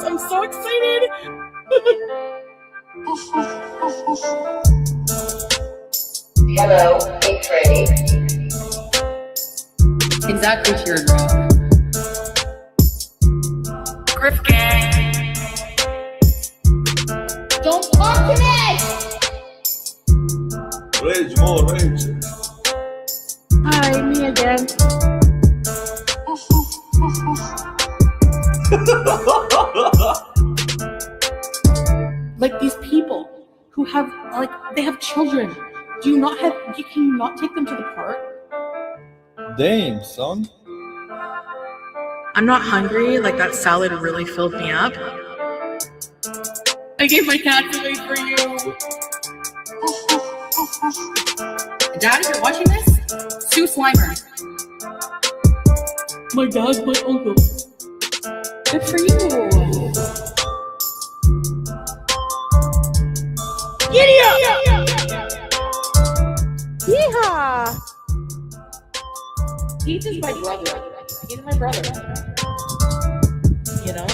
this. I'm so excited. Hello, it's ready. Exactly, teardrop. Griff gang. Don't talk to me! Rage, more rage. Hi, me again. Like these people who have, they have children. You can you not take them to the park? Damn, son. I'm not hungry. Like, that salad really filled me up. I gave my cats away for you. Dad, if you're watching this, sue Slimer. My dad's my uncle. Good for you. Giddy up! Yeehaw! Keith is my brother. He's my brother. You know?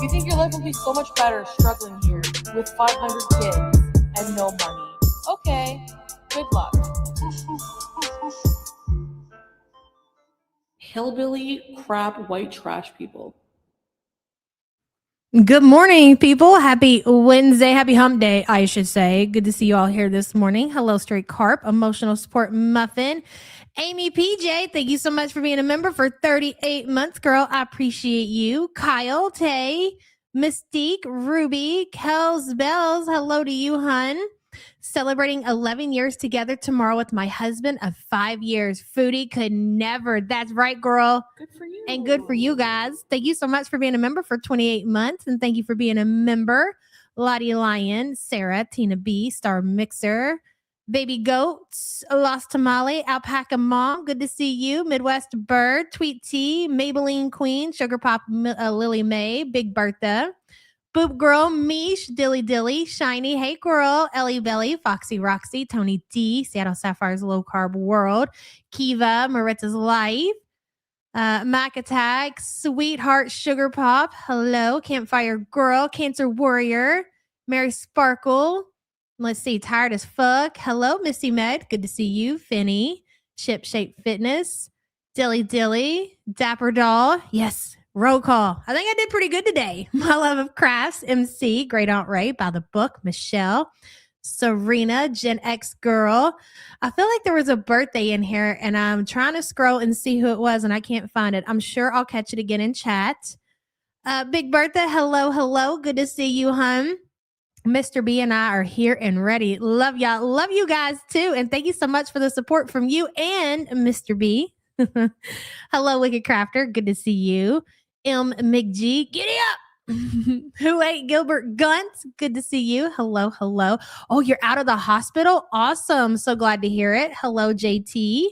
You think your life will be so much better struggling here with 500 kids and no money. Okay, good luck. Hillbilly, crap, white trash people. Good morning, people. Happy Wednesday. Happy hump day, I should say. Good to see you all here this morning. Hello, Straight Carp, Emotional Support Muffin. Amy PJ, thank you so much for being a member for 38 months, girl. I appreciate you. Kyle, Tay, Mystique, Ruby, Kels Bells, hello to you, hun. Celebrating 11 years together tomorrow with my husband of 5 years. Foodie could never. That's right, girl. Good for you. And good for you guys. Thank you so much for being a member for 28 months. And thank you for being a member. Lottie Lion, Sarah, Tina B, Star Mixer, Baby Goats, Lost Tamale, Alpaca Mom. Good to see you. Midwest Bird, Tweet Tea, Maybelline Queen, Sugar Pop Lily Mae, Big Bertha, Boop Girl, Mish, Dilly Dilly, Shiny, Hey Girl, Ellie Belly, Foxy Roxy, Tony D, Seattle Sapphire's Low Carb World, Kiva, Maritta's Life, Mac Attack, Sweetheart Sugar Pop, hello, Campfire Girl, Cancer Warrior, Mary Sparkle, let's see, Tired as Fuck, hello, Missy Med, good to see you, Finny, Ship Shape Fitness, Dilly Dilly, Dapper Doll, yes, roll call. I think I did pretty good today. My Love of Crafts, MC, Great Aunt Ray, By the Book, Michelle, Serena, Gen X Girl. I feel like there was a birthday in here and I'm trying to scroll and see who it was and I can't find it. I'm sure I'll catch it again in chat. Big Bertha, hello, hello. Good to see you, hun. Mr. B and I are here and ready. Love y'all. Love you guys too. And thank you so much for the support from you and Mr. B. Hello, Wicked Crafter. Good to see you. M. McG, giddy up. Who ate Gilbert Guntz? Good to see you. Hello, hello. Oh, you're out of the hospital? Awesome. So glad to hear it. Hello, JT.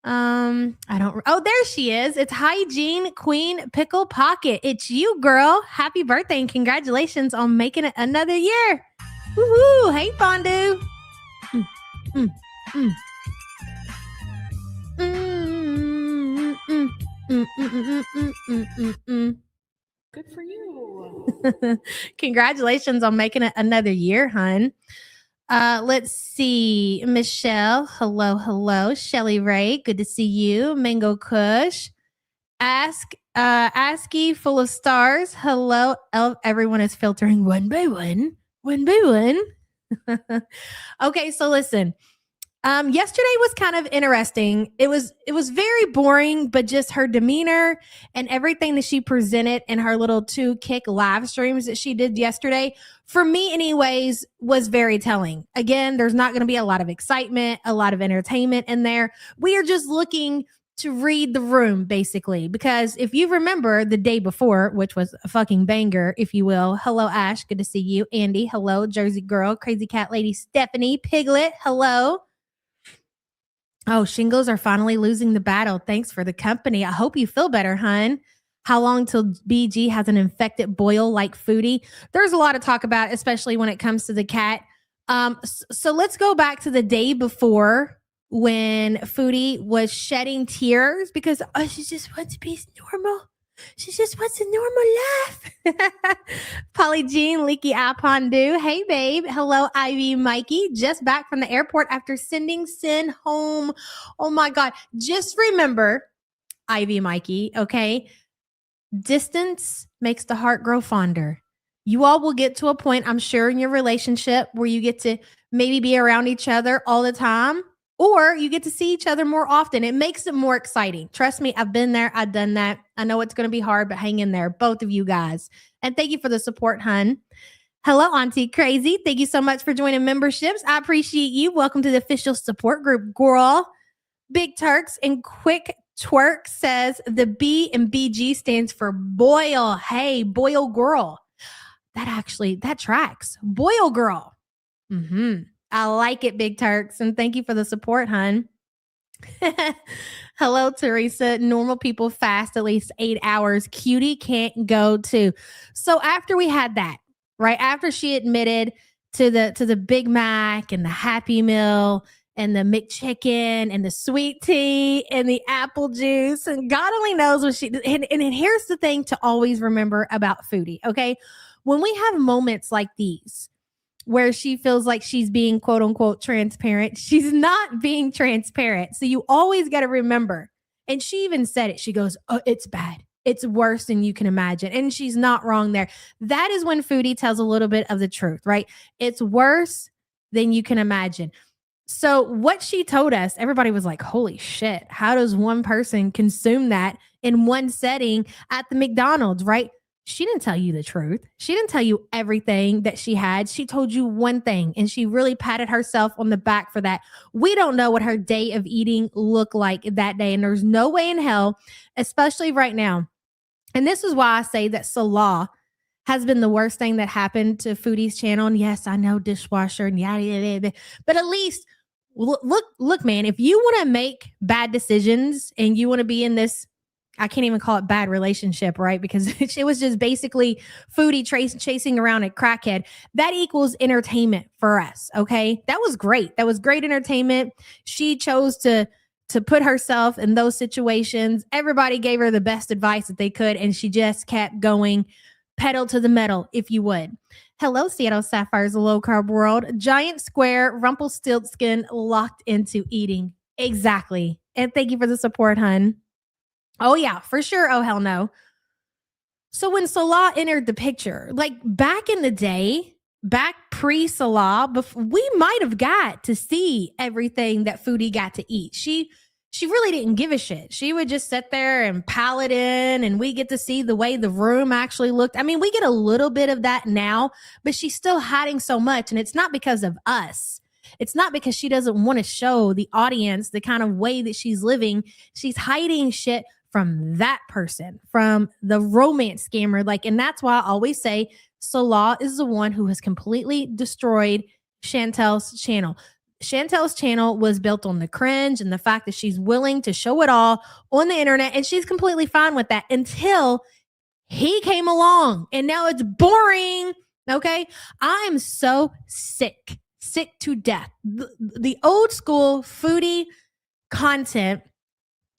There she is. It's Hygiene Queen Pickle Pocket. It's you, girl. Happy birthday and congratulations on making it another year. Woohoo. Hey, Fondue. Good for you. Congratulations on making it another year, hun. Let's see. Michelle, hello, hello. Shelly Ray, good to see you. Mango Kush. Asky full of stars. Hello. Everyone is filtering one by one. One by one. Okay, so listen. Yesterday was kind of interesting. It was very boring, but just her demeanor and everything that she presented in her little 2 kick live streams that she did yesterday, for me anyways, was very telling. Again, there's not going to be a lot of excitement, a lot of entertainment in there. We are just looking to read the room, basically, because if you remember the day before, which was a fucking banger, if you will. Hello, Ash. Good to see you. Andy. Hello. Jersey Girl. Crazy Cat Lady. Stephanie. Piglet. Hello. Oh, shingles are finally losing the battle. Thanks for the company. I hope you feel better, hun. How long till BG has an infected boil like Foodie? There's a lot to talk about, especially when it comes to the cat. So let's go back to the day before when Foodie was shedding tears because she just wants to be normal. She just wants a normal laugh. Polly Jean, Leaky Eye Pondu. Hey, babe. Hello, Ivy Mikey. Just back from the airport after sending Sin home. Oh, my God. Just remember, Ivy Mikey, okay? Distance makes the heart grow fonder. You all will get to a point, I'm sure, in your relationship where you get to maybe be around each other all the time, or you get to see each other more often. It makes it more exciting. Trust me, I've been there. I've done that. I know it's going to be hard, but hang in there, both of you guys. And thank you for the support, hun. Hello, Auntie Crazy. Thank you so much for joining memberships. I appreciate you. Welcome to the official support group, girl. Big Turks and Quick Twerk says the B in BG stands for boil. Hey, boil girl. That tracks. Boil girl. I like it, Big Turks. And thank you for the support, hun. Hello, Teresa. Normal people fast at least 8 hours. Cutie can't go too. So after we had that, right after she admitted to the Big Mac and the Happy Meal and the McChicken and the sweet tea and the apple juice, and God only knows what she and here's the thing to always remember about Foodie, okay? When we have moments like these where she feels like she's being quote unquote transparent, she's not being transparent. So you always got to remember. And she even said it. She goes, "Oh, it's bad. It's worse than you can imagine." And she's not wrong there. That is when Foodie tells a little bit of the truth, right? It's worse than you can imagine. So what she told us, everybody was like, holy shit, how does one person consume that in one setting at the McDonald's, right? She didn't tell you the truth. She didn't tell you everything that she had. She told you one thing, and she really patted herself on the back for that. We don't know what her day of eating looked like that day, and there's no way in hell, especially right now. And this is why I say that Salah has been the worst thing that happened to Foodie's channel. And yes, I know dishwasher and yada, yada, yada, but at least look, man, if you want to make bad decisions and you want to be in this, I can't even call it bad relationship, right? Because it was just basically Foodie chasing around a crackhead. That equals entertainment for us, okay? That was great. That was great entertainment. She chose to put herself in those situations. Everybody gave her the best advice that they could, and she just kept going, pedal to the metal, if you would. Hello, Seattle Sapphire's low carb world. Giant square, Rumpelstiltskin locked into eating. Exactly. And thank you for the support, hun. Oh, yeah, for sure. Oh, hell no. So when Salah entered the picture, like back in the day, back pre-Salah, we might have got to see everything that Foodie got to eat. She really didn't give a shit. She would just sit there and pile it in, and we get to see the way the room actually looked. I mean, we get a little bit of that now, but she's still hiding so much, and it's not because of us. It's not because she doesn't want to show the audience the kind of way that she's living. She's hiding shit from that person, from the romance scammer. And that's why I always say Salah is the one who has completely destroyed Chantel's channel. Chantel's channel was built on the cringe and the fact that she's willing to show it all on the internet, and she's completely fine with that until he came along, and now it's boring. Okay. I am so sick to death. The old school Foodie content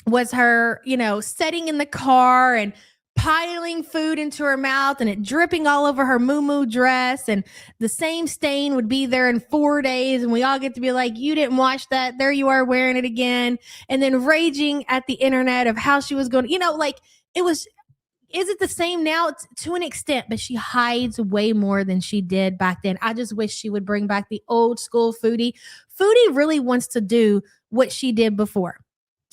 was her, sitting in the car and piling food into her mouth and it dripping all over her moo dress, and the same stain would be there in 4 days, and we all get to be like, you didn't wash that, there you are wearing it again, and then raging at the internet of how she was going to, it was. Is it the same now? To an extent, but she hides way more than she did back then. I just wish she would bring back the old school Foodie. Foodie really wants to do what she did before.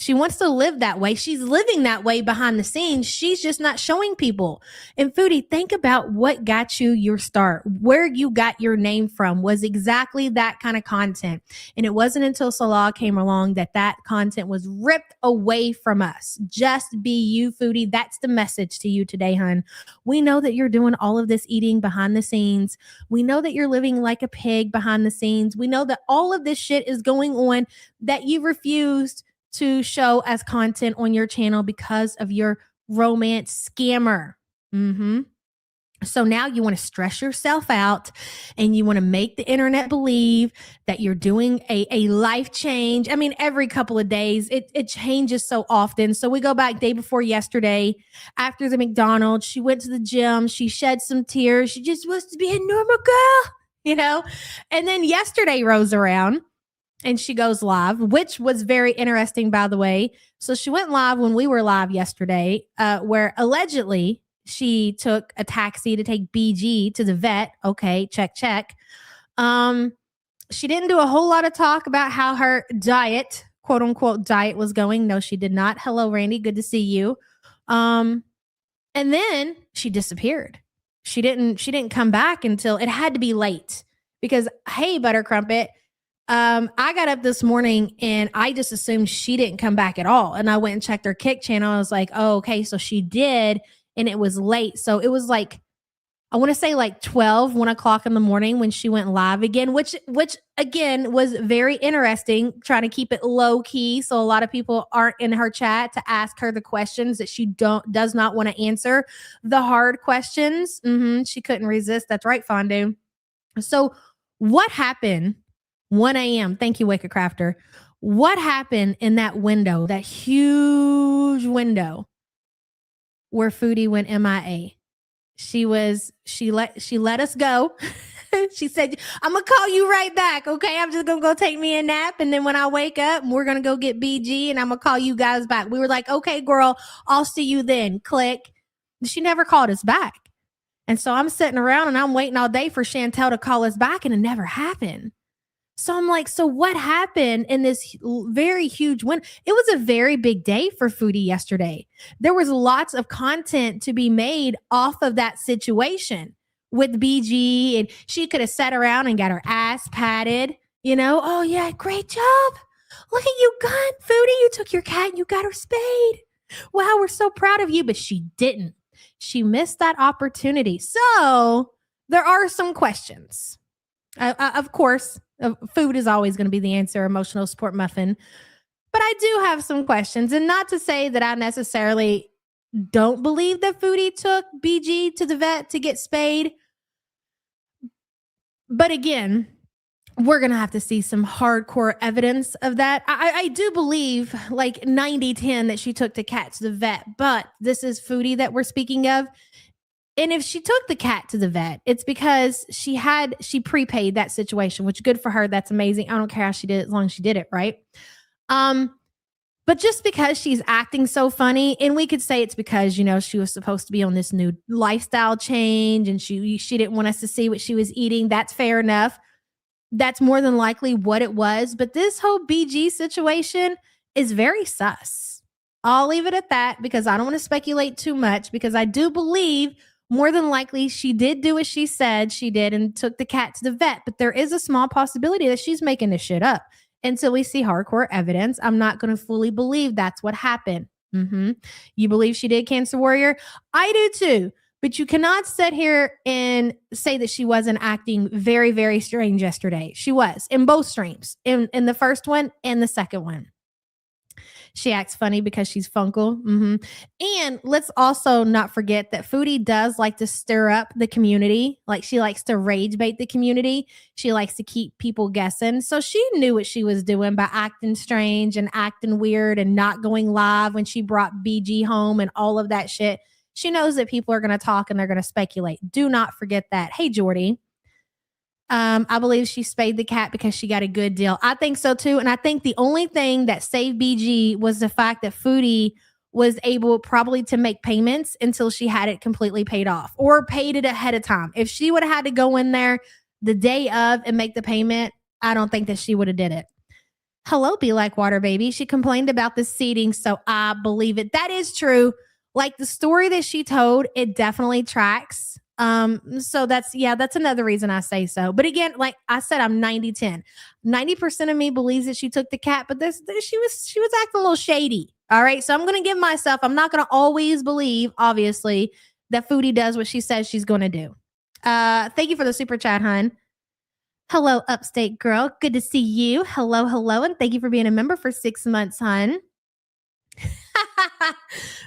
She wants to live that way. She's living that way behind the scenes. She's just not showing people. And Foodie, think about what got you your start. Where you got your name from was exactly that kind of content. And it wasn't until Salah came along that content was ripped away from us. Just be you, Foodie. That's the message to you today, hun. We know that you're doing all of this eating behind the scenes. We know that you're living like a pig behind the scenes. We know that all of this shit is going on that you refused to show as content on your channel because of your romance scammer. So now you want to stress yourself out and you want to make the internet believe that you're doing a life change. I mean, every couple of days, it changes so often. So we go back day before yesterday after the McDonald's. She went to the gym. She shed some tears. She just wants to be a normal girl. And then yesterday rolls around and she goes live, which was very interesting, by the way. So she went live when we were live yesterday, where allegedly she took a taxi to take BG to the vet. Okay, check. She didn't do a whole lot of talk about how her diet, quote unquote, diet was going. No, she did not. Hello, Randy. Good to see you. And then she disappeared. She didn't come back until it had to be late because, hey, Butter Crumpet, I got up this morning and I just assumed she didn't come back at all. And I went and checked her Kick channel. I was like, oh, okay, so she did. And it was late. So it was like, I want to say like 1 o'clock in the morning when she went live again, which again was very interesting, trying to keep it low key. So a lot of people aren't in her chat to ask her the questions that she does not want to answer, the hard questions. She couldn't resist. That's right, Fondue. So what happened 1 a.m.? Thank you, Wicked Crafter. What happened in that window, that huge window where Foodie went MIA? She let us go. She said, I'm gonna call you right back. Okay, I'm just gonna go take me a nap. And then when I wake up, we're gonna go get BG and I'm gonna call you guys back. We were like, okay, girl, I'll see you then. Click. She never called us back. And so I'm sitting around and I'm waiting all day for Chantel to call us back, and it never happened. So I'm like, so what happened in this very huge win? It was a very big day for Foodie yesterday. There was lots of content to be made off of that situation with BG, and she could have sat around and got her ass patted, Oh yeah, great job. Look at you gone, Foodie. You took your cat and you got her spayed. Wow, we're so proud of you. But she didn't. She missed that opportunity. So there are some questions. Of course, food is always going to be the answer, emotional support muffin. But I do have some questions. And not to say that I necessarily don't believe that Foodie took BG to the vet to get spayed. But again, we're going to have to see some hardcore evidence of that. I do believe like 90-10 that she took the cat to the vet. But this is Foodie that we're speaking of. And if she took the cat to the vet, it's because she prepaid that situation, which good for her. That's amazing. I don't care how she did it as long as she did it, right? But just because she's acting so funny, and we could say it's because, she was supposed to be on this new lifestyle change and she didn't want us to see what she was eating. That's fair enough. That's more than likely what it was. But this whole BG situation is very sus. I'll leave it at that because I don't want to speculate too much, because I do believe more than likely she did do as she said she did and took the cat to the vet. But there is a small possibility that she's making this shit up. Until we see hardcore evidence, I'm not going to fully believe that's what happened. You believe she did, Cancer Warrior? I do too. But you cannot sit here and say that she wasn't acting very, very strange yesterday. She was in both streams, in the first one and the second one. She acts funny because she's Funkle. And let's also not forget that Foodie does like to stir up the community. Like, she likes to rage bait the community. She likes to keep people guessing. So she knew what she was doing by acting strange and acting weird and not going live when she brought BG home and all of that shit. She knows that people are going to talk and they're going to speculate. Do not forget that. Hey, Jordy. I believe she spayed the cat because she got a good deal. I think so too. And I think the only thing that saved BG was the fact that Foodie was able probably to make payments until she had it completely paid off or paid it ahead of time. If she would have had to go in there the day of and make the payment, I don't think that she would have did it. Hello, Be Like Water Baby. She complained about the seating, so I believe it. That is true. Like, the story that she told, it definitely tracks. So that's another reason I say so. But again, like I said, I'm 90-10. 90% of me believes that she took the cat, but she was acting a little shady. All right. So I'm going to give myself, I'm not going to always believe, obviously, that Foodie does what she says she's going to do. Thank you for the super chat, hun. Hello, Upstate Girl. Good to see you. Hello. And thank you for being a member for 6 months, hun.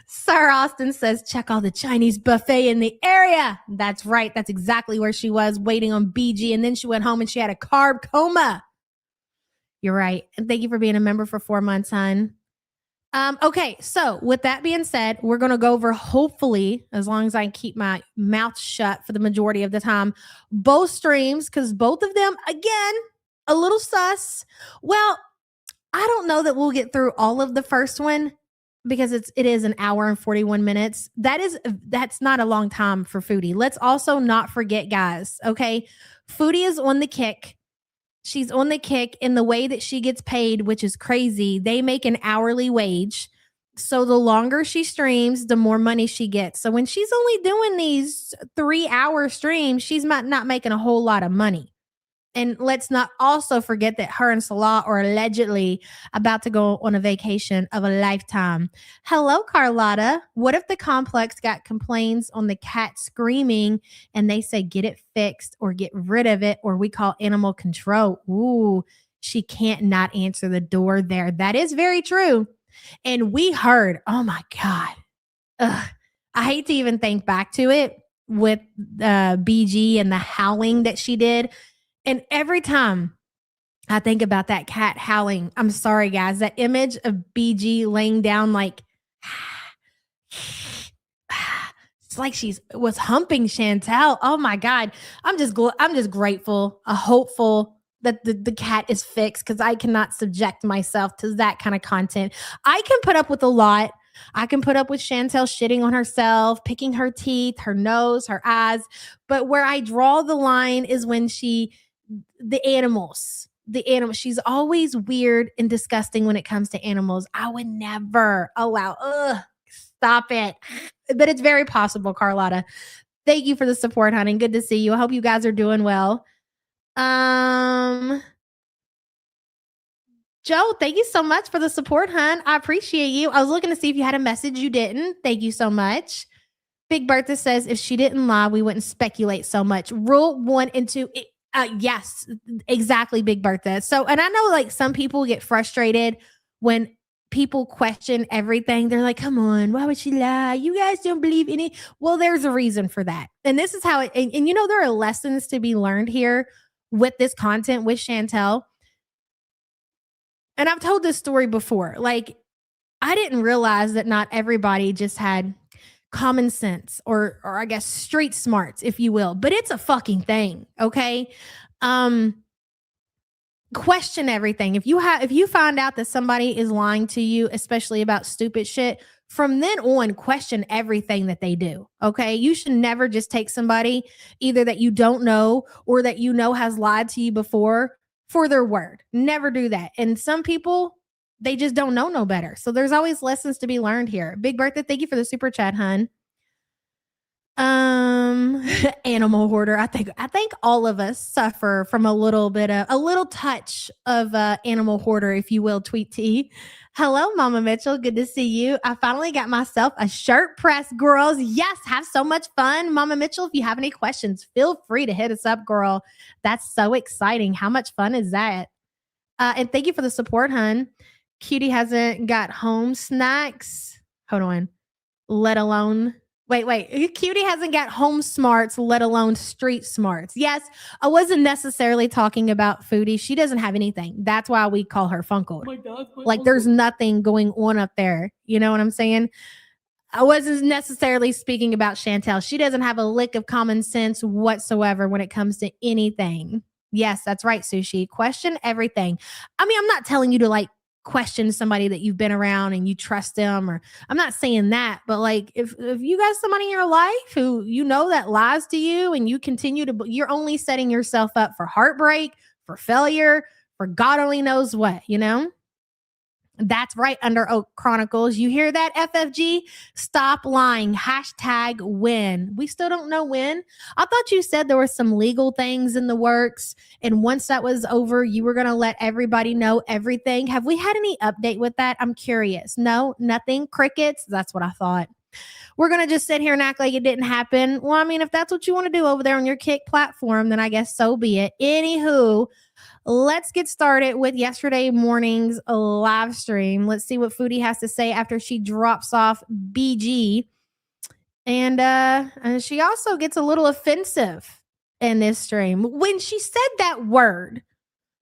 Sir Austin says, check all the Chinese buffet in the area. That's right. That's exactly where she was, waiting on BG. And then she went home and she had a carb coma. You're right. And thank you for being a member for 4 months, hon. Okay, so with that being said, we're going to go over, hopefully, as long as I can keep my mouth shut for the majority of the time, both streams, because both of them, again, a little sus. Well, I don't know that we'll get through all of the first one because it is an hour and 41 minutes. That's not a long time for Foodie. Let's also not forget, guys, okay? Foodie is on the kick. She's on the kick in the way that she gets paid, which is crazy. They make an hourly wage. So the longer she streams, the more money she gets. So when she's only doing these 3-hour streams, she's not making a whole lot of money. And let's not also forget that her and Salah are allegedly about to go on a vacation of a lifetime. Hello, Carlotta. What if the complex got complaints on the cat screaming and they say get it fixed or get rid of it, or we call animal control? Ooh, she can't not answer the door there. That is very true. And we heard, oh my God. Ugh, I hate to even think back to it with BG and the howling that she did. And every time I think about that cat howling, I'm sorry, guys, that image of BG laying down like, it's like she was humping Chantel. Oh my God. I'm just grateful, hopeful that the cat is fixed, because I cannot subject myself to that kind of content. I can put up with a lot. I can put up with Chantel shitting on herself, picking her teeth, her nose, her eyes. But where I draw the line is when the animals, she's always weird and disgusting when it comes to animals. I would never allow, stop it. But it's very possible, Carlotta. Thank you for the support, honey. Good to see you. I hope you guys are doing well. Joe, thank you so much for the support, hon. I appreciate you. I was looking to see if you had a message. You didn't. Thank you so much. Big Bertha says, if she didn't lie, we wouldn't speculate so much. Rule 1 and 2. Yes, exactly, Big Bertha. So, and I know like some people get frustrated when people question everything. They're like, come on, why would she lie? You guys don't believe any. Well, there's a reason for that. And this is how it, and you know, there are lessons to be learned here with this content with Chantel. And I've told this story before. Like, I didn't realize that not everybody just had common sense or I guess street smarts, if you will, but it's a fucking thing. Okay. Question everything. If you find out that somebody is lying to you, especially about stupid shit, from then on, question everything that they do. Okay. You should never just take somebody either that you don't know or that you know has lied to you before for their word. Never do that. And some people, they just don't know no better. So there's always lessons to be learned here. Big Bertha, thank you for the super chat, hun. Animal hoarder. I think all of us suffer from a little touch of animal hoarder, if you will, Tweet T. Hello, Mama Mitchell. Good to see you. I finally got myself a shirt press, girls. Yes, have so much fun. Mama Mitchell, if you have any questions, feel free to hit us up, girl. That's so exciting. How much fun is that? And thank you for the support, hun. Cutie hasn't got home snacks. Hold on. Let alone... Wait. Cutie hasn't got home smarts, let alone street smarts. Yes, I wasn't necessarily talking about Foodie. She doesn't have anything. That's why we call her Funko. Like, there's nothing going on up there. You know what I'm saying? I wasn't necessarily speaking about Chantel. She doesn't have a lick of common sense whatsoever when it comes to anything. Yes, that's right, Sushi. Question everything. I mean, I'm not telling you to like question somebody that you've been around and you trust them, or I'm not saying that, but like if you got somebody in your life who you know that lies to you and you continue to, you're only setting yourself up for heartbreak, for failure, for God only knows what, you know? That's right, Under Oak Chronicles. You hear that, FFG? Stop lying. #win. We still don't know when. I thought you said there were some legal things in the works, and once that was over, you were going to let everybody know everything. Have we had any update with that? I'm curious. No, nothing. Crickets. That's what I thought. We're going to just sit here and act like it didn't happen. Well, I mean, if that's what you want to do over there on your Kick platform, then I guess so be it. Anywho, let's get started with yesterday morning's live stream. Let's see what Foodie has to say after she drops off BG. And she also gets a little offensive in this stream. When she said that word,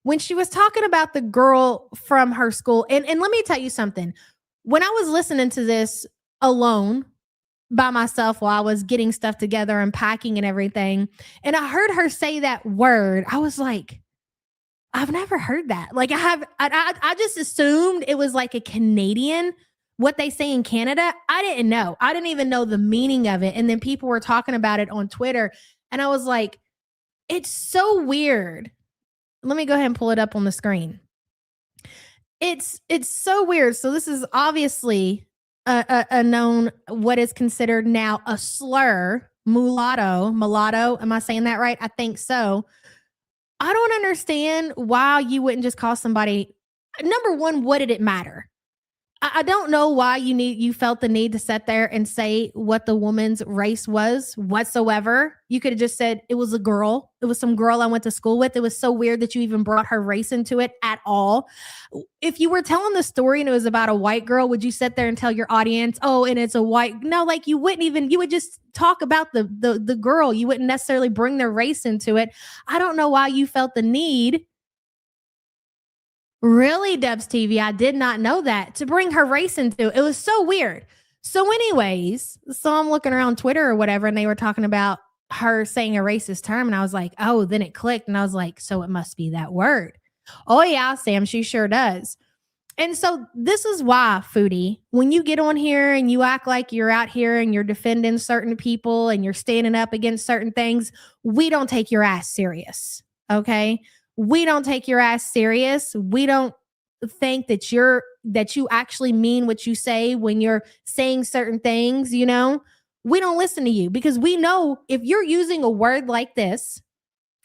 when she was talking about the girl from her school, and let me tell you something. When I was listening to this alone by myself while I was getting stuff together and packing and everything, and I heard her say that word, I was like, I've never heard that. Like I just assumed it was like a Canadian, what they say in Canada. I didn't know. I didn't even know the meaning of it. And then people were talking about it on Twitter. And I was like, it's so weird. Let me go ahead and pull it up on the screen. It's so weird. So this is obviously a known, what is considered now a slur, mulatto. Am I saying that right? I think so. I don't understand why you wouldn't just call somebody. Number one, what did it matter? I don't know why you felt the need to sit there and say what the woman's race was whatsoever. You could have just said it was a girl. It was some girl I went to school with. It was so weird that you even brought her race into it at all. If you were telling the story and it was about a white girl, would you sit there and tell your audience, oh, and it's a white? No, like you wouldn't even, you would just talk about the girl. You wouldn't necessarily bring their race into it. I don't know why you felt the need. Really, Dubs TV? I did not know that. To bring her race into it. It was so weird. So anyways, so I'm looking around Twitter or whatever, and they were talking about her saying a racist term. And I was like, oh, then it clicked. And I was like, so it must be that word. Oh, yeah, Sam, she sure does. And so this is why, Foodie, when you get on here and you act like you're out here and you're defending certain people and you're standing up against certain things, we don't take your ass serious. Okay? We don't take your ass serious. We don't think that you actually mean what you say when you're saying certain things, you know? We don't listen to you because we know if you're using a word like this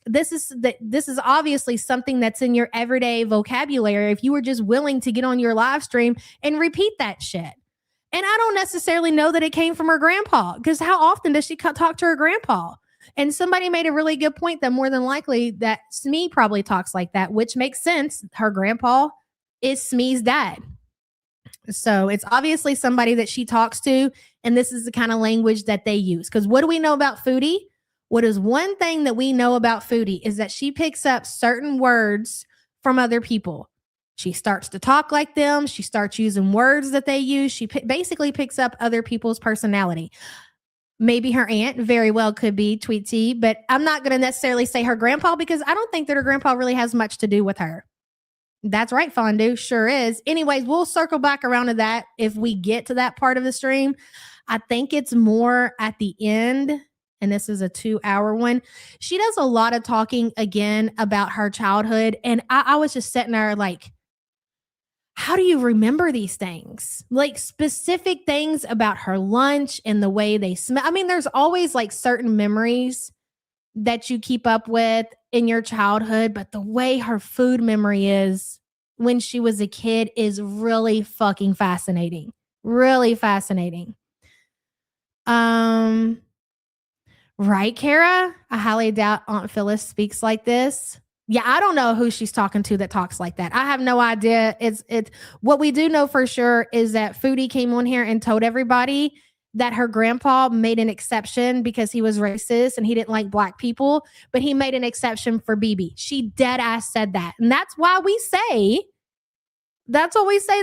is obviously something that's in your everyday vocabulary. If you were just willing to get on your live stream and repeat that shit. And I don't necessarily know that it came from her grandpa, because how often does she talk to her grandpa? And somebody made a really good point that more than likely that Smee probably talks like that, which makes sense. Her grandpa is Smee's dad. So it's obviously somebody that she talks to, and this is the kind of language that they use. Because what do we know about Foodie? What is one thing that we know about Foodie is that she picks up certain words from other people. She starts to talk like them. She starts using words that they use. She basically picks up other people's personality. Maybe her aunt very well could be Tweet T, but I'm not going to necessarily say her grandpa because I don't think that her grandpa really has much to do with her. That's right, Fondue. Sure is. Anyways, we'll circle back around to that if we get to that part of the stream. I think it's more at the end, and this is a 2-hour one. She does a lot of talking again about her childhood, and I was just sitting there like, how do you remember these things? Like specific things about her lunch and the way they smell. I mean, there's always like certain memories that you keep up with in your childhood, but the way her food memory is when she was a kid is really fucking fascinating. Really fascinating. Right, Kara? I highly doubt Aunt Phyllis speaks like this. Yeah, I don't know who she's talking to that talks like that. I have no idea. It's what we do know for sure is that Foodie came on here and told everybody that her grandpa made an exception because he was racist and he didn't like black people, but he made an exception for BB. She dead ass said that. And that's why we say that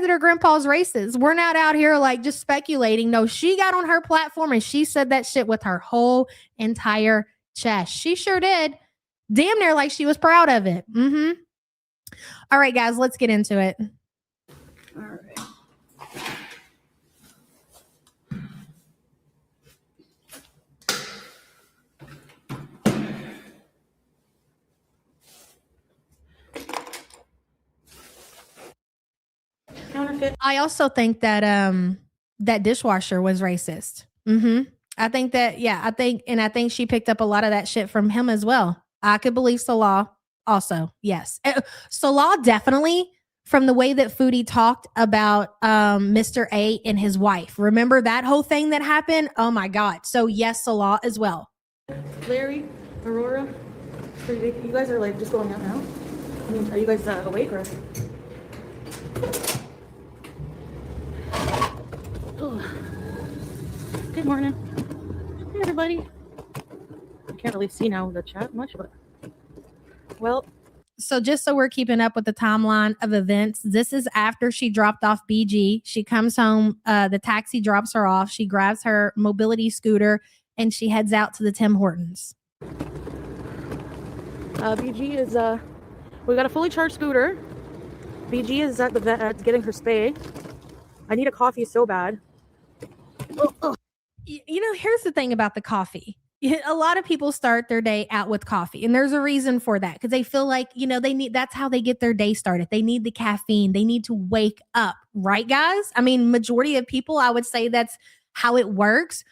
her grandpa's racist. We're not out here like just speculating. No, she got on her platform and she said that shit with her whole entire chest. She sure did. Damn near like she was proud of it. Mm-hmm. All right, guys, let's get into it. All right. Counterfeit. I also think that that dishwasher was racist. Mm-hmm. I think she picked up a lot of that shit from him as well. I could believe Salah also. Yes. Salah definitely, from the way that Foodie talked about Mr. A and his wife. Remember that whole thing that happened? Oh my God. So yes, Salah as well. Larry, Aurora, you guys are like just going out now? Are you guys awake or? Ugh. Good morning. Hey, everybody. I can't really see now the chat much, but well. So just so we're keeping up with the timeline of events, this is after she dropped off BG. She comes home, the taxi drops her off. She grabs her mobility scooter and she heads out to the Tim Hortons. BG is we got a fully charged scooter. BG is at the vet getting her spay. I need a coffee so bad. You know, here's the thing about the coffee. A lot of people start their day out with coffee, and there's a reason for that because they feel like, you know, that's how they get their day started. They need the caffeine. They need to wake up, right, guys? I mean, majority of people, I would say that's how it works.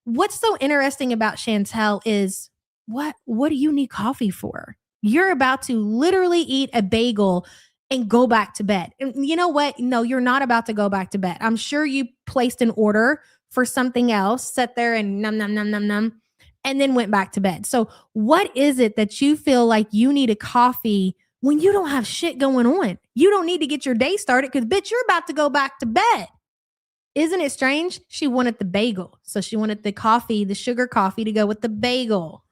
What's so interesting about Chantel is what do you need coffee for? You're about to literally eat a bagel and go back to bed. And you know what? No, you're not about to go back to bed. I'm sure you placed an order for something else, sat there and num, num, num, num, num, and then went back to bed. So what is it that you feel like you need a coffee when you don't have shit going on? You don't need to get your day started because, bitch, you're about to go back to bed. Isn't it strange? She wanted the bagel. So she wanted the coffee, the sugar coffee to go with the bagel.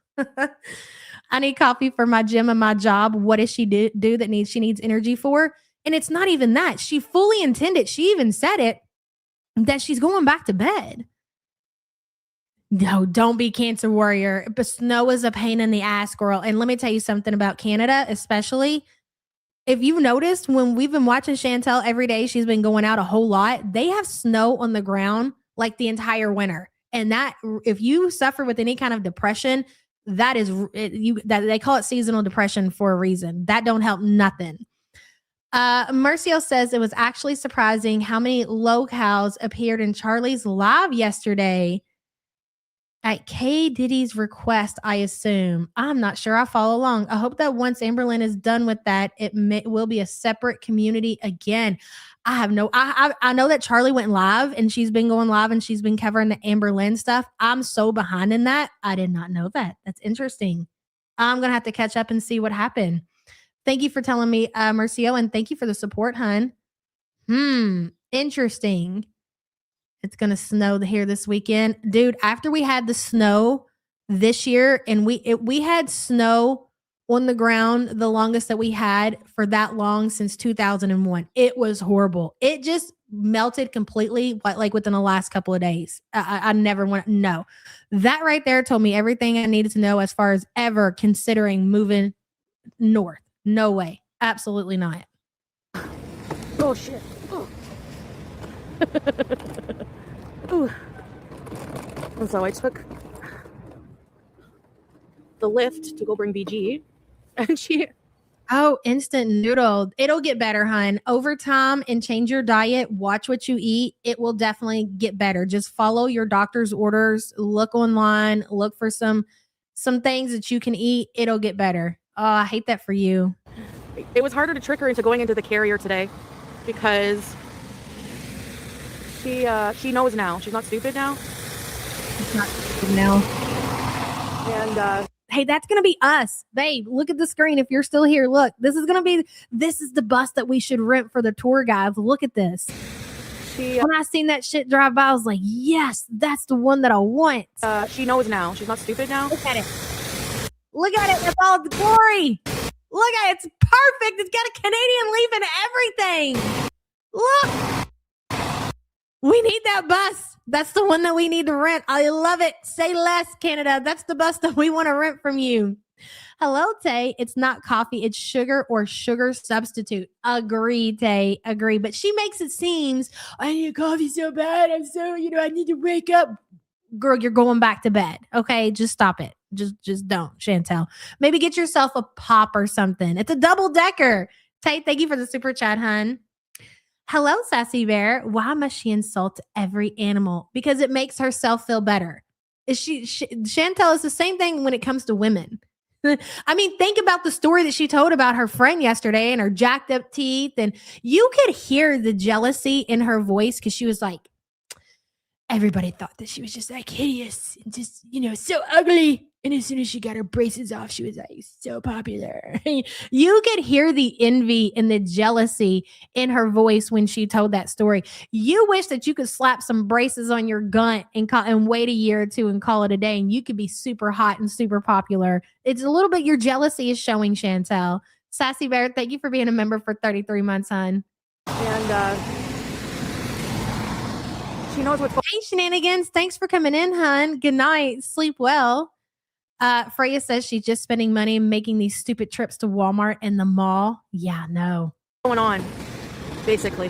I need coffee for my gym and my job. What does she do that she needs energy for? And it's not even that. She fully intended, she even said it, that she's going back to bed. No, don't be Cancer Warrior. But snow is a pain in the ass, girl. And let me tell you something about Canada, especially. If you've noticed, when we've been watching Chantel every day, she's been going out a whole lot. They have snow on the ground like the entire winter. And that, if you suffer with any kind of depression, that is that they call it seasonal depression for a reason. That don't help nothing. Mercio says it was actually surprising how many locals appeared in Charlie's live yesterday. At K. Diddy's request, I assume. I'm not sure. I follow along. I hope that once Amberlynn is done with that, it will be a separate community again. I know that Charlie went live and she's been going live and she's been covering the Amberlynn stuff. I'm so behind in that. I did not know that. That's interesting. I'm going to have to catch up and see what happened. Thank you for telling me, Mercio, and thank you for the support, hun. Interesting. It's going to snow here this weekend. Dude, after we had the snow this year, and we had snow on the ground the longest that we had for that long since 2001. It was horrible. It just melted completely, like within the last couple of days. I never went, no. That right there told me everything I needed to know as far as ever considering moving north. No way. Absolutely not. Oh, shit. Oh. Ooh. And so I took the lift to go bring BG, and she... Oh, instant noodle. It'll get better, hun. Over time and change your diet. Watch what you eat. It will definitely get better. Just follow your doctor's orders. Look online. Look for some things that you can eat. It'll get better. Oh, I hate that for you. It was harder to trick her into going into the carrier today because she knows now. She's not stupid now. She's not stupid now. And hey, that's going to be us. Babe, look at the screen. If you're still here, look, this is the bus that we should rent for the tour guides. Look at this. When I seen that shit drive by, I was like, yes, that's the one that I want. She knows now. She's not stupid now. Look at it. Look at it with all the glory. Look at it. It's perfect. It's got a Canadian leaf and everything. Look. We need that bus. That's the one that we need to rent. I love it. Say less, Canada. That's the bus that we want to rent from you. Hello, Tay. It's not coffee. It's sugar or sugar substitute. Agree, Tay. Agree. But she makes it seem, I need coffee so bad. I need to wake up. Girl, you're going back to bed. Okay, just stop it. Just don't, Chantel. Maybe get yourself a pop or something. It's a double decker. Tay, thank you for the super chat, hun. Hello, Sassy Bear. Why must she insult every animal? Because it makes herself feel better. Chantel is the same thing when it comes to women. I mean, think about the story that she told about her friend yesterday and her jacked up teeth. And you could hear the jealousy in her voice because she was like, everybody thought that she was just like hideous and just, so ugly. And as soon as she got her braces off, she was like so popular. You could hear the envy and the jealousy in her voice when she told that story. You wish that you could slap some braces on your gun and wait a year or two and call it a day, and you could be super hot and super popular. It's a little bit your jealousy is showing, Chantel. Sassy Bear, thank you for being a member for 33 months, hon. And she knows what's going Hey, Shenanigans. Thanks for coming in, hon. Good night. Sleep well. Freya says she's just spending money making these stupid trips to Walmart and the mall. Yeah, no. on, basically.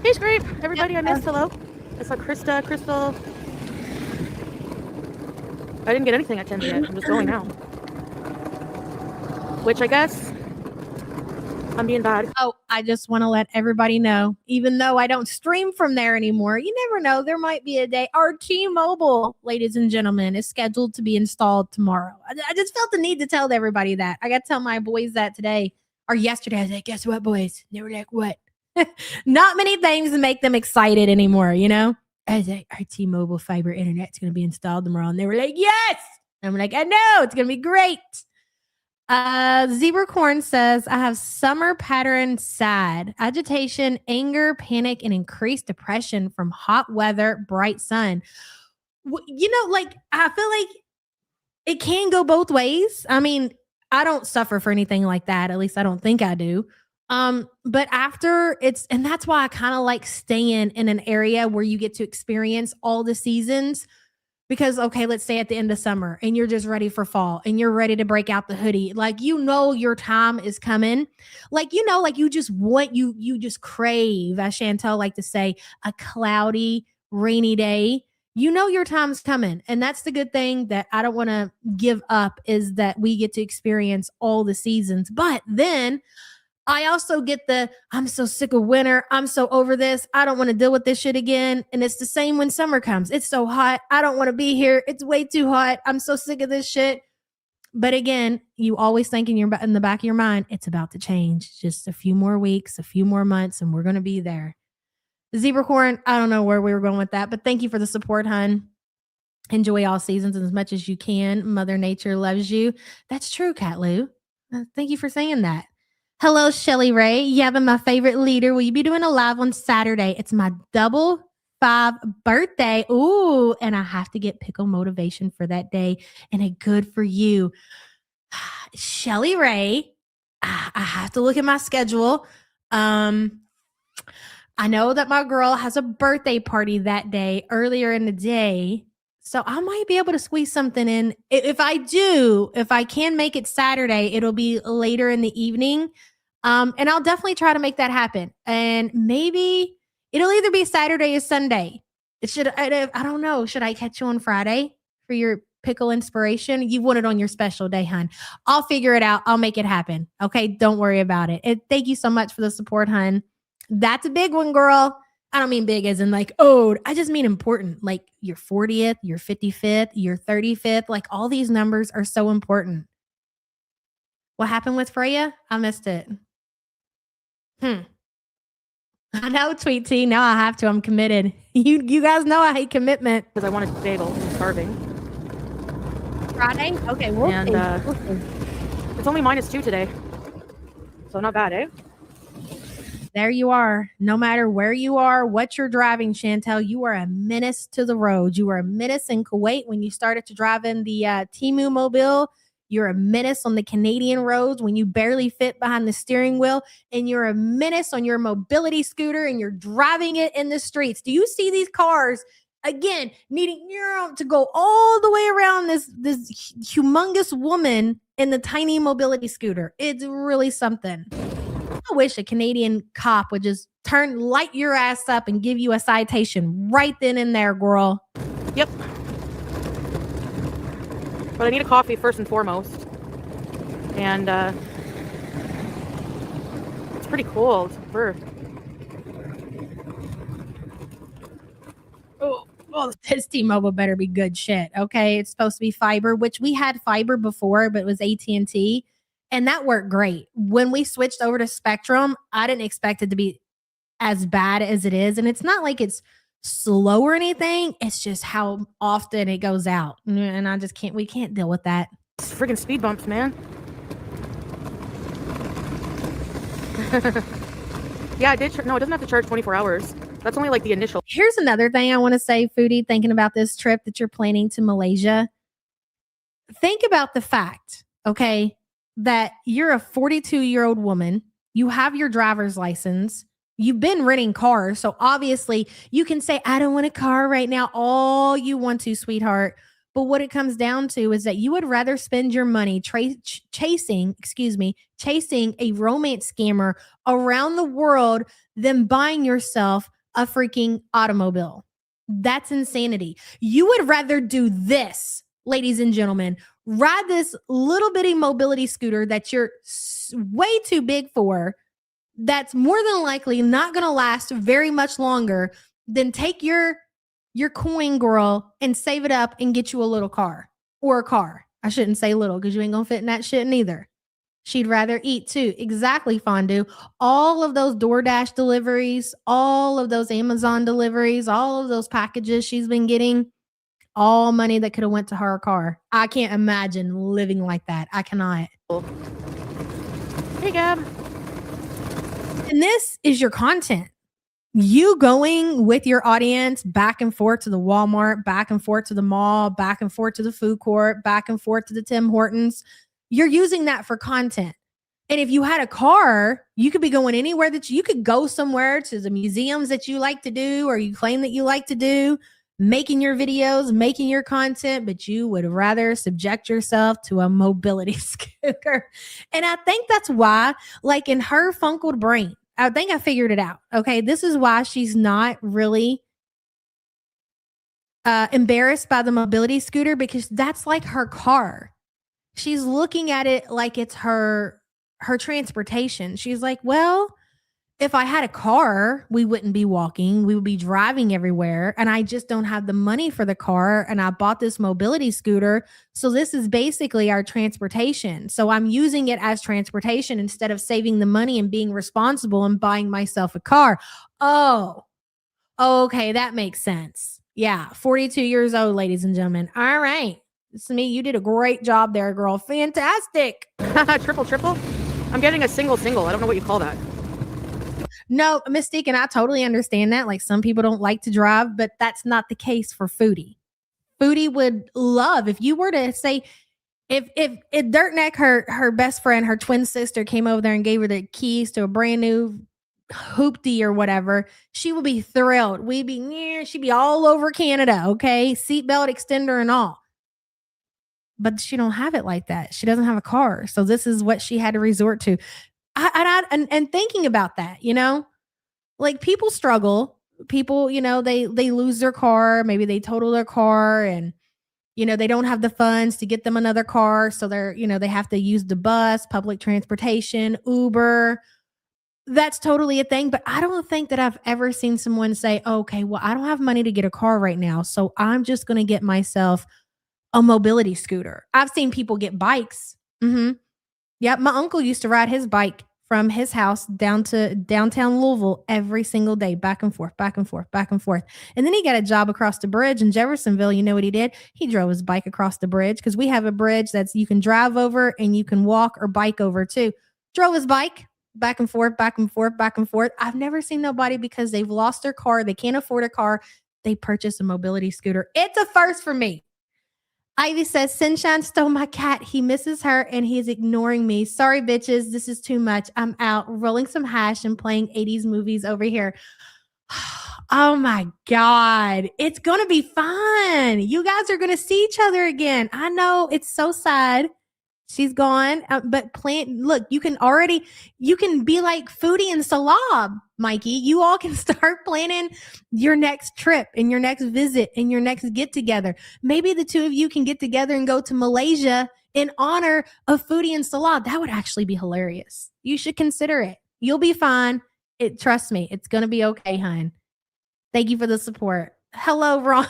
Hey, Scrape. Everybody I missed, hello. I saw Krista, Crystal. I didn't get anything at 10 yet. I'm just going now. Which I guess I'm being bad. Oh, I just want to let everybody know, even though I don't stream from there anymore, you never know. There might be a day. Our T-Mobile, ladies and gentlemen, is scheduled to be installed tomorrow. I just felt the need to tell everybody that. I got to tell my boys that today or yesterday. I was like, guess what, boys? They were like, what? Not many things to make them excited anymore, you know? I was like, our T-Mobile fiber internet's going to be installed tomorrow. And they were like, yes. And I'm like, I know. It's going to be great. Zebra Corn says, I have summer pattern sad, agitation, anger, panic, and increased depression from hot weather, bright sun. You know, like, I feel like it can go both ways. I mean, I don't suffer for anything like that. At least I don't think I do. But after and that's why I kind of like staying in an area where you get to experience all the seasons. Because, okay, let's say at the end of summer and you're just ready for fall and you're ready to break out the hoodie. Like, you know, your time is coming. Like, you know, like you just want, you just crave, as Chantel like to say, a cloudy, rainy day. You know, your time's coming. And that's the good thing that I don't want to give up is that we get to experience all the seasons. But then I also get I'm so sick of winter. I'm so over this. I don't want to deal with this shit again. And it's the same when summer comes. It's so hot. I don't want to be here. It's way too hot. I'm so sick of this shit. But again, you always think in the back of your mind, it's about to change. Just a few more weeks, a few more months, and we're going to be there. Zebra Corn, I don't know where we were going with that, but thank you for the support, hun. Enjoy all seasons as much as you can. Mother Nature loves you. That's true, Cat Lou. Thank you for saying that. Hello, Shelly Ray. Yevin, my favorite leader. Will you be doing a live on Saturday? It's my 5 birthday. Ooh, and I have to get pickle motivation for that day. And a good for you. Shelly Ray, I have to look at my schedule. I know that my girl has a birthday party that day earlier in the day. So I might be able to squeeze something in. If I can make it Saturday, it'll be later in the evening. And I'll definitely try to make that happen. And maybe it'll either be Saturday or Sunday. I don't know. Should I catch you on Friday for your pickle inspiration? You want it on your special day, hun. I'll figure it out. I'll make it happen. Okay. Don't worry about it. Thank you so much for the support, hun. That's a big one, girl. I don't mean big as in like, oh, I just mean important. Like your 40th, your 55th, your 35th. Like all these numbers are so important. What happened with Freya? I missed it. I know, Tweet T. Now I have to. I'm committed. You guys know I hate commitment. because I wanted to bagel. I'm starving. Friday? Okay, It's only -2 today. So not bad, eh? There you are. No matter where you are, what you're driving, Chantel, you are a menace to the road. You were a menace in Kuwait when you started to drive in the Temu Mobile. You're a menace on the Canadian roads when you barely fit behind the steering wheel. And you're a menace on your mobility scooter and you're driving it in the streets. Do you see these cars, again, needing to go all the way around this humongous woman in the tiny mobility scooter? It's really something. I wish a Canadian cop would just light your ass up and give you a citation right then and there, girl. Yep. But I need a coffee first and foremost. And it's pretty cold. Oh, this T-Mobile better be good shit. Okay, it's supposed to be fiber, which we had fiber before, but it was AT&T. And that worked great. When we switched over to Spectrum, I didn't expect it to be as bad as it is. And it's not like it's slow or anything. It's just how often it goes out. And I just we can't deal with that. It's friggin' speed bumps, man. Yeah, I did. No, it doesn't have to charge 24 hours. That's only like the initial. Here's another thing I want to say, Foodie, thinking about this trip that you're planning to Malaysia. Think about the fact, okay, that you're a 42-year-old woman. You have your driver's license. You've been renting cars. So obviously you can say, I don't want a car right now. All you want to, sweetheart. But what it comes down to is that you would rather spend your money chasing a romance scammer around the world than buying yourself a freaking automobile. That's insanity. You would rather do this, ladies and gentlemen, ride this little bitty mobility scooter that you're way too big for, that's more than likely not going to last very much longer, than take your coin, girl, and save it up and get you a little car or a car. I shouldn't say little because you ain't going to fit in that shit neither. She'd rather eat too. Exactly, Fondue. All of those DoorDash deliveries, all of those Amazon deliveries, all of those packages she's been getting, all money that could have went to her car. I can't imagine living like that. I cannot. Hey, Gab. And this is your content. You going with your audience back and forth to the Walmart, back and forth to the mall, back and forth to the food court, back and forth to the Tim Hortons. You're using that for content. And if you had a car, you could be going anywhere that you could go somewhere to the museums that you like to do, or you claim that you like to do, making your videos, making your content, but you would rather subject yourself to a mobility scooter. And I think that's why, like in her funkled brain, I think I figured it out. Okay. This is why she's not really embarrassed by the mobility scooter, because that's like her car. She's looking at it like it's her transportation. She's like, well, if I had a car, we wouldn't be walking. We would be driving everywhere. And I just don't have the money for the car. And I bought this mobility scooter. So this is basically our transportation. So I'm using it as transportation instead of saving the money and being responsible and buying myself a car. Oh, okay. That makes sense. Yeah. 42 years old, ladies and gentlemen. All right. It's me. You did a great job there, girl. Fantastic. Triple. I'm getting a single. I don't know what you call that. No, Mystique, and I totally understand that. Like, some people don't like to drive, but that's not the case for Foodie. Foodie would love if you were to say, if Dirtneck, her best friend, her twin sister, came over there and gave her the keys to a brand new hoopty or whatever, she would be thrilled. She'd be all over Canada, okay? Seatbelt extender and all. But she don't have it like that. She doesn't have a car. So this is what she had to resort to. And thinking about that, like, people struggle. People, they lose their car. Maybe they total their car, and, they don't have the funds to get them another car. So they have to use the bus, public transportation, Uber. That's totally a thing. But I don't think that I've ever seen someone say, okay, well, I don't have money to get a car right now, so I'm just going to get myself a mobility scooter. I've seen people get bikes. Yep, my uncle used to ride his bike from his house down to downtown Louisville every single day, back and forth. And then he got a job across the bridge in Jeffersonville. You know what he did? He drove his bike across the bridge, because we have a bridge that's you can drive over and you can walk or bike over too. Drove his bike back and forth. I've never seen nobody, because they've lost their car, they can't afford a car, they purchase a mobility scooter. It's a first for me. Ivy says, Sunshine stole my cat. He misses her and he's ignoring me. Sorry, bitches. This is too much. I'm out rolling some hash and playing 80s movies over here. Oh my God. It's going to be fun. You guys are going to see each other again. I know it's so sad. She's gone, but look, you can be like Foodie and Salab, Mikey. You all can start planning your next trip and your next visit and your next get together. Maybe the two of you can get together and go to Malaysia in honor of Foodie and Salab. That would actually be hilarious. You should consider it. You'll be fine. Trust me, it's going to be okay, hon. Thank you for the support. Hello, Ron.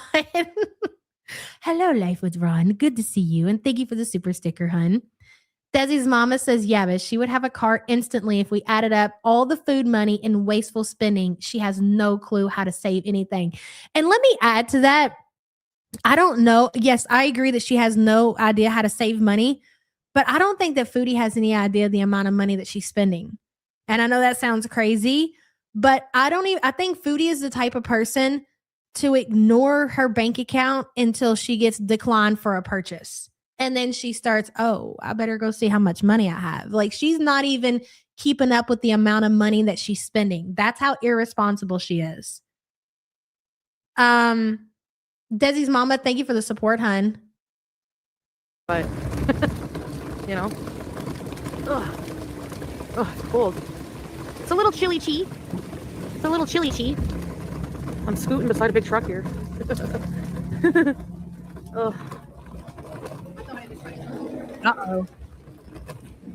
Hello, Life with Ron. Good to see you. And thank you for the super sticker, hun. Desi's mama says, yeah, but she would have a cart instantly if we added up all the food money and wasteful spending. She has no clue how to save anything. And let me add to that. I don't know. Yes, I agree that she has no idea how to save money, but I don't think that Foodie has any idea the amount of money that she's spending. And I know that sounds crazy, but I think Foodie is the type of person to ignore her bank account until she gets declined for a purchase. And then she starts, oh, I better go see how much money I have. Like she's not even keeping up with the amount of money that she's spending. That's how irresponsible she is. Desi's mama, thank you for the support, hun. But you know, it's cold. It's a little chilly chi. It's a little chilly chi. I'm scooting beside a big truck here. Uh-oh.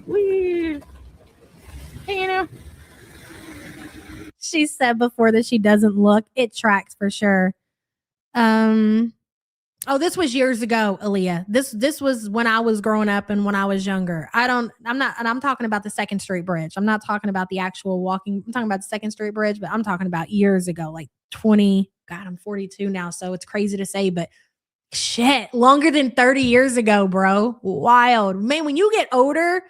Wee. Hey, Anna. She said before that she doesn't look. It tracks for sure. Oh, this was years ago, Aaliyah. This was when I was growing up and when I was younger. I'm talking about the Second Street Bridge. I'm not talking about the actual walking. I'm talking about the Second Street Bridge, but I'm talking about years ago, like 20. God, I'm 42 now, so it's crazy to say, but shit, longer than 30 years ago, bro. Wild. Man, when you get older,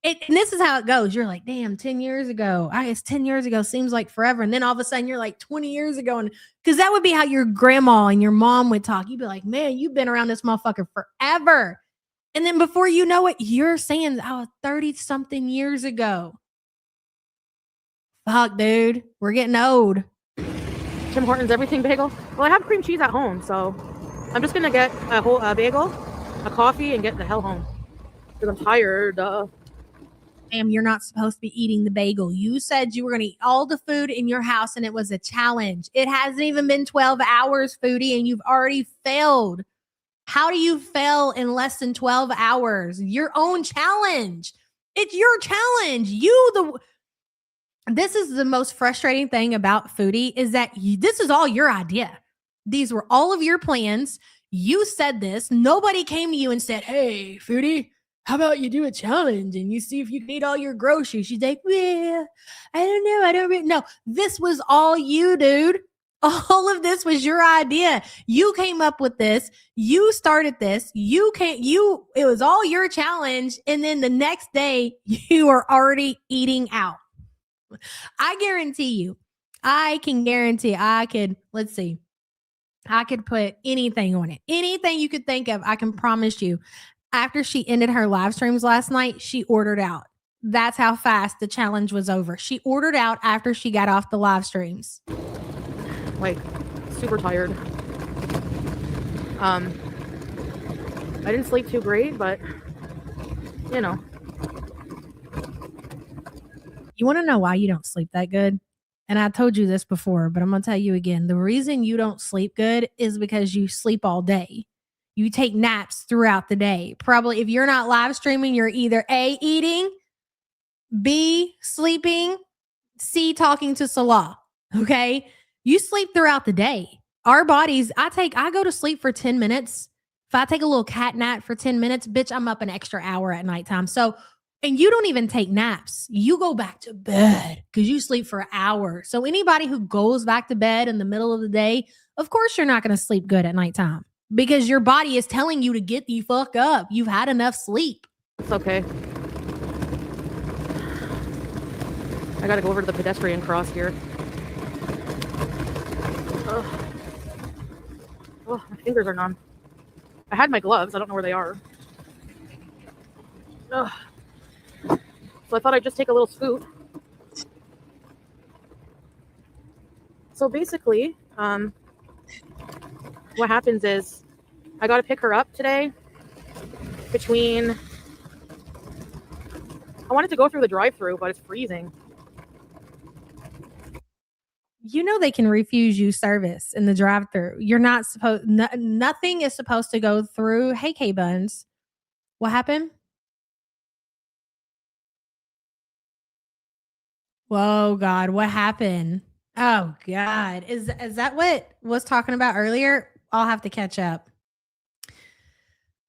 and this is how it goes. You're like, damn, 10 years ago. I guess 10 years ago seems like forever. And then all of a sudden you're like 20 years ago. And because that would be how your grandma and your mom would talk. You'd be like, man, you've been around this motherfucker forever. And then before you know it, you're saying, oh, 30 something years ago. Fuck, dude. We're getting old. Tim Hortons everything bagel. Well, I have cream cheese at home, so I'm just gonna get a whole bagel, a coffee, and get the hell home because I'm tired. Damn, you're not supposed to be eating the bagel. You said you were going to eat all the food in your house, and it was a challenge. It hasn't even been 12 hours, Foodie, and you've already failed. How do you fail in less than 12 hours? Your own challenge. It's your challenge. This is the most frustrating thing about Foodie is that this is all your idea. These were all of your plans. You said this. Nobody came to you and said, hey, Foodie, how about you do a challenge and you see if you can eat all your groceries? She's like, well, I don't know. I don't really know. This was all you, dude. All of this was your idea. You came up with this. You started this. It was all your challenge. And then the next day you are already eating out. I guarantee you, I can guarantee I could put anything on it. Anything you could think of, I can promise you. After she ended her live streams last night, she ordered out. That's how fast the challenge was over. She ordered out after she got off the live streams. Like, super tired. I didn't sleep too great, but you know. You want to know why you don't sleep that good? And I told you this before, but I'm going to tell you again. The reason you don't sleep good is because you sleep all day. You take naps throughout the day. Probably if you're not live streaming, you're either A, eating, B, sleeping, C, talking to Salah. Okay? You sleep throughout the day. Our bodies, I go to sleep for 10 minutes. If I take a little cat nap for 10 minutes, bitch, I'm up an extra hour at nighttime. So, and you don't even take naps. You go back to bed because you sleep for an hour. So anybody who goes back to bed in the middle of the day, of course you're not going to sleep good at nighttime because your body is telling you to get the fuck up. You've had enough sleep. It's okay. I gotta go over to the pedestrian cross here. Oh, my fingers are numb. I had my gloves. I don't know where they are. Ugh. So I thought I'd just take a little scoot. So basically, what happens is I got to pick her up today I wanted to go through the drive-thru, but it's freezing. You know they can refuse you service in the drive-thru. You're not supposed. Nothing is supposed to go through. Hey, K-Buns. What happened? Whoa, God, what happened? Oh, God. Is that what was talking about earlier? I'll have to catch up.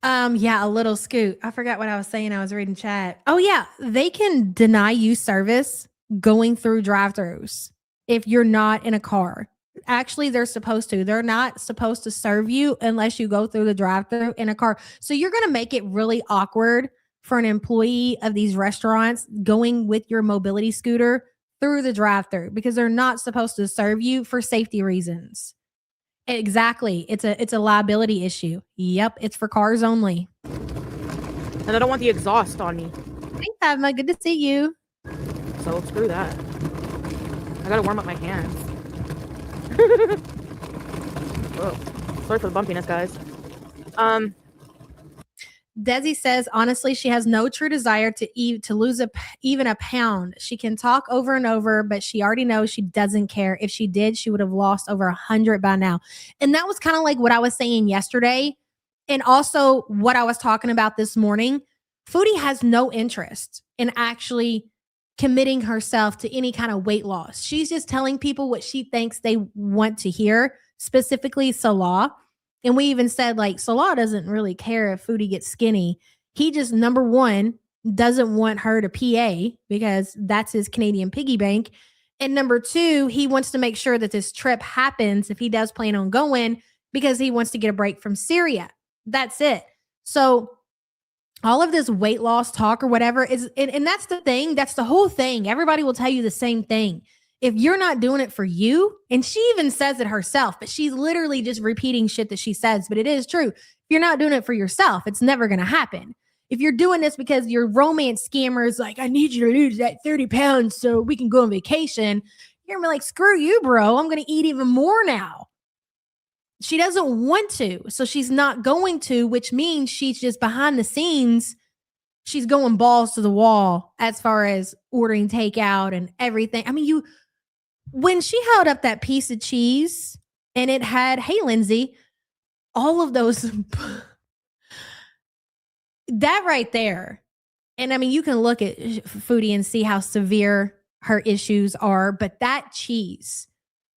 Yeah, a little scoot. I forgot what I was saying. I was reading chat. Oh yeah, they can deny you service going through drive-throughs if you're not in a car. Actually, they're supposed to. They're not supposed to serve you unless you go through the drive-through in a car. So you're going to make it really awkward for an employee of these restaurants going with your mobility scooter through the drive-through because they're not supposed to serve you for safety reasons. Exactly. It's a liability issue. Yep, it's for cars only. And I don't want the exhaust on me. Thanks, Padma. Good to see you. So screw that. I gotta warm up my hands. Whoa. Sorry for the bumpiness, guys. Desi says, honestly, she has no true desire to lose even a pound. She can talk over and over, but she already knows she doesn't care. If she did, she would have lost over 100 by now. And that was kind of like what I was saying yesterday. And also what I was talking about this morning. Foodie has no interest in actually committing herself to any kind of weight loss. She's just telling people what she thinks they want to hear, specifically Salah. And we even said, like, Salah doesn't really care if Foodie gets skinny. He just, number one, doesn't want her to PA because that's his Canadian piggy bank. And number two, he wants to make sure that this trip happens if he does plan on going because he wants to get a break from Syria. That's it. So all of this weight loss talk or whatever is, and that's the thing. That's the whole thing. Everybody will tell you the same thing. If you're not doing it for you, and she even says it herself, but she's literally just repeating shit that she says, but it is true. If you're not doing it for yourself, it's never going to happen. If you're doing this because your romance scammer is like, I need you to lose that 30 pounds so we can go on vacation, you're gonna be like, screw you, bro. I'm going to eat even more now. She doesn't want to, so she's not going to, which means she's just behind the scenes. She's going balls to the wall as far as ordering takeout and everything. I mean, when she held up that piece of cheese and it had, hey, Lindsay, all of those, that right there. And I mean, you can look at Foodie and see how severe her issues are, but that cheese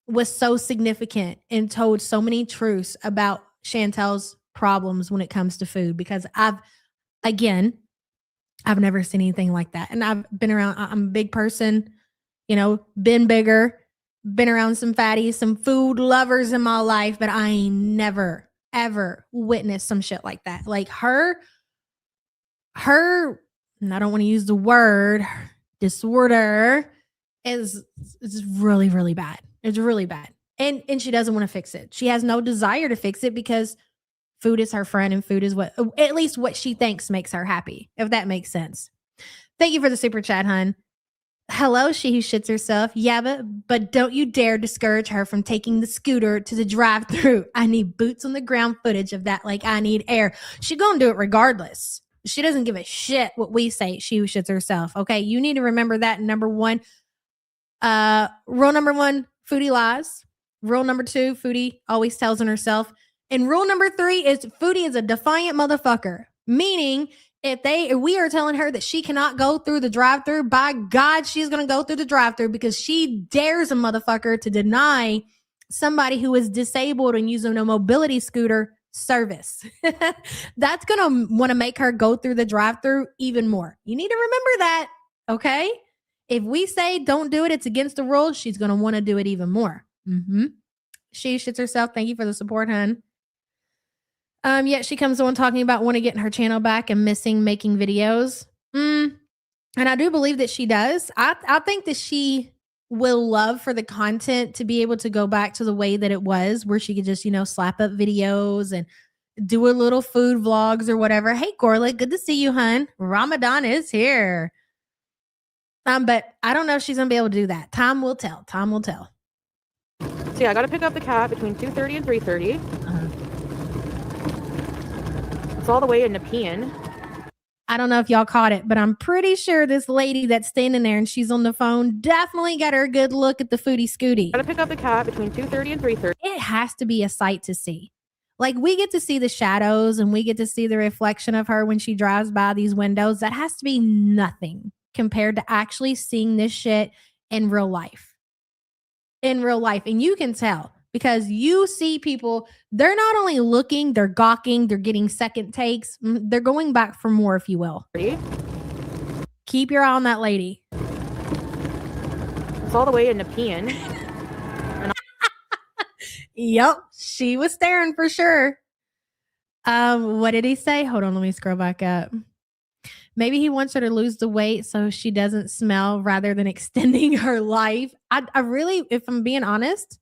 was so significant and told so many truths about Chantel's problems when it comes to food because I've never seen anything like that. And I've been around, I'm a big person, been bigger, been around some fatties, some food lovers in my life, but I ain't never, ever witnessed some shit like that. Like her, and I don't want to use the word disorder is really, really bad. It's really bad. And she doesn't want to fix it. She has no desire to fix it because food is her friend and food is at least what she thinks makes her happy, if that makes sense. Thank you for the super chat, hun. Hello, she who shits herself. Yeah, but don't you dare discourage her from taking the scooter to the drive-thru. I need boots on the ground footage of that like I need air. She gonna do it regardless. She doesn't give a shit what we say, she who shits herself. Okay, you need to remember that. Number one, rule number one, Foodie lies. Rule number two, Foodie always tells on herself. And rule number three is Foodie is a defiant motherfucker. Meaning, if we are telling her that she cannot go through the drive-thru, by God, she's going to go through the drive-thru because she dares a motherfucker to deny somebody who is disabled and using a mobility scooter service. That's going to want to make her go through the drive-thru even more. You need to remember that, okay? If we say don't do it, it's against the rules, she's going to want to do it even more. She shits herself. Thank you for the support, hun. Yet she comes on talking about wanting to get her channel back and missing making videos. And I do believe that she does. I think that she will love for the content to be able to go back to the way that it was, where she could just, slap up videos and do a little food vlogs or whatever. Hey, Gorla, good to see you, hun. Ramadan is here. But I don't know if she's going to be able to do that. Time will tell. Time will tell. So yeah, I got to pick up the cat between 2:30 and 3:30. It's all the way in Nepean. I don't know if y'all caught it, but I'm pretty sure this lady that's standing there and she's on the phone definitely got her a good look at the Foodie Scooty. Got to pick up the cat between 2:30 and 3:30. It has to be a sight to see. Like, we get to see the shadows and we get to see the reflection of her when she drives by these windows. That has to be nothing compared to actually seeing this shit in real life. In real life. And you can tell because you see people, they're not only looking, they're gawking, they're getting second takes. They're going back for more, if you will. Keep your eye on that lady. It's all the way in Nepean. Yep, she was staring for sure. What did he say? Hold on, let me scroll back up. Maybe he wants her to lose the weight so she doesn't smell rather than extending her life. I really, if I'm being honest,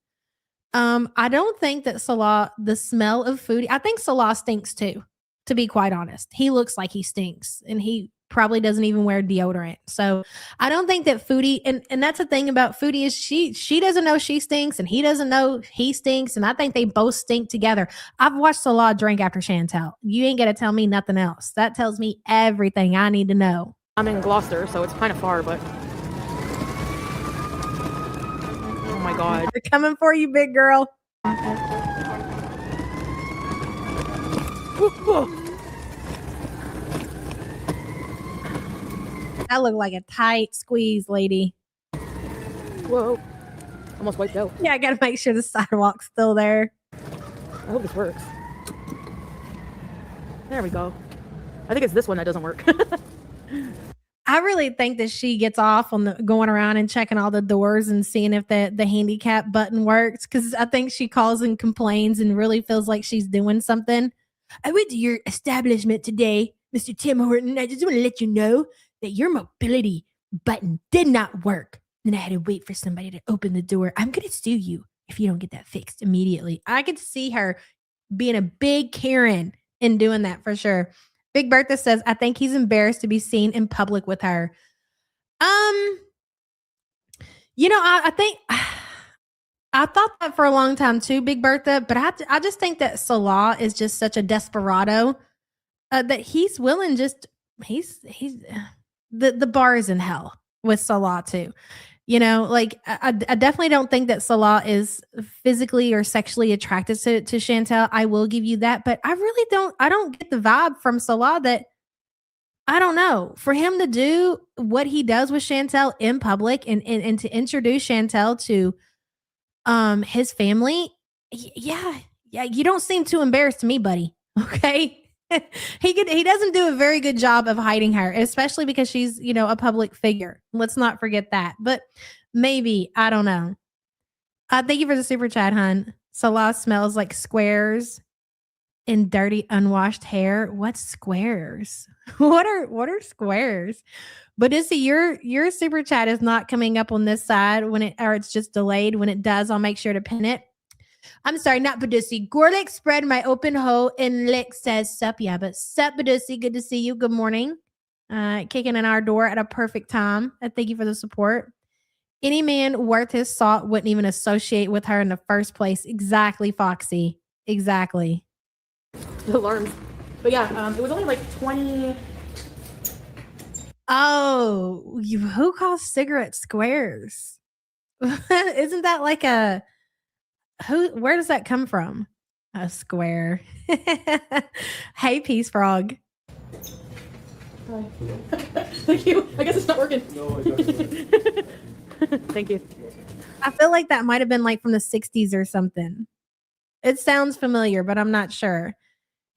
I don't think that Salah, the smell of Foodie, I think Salah stinks too, to be quite honest. He looks like he stinks and he probably doesn't even wear deodorant. So I don't think that Foodie, and that's the thing about Foodie is she doesn't know she stinks and he doesn't know he stinks. And I think they both stink together. I've watched Salah drink after Chantel. You ain't got to tell me nothing else. That tells me everything I need to know. I'm in Gloucester, so it's kind of far, but oh my God. They're coming for you, big girl. That looked like a tight squeeze, lady. Whoa. Almost wiped out. Yeah, I got to make sure the sidewalk's still there. I hope this works. There we go. I think it's this one that doesn't work. I really think that she gets off on the going around and checking all the doors and seeing if the handicap button works, because I think she calls and complains and really feels like she's doing something. I went to your establishment today, Mr. Tim Horton. I just want to let you know that your mobility button did not work. Then I had to wait for somebody to open the door. I'm going to sue you if you don't get that fixed immediately. I could see her being a big Karen and doing that for sure. Big Bertha says, I think he's embarrassed to be seen in public with her. I think I thought that for a long time too, Big Bertha, but I just think that Salah is just such a desperado that he's willing he's the bar is in hell with Salah too. I definitely don't think that Salah is physically or sexually attracted to Chantel. I will give you that, but I don't get the vibe from Salah that, I don't know, for him to do what he does with Chantel in public and to introduce Chantel to his family. Yeah, you don't seem too embarrassed to me, buddy. Okay. He doesn't do a very good job of hiding her, especially because she's, a public figure. Let's not forget that. But maybe, I don't know. Thank you for the super chat, hun. Salah smells like squares and dirty, unwashed hair. What's squares? What are squares? But your super chat is not coming up on this side or it's just delayed. When it does, I'll make sure to pin it. I'm sorry, not Badusi. Gorlick spread my open hoe and Lick says sup, yeah, but sup Badusi, good to see you. Good morning. Kicking in our door at a perfect time. Thank you for the support. Any man worth his salt wouldn't even associate with her in the first place. Exactly, Foxy. Exactly. The alarms. But yeah, it was only like 20. Oh, who calls cigarette squares? Isn't that like where does that come from? A square. Hey, Peace Frog. Hi. Thank you. I guess it's not working. No, I don't. Thank you. I feel like that might have been like from the 60s or something. It sounds familiar, but I'm not sure.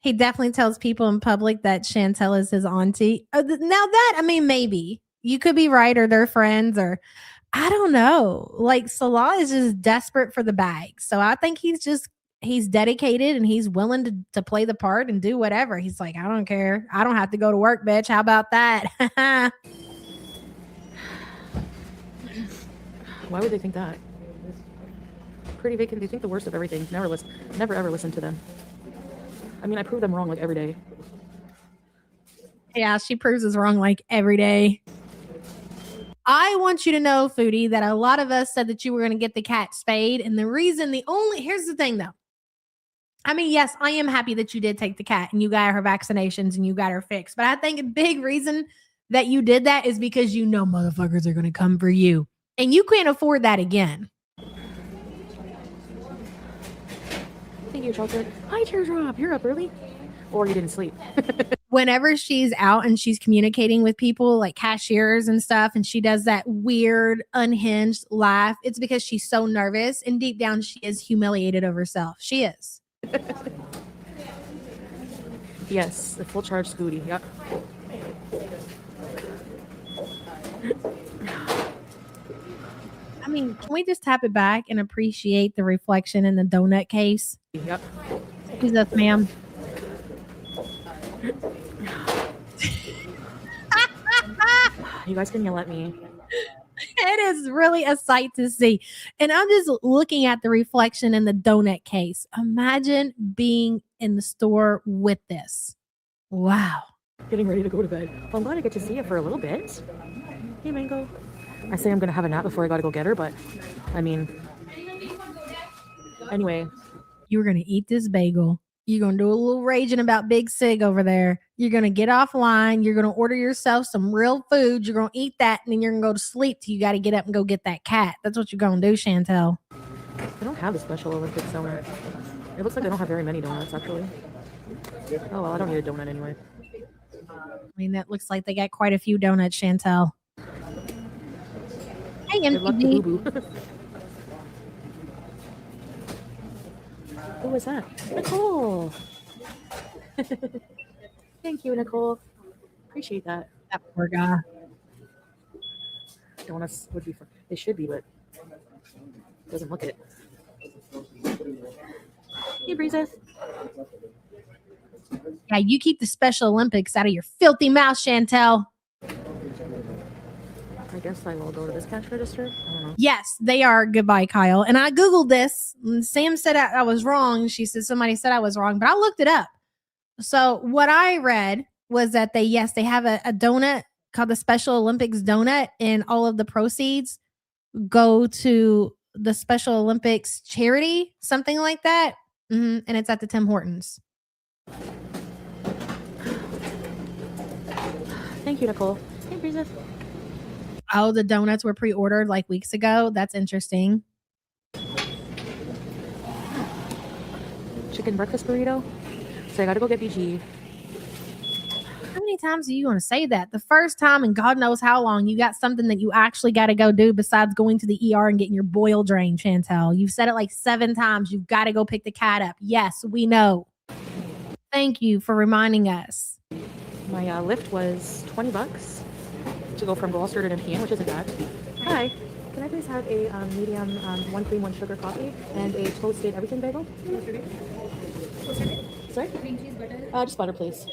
He definitely tells people in public that Chantel is his auntie. Now that, maybe. You could be right, or they're friends, or I don't know. Like, Salah is just desperate for the bag. So I think he's dedicated and he's willing to play the part and do whatever. He's like, I don't care. I don't have to go to work, bitch. How about that? Why would they think that? Pretty vacant. They think the worst of everything. Never ever listen to them. I prove them wrong like every day. Yeah, she proves us wrong like every day. I want you to know, Foodie, that a lot of us said that you were going to get the cat spayed. And here's the thing though. Yes, I am happy that you did take the cat and you got her vaccinations and you got her fixed. But I think a big reason that you did that is because motherfuckers are going to come for you. And you can't afford that again. Thank you, chocolate. Hi, Teardrop. You're up early? Or you didn't sleep. whenever she's out and she's communicating with people like cashiers and stuff, and she does that weird, unhinged laugh, it's because she's so nervous and deep down she is humiliated of herself. She is. Yes, the full charge Foodie. Yep. I mean, can we just tap it back and appreciate the reflection in the donut case? Yep. Excuse us, ma'am. You guys can yell at me. It is really a sight to see. And I'm just looking at the reflection in the donut case. Imagine being in the store with this. Wow. Getting ready to go to bed. Well, I'm glad I get to see you for a little bit. Hey, Mango. I say I'm going to have a nap before I got to go get her, but I mean, anyway. You're going to eat this bagel. You're going to do a little raging about Big Sig over there. You're going to get offline. You're going to order yourself some real food. You're going to eat that, and then you're going to go to sleep till you got to get up and go get that cat. That's what you're going to do, Chantel. They don't have the Special Olympics donut. It looks like they don't have very many donuts, actually. Oh, well, I don't need a donut anyway. I mean, that looks like they got quite a few donuts, Chantel. Hey, Good luck to MTV. Boo-Boo. Who was that? Nicole. Thank you, Nicole. Appreciate that. That poor guy. Donuts would be fun. They should be, but doesn't look it. Hey, Breezes. Yeah, you keep the Special Olympics out of your filthy mouth, Chantel. I guess I will go to this cash register. I don't know. Yes, they are. Goodbye, Kyle. And I Googled this. And Sam said I was wrong. She said somebody said I was wrong, but I looked it up. So what I read was that they have a donut called the Special Olympics donut, and all of the proceeds go to the Special Olympics charity, something like that. And it's at the Tim Hortons. Thank you, Nicole. Hey, Breezes. Oh, the donuts were pre-ordered like weeks ago. That's interesting. Chicken breakfast burrito. So I gotta go get BG. How many times are you going to say that? The first time in God knows how long, you got something that you actually got to go do besides going to the ER and getting your boil drained, Chantel. You've said it like 7 times. You've got to go pick the cat up. Yes, we know. Thank you for reminding us. My lift was $20 to go from Gloucester to Nepean, which isn't bad. Hi. Can I please have a medium 1 cream, 1 sugar coffee and a toasted everything bagel? Sorry? Just butter, please.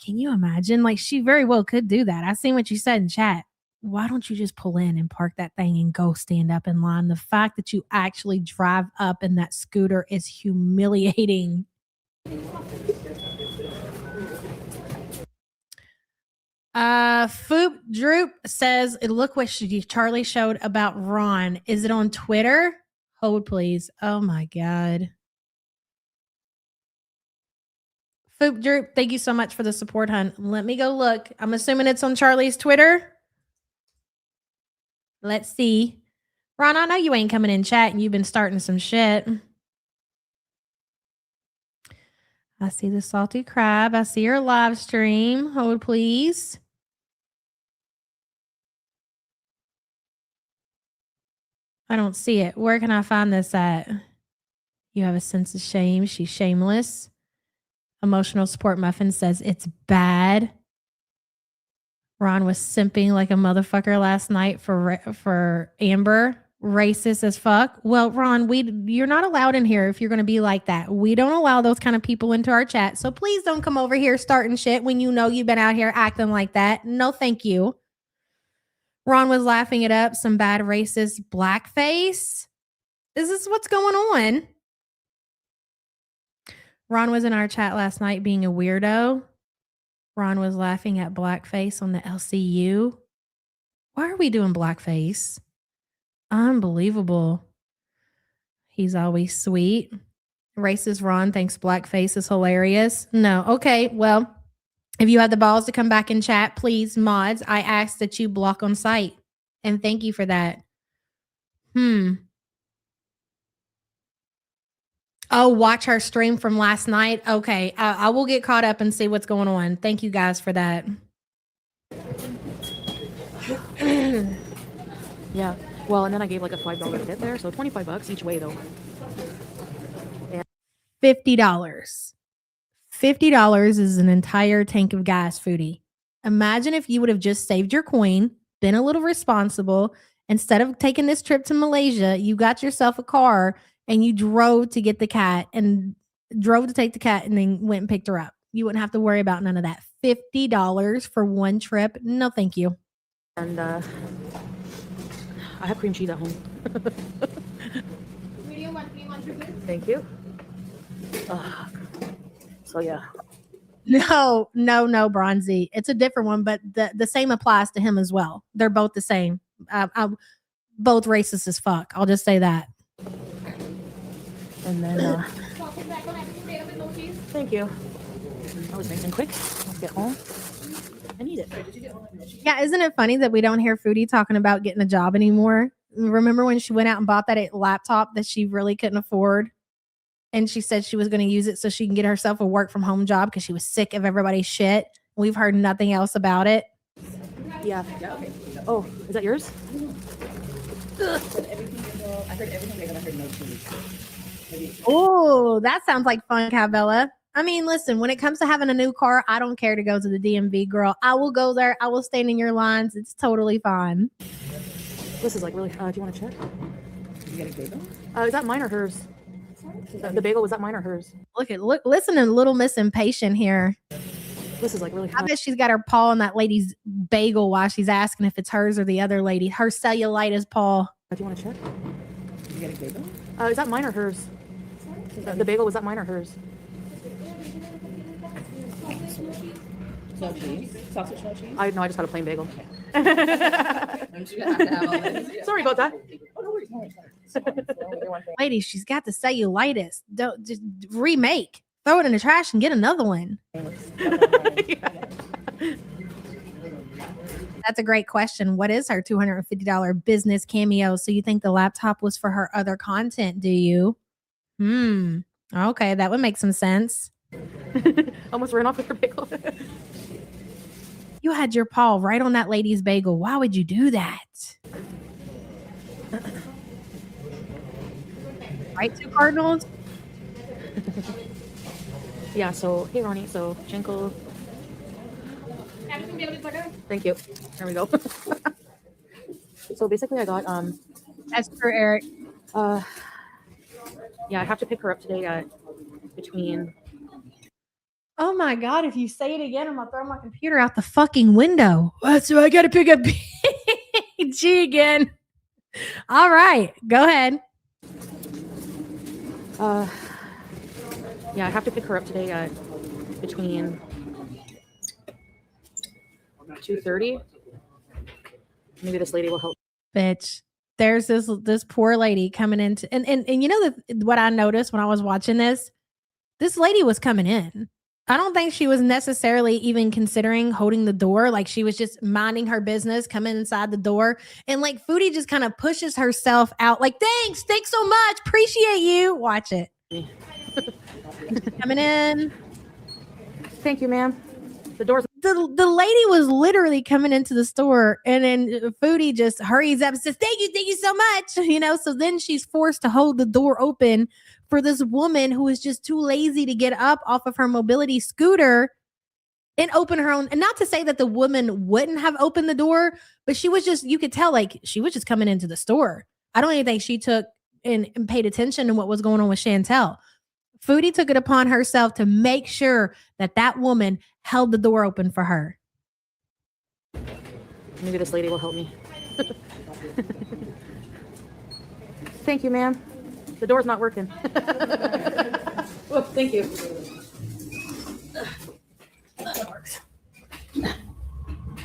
Can you imagine? Like, she very well could do that. I seen what you said in chat. Why don't you just pull in and park that thing and go stand up in line? The fact that you actually drive up in that scooter is humiliating. Foop Droop says, look what Charlie showed about Ron. Is it on Twitter? Hold, please. Oh my God. Foop Droop, thank you so much for the support, hun. Let me go look. I'm assuming it's on Charlie's Twitter. Let's see. Ron, I know you ain't coming in chat and you've been starting some shit. I see the salty crab. I see your live stream. Hold, please. I don't see it. Where can I find this at? You have a sense of shame. She's shameless. Emotional Support Muffin says it's bad. Ron was simping like a motherfucker last night for Amber. Racist as fuck. Well, Ron, you're not allowed in here if you're going to be like that. We don't allow those kind of people into our chat. So please don't come over here starting shit when you know you've been out here acting like that. No, thank you. Ron was laughing it up. Some bad racist blackface. Is this what's going on? Ron was in our chat last night being a weirdo. Ron was laughing at blackface on the LCU. Why are we doing blackface? Unbelievable. He's always sweet. Racist Ron thinks blackface is hilarious. No. Okay. Well, if you have the balls to come back in chat, please, mods, I ask that you block on site. And thank you for that. Oh, Oh, watch our stream from last night. Okay, I will get caught up and see what's going on. Thank you guys for that. Yeah. Well, and then I gave like a $5 tip there, so $25 each way though. $50. $50 is an entire tank of gas, Foodie. Imagine if you would have just saved your coin, been a little responsible. Instead of taking this trip to Malaysia, you got yourself a car and you drove to get the cat and drove to take the cat and then went and picked her up. You wouldn't have to worry about none of that. $50 for one trip? No, thank you. And I have cream cheese at home. Thank you. So yeah. No, Bronzy. It's a different one, but the same applies to him as well. They're both the same. Both racist as fuck. I'll just say that. And then thank you. That was nice and quick. Let's get home. I need it. Yeah, isn't it funny that we don't hear Foodie talking about getting a job anymore? Remember when she went out and bought that laptop that she really couldn't afford? And she said she was going to use it so she can get herself a work from home job because she was sick of everybody's shit. We've heard nothing else about it. Yeah. Okay. Oh, is that yours? I heard everything, but I heard no cheese. Oh, that sounds like fun, Cabela. I mean, listen, when it comes to having a new car, I don't care to go to the DMV, girl. I will go there. I will stand in your lines. It's totally fine. This is like really. Do you want to check? Did you get a bagel? Is that mine or hers? The bagel, was that mine or hers? Listen to Little Miss Impatient here. This is like really. I bet she's got her paw on that lady's bagel while she's asking if it's hers or the other lady. Her cellulitis paw. Do you want to check? Did you get a bagel? Is that mine or hers? The bagel, was that mine or hers? No cheese? Sausage, no cheese? I just had a plain bagel. Don't you have to have all this? Sorry about that. Oh, no worries, no worries. It's fine. Lady, she's got the cellulitis. Don't just remake. Throw it in the trash and get another one. That's a great question. What is her $250 business cameo? So you think the laptop was for her other content, do you? Okay, that would make some sense. Almost ran off with her bagel. You had your paw right on that lady's bagel. Why would you do that? Right, two Cardinals? Yeah, so hey Ronnie, so Jenko. Thank you. There we go. So basically I got That's true, Eric. yeah, I have to pick her up today at between. Oh my God, if you say it again, I'm gonna throw my computer out the fucking window. So I gotta pick up G again. All right, go ahead. Yeah, I have to pick her up today at between 2:30. Maybe this lady will help. Bitch. There's this poor lady coming into and you know what I noticed when I was watching this lady was coming in. I don't think she was necessarily even considering holding the door. Like she was just minding her business, coming inside the door. And like Foodie just kind of pushes herself out like, thanks so much. Appreciate you. Watch it. Coming in. Thank you, ma'am. The door's. The lady was literally coming into the store and then Foodie just hurries up and says, thank you so much. You know, so then she's forced to hold the door open for this woman who is just too lazy to get up off of her mobility scooter and open her own. And not to say that the woman wouldn't have opened the door, but she was just, you could tell like she was just coming into the store. I don't even think she took and paid attention to what was going on with Chantel. Foodie took it upon herself to make sure that woman held the door open for her. Maybe this lady will help me. Thank you, ma'am. The door's not working. Well, thank you.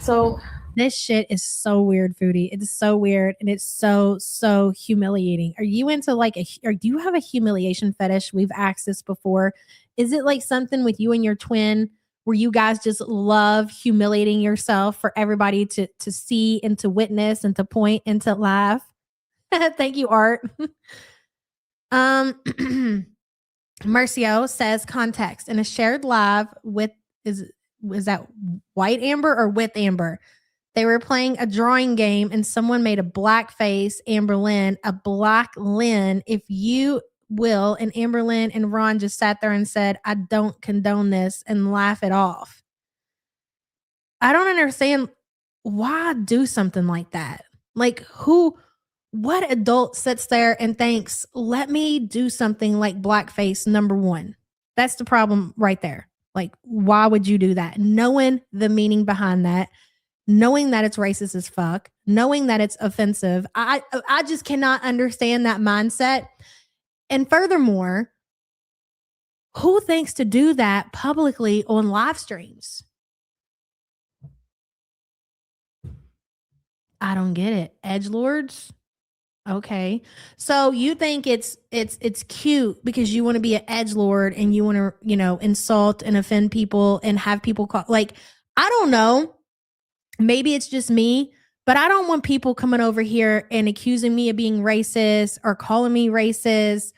So this shit is so weird, Foodie. It's so weird and it's so humiliating. Are you into like or do you have a humiliation fetish? We've asked this before. Is it like something with you and your twin where you guys just love humiliating yourself for everybody to see and to witness and to point and to laugh? Thank you, Art. Mercio says context in a shared live with is that white Amber or with Amber? They were playing a drawing game and someone made a black face, Amber Lynn, a black Lynn, if you will, and Amber Lynn and Ron just sat there and said, I don't condone this and laugh it off. I don't understand why do something like that. Like what adult sits there and thinks, let me do something like blackface, number one? That's the problem right there. Like, why would you do that? Knowing the meaning behind that, knowing that it's racist as fuck, knowing that it's offensive. I just cannot understand that mindset. And furthermore, who thinks to do that publicly on live streams? I don't get it. Edgelords? Okay. So you think it's cute because you want to be an edgelord and you want to, insult and offend people and have people call, like, I don't know. Maybe it's just me, but I don't want people coming over here and accusing me of being racist or calling me racist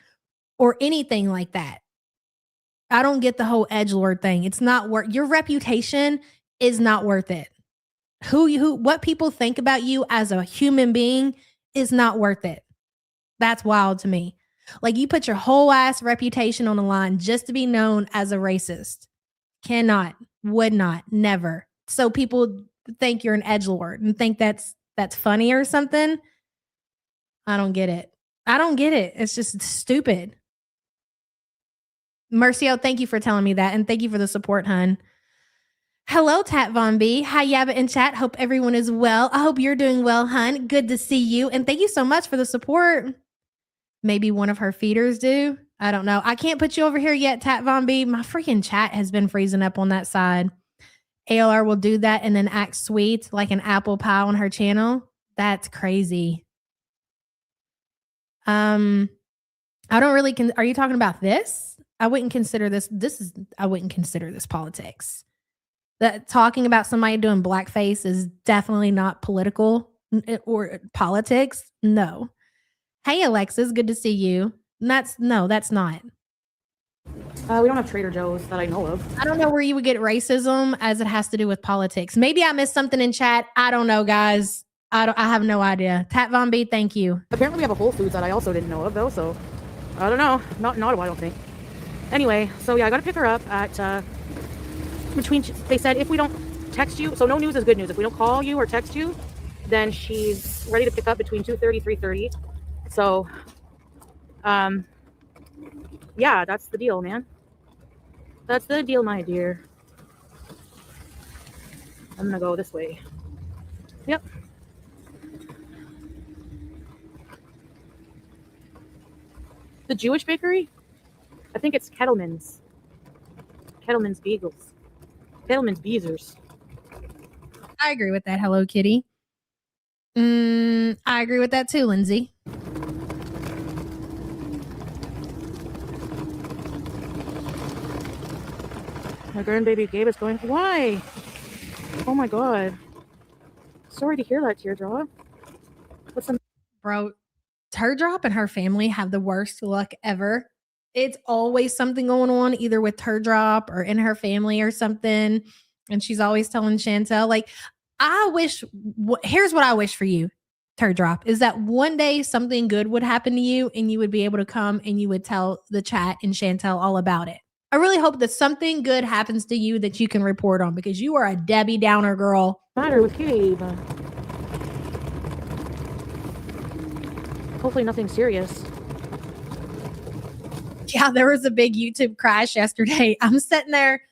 or anything like that. I don't get the whole edgelord thing. It's not worth, your reputation is not worth it. What people think about you as a human being is not worth it. That's wild to me. Like, you put your whole ass reputation on the line just to be known as a racist. Cannot, would not, never. So people think you're an edgelord and think that's funny or something. I don't get it. It's just stupid. Mercio, thank you for telling me that. And thank you for the support, hun. Hello, Tat Von B. Hi, Yabba in chat. Hope everyone is well. I hope you're doing well, hun. Good to see you. And thank you so much for the support. Maybe one of her feeders do. I don't know. I can't put you over here yet, Tat Von B. My freaking chat has been freezing up on that side. ALR will do that and then act sweet like an apple pie on her channel. That's crazy. I don't really are you talking about this? I wouldn't consider this politics. That talking about somebody doing blackface is definitely not political or politics. No. Hey, Alexis, good to see you. That's not. We don't have Trader Joe's that I know of. I don't know where you would get racism as it has to do with politics. Maybe I missed something in chat. I don't know, guys. I have no idea. Tat Von B, thank you. Apparently we have a Whole Foods that I also didn't know of, though, so I don't know. Not I don't think. Anyway, so yeah, I got to pick her up at they said if we don't text you, so no news is good news. If we don't call you or text you, then she's ready to pick up between 2:30, 3:30. So, yeah, that's the deal, man. That's the deal, my dear. I'm gonna go this way. Yep. The Jewish bakery? I think it's Kettleman's. Kettleman's Beagles. Kettleman's Beezers. I agree with that. Hello, Kitty. I agree with that too, Lindsay. My grandbaby Gabe is going, why? Oh my God. Sorry to hear that, Teardrop. What's the... Bro, Teardrop and her family have the worst luck ever. It's always something going on, either with Teardrop or in her family or something. And she's always telling Chantel, like, here's what I wish for you, Teardrop, is that one day something good would happen to you and you would be able to come and you would tell the chat and Chantel all about it. I really hope that something good happens to you that you can report on, because you are a Debbie Downer girl. Matter with Gabe? Hopefully nothing serious. Yeah, there was a big YouTube crash yesterday. I'm sitting there.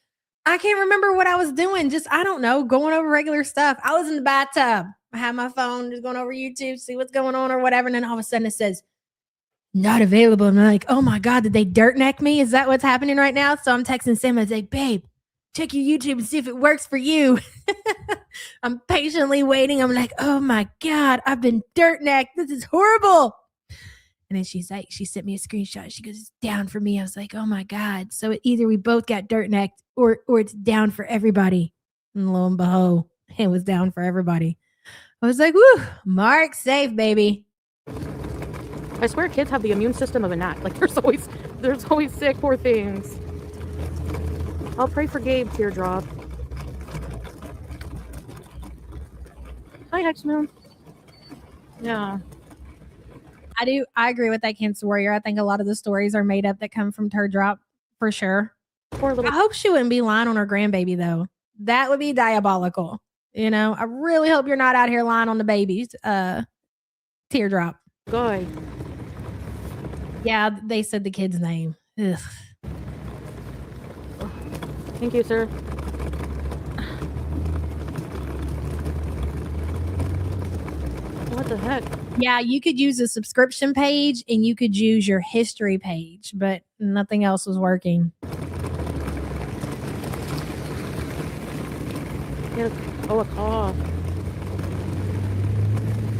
I can't remember what I was doing. Just, I don't know, going over regular stuff. I was in the bathtub. I had my phone just going over YouTube, see what's going on or whatever. And then all of a sudden it says, not available. And I'm like, oh my God, did they dirt neck me? Is that what's happening right now? So I'm texting Sam and I say, babe, check your YouTube and see if it works for you. I'm patiently waiting. I'm like, oh my God, I've been dirt necked. This is horrible. And then she's like, she sent me a screenshot. She goes, it's down for me. I was like, oh my God. So either we both got dirt necked or it's down for everybody. And lo and behold, it was down for everybody. I was like, woo, Mark safe, baby. I swear kids have the immune system of a gnat. Like, there's always They're always sick, poor things. I'll pray for Gabe, Teardrop. Hi, Hexmoon. Yeah. I agree with that Cancer Warrior. I think a lot of the stories are made up that come from Teardrop for sure. Poor little. I hope she wouldn't be lying on her grandbaby though. That would be diabolical. You know, I really hope you're not out here lying on the babies. Teardrop. guy. Yeah, they said the kid's name. Ugh. Thank you, sir. What the heck? Yeah, you could use a subscription page and you could use your history page, but nothing else was working. Yeah. Oh, a cough.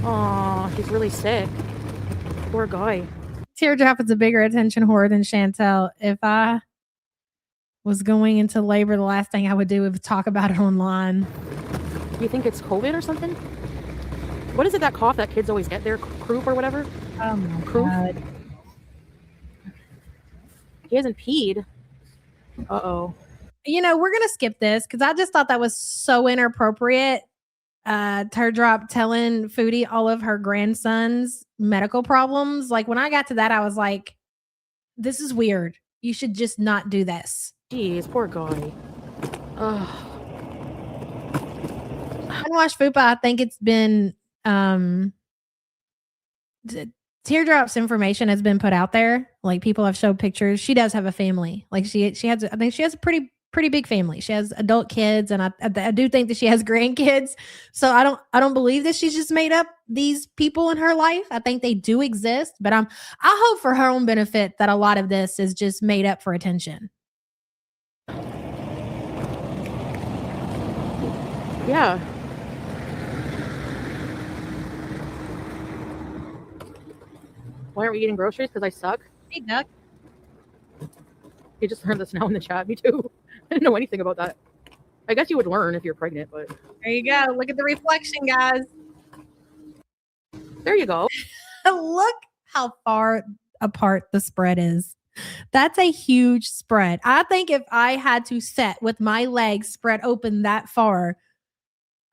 Aw, he's really sick. Poor guy. Teardrop is a bigger attention whore than Chantel. If I was going into labor, the last thing I would do is talk about it online. You think it's COVID or something? What is it, that cough that kids always get there? Croup or whatever? Oh my Croup? God. He hasn't peed. Uh-oh. You know, we're going to skip this because I just thought that was so inappropriate. Teardrop telling Foodie all of her grandson's medical problems. Like when I got to that, I was like, this is weird. You should just not do this. Jeez, poor guy. Ugh. I watched Fupa. I think it's been Teardrop's information has been put out there. Like people have showed pictures. She does have a family. Like she has. I think she has a pretty big family. She has adult kids, and I do think that she has grandkids. So I don't believe that she's just made up these people in her life. I think they do exist, but I hope for her own benefit that a lot of this is just made up for attention. Yeah. Why aren't we eating groceries? Because I suck. Hey, Duck. You just heard this now in the chat. Me too. I didn't know anything about that. I guess you would learn if you're pregnant, but There you go. Look at the reflection, guys. there you go. Look how far apart the spread is. That's a huge spread. I think if I had to set with my legs spread open that far,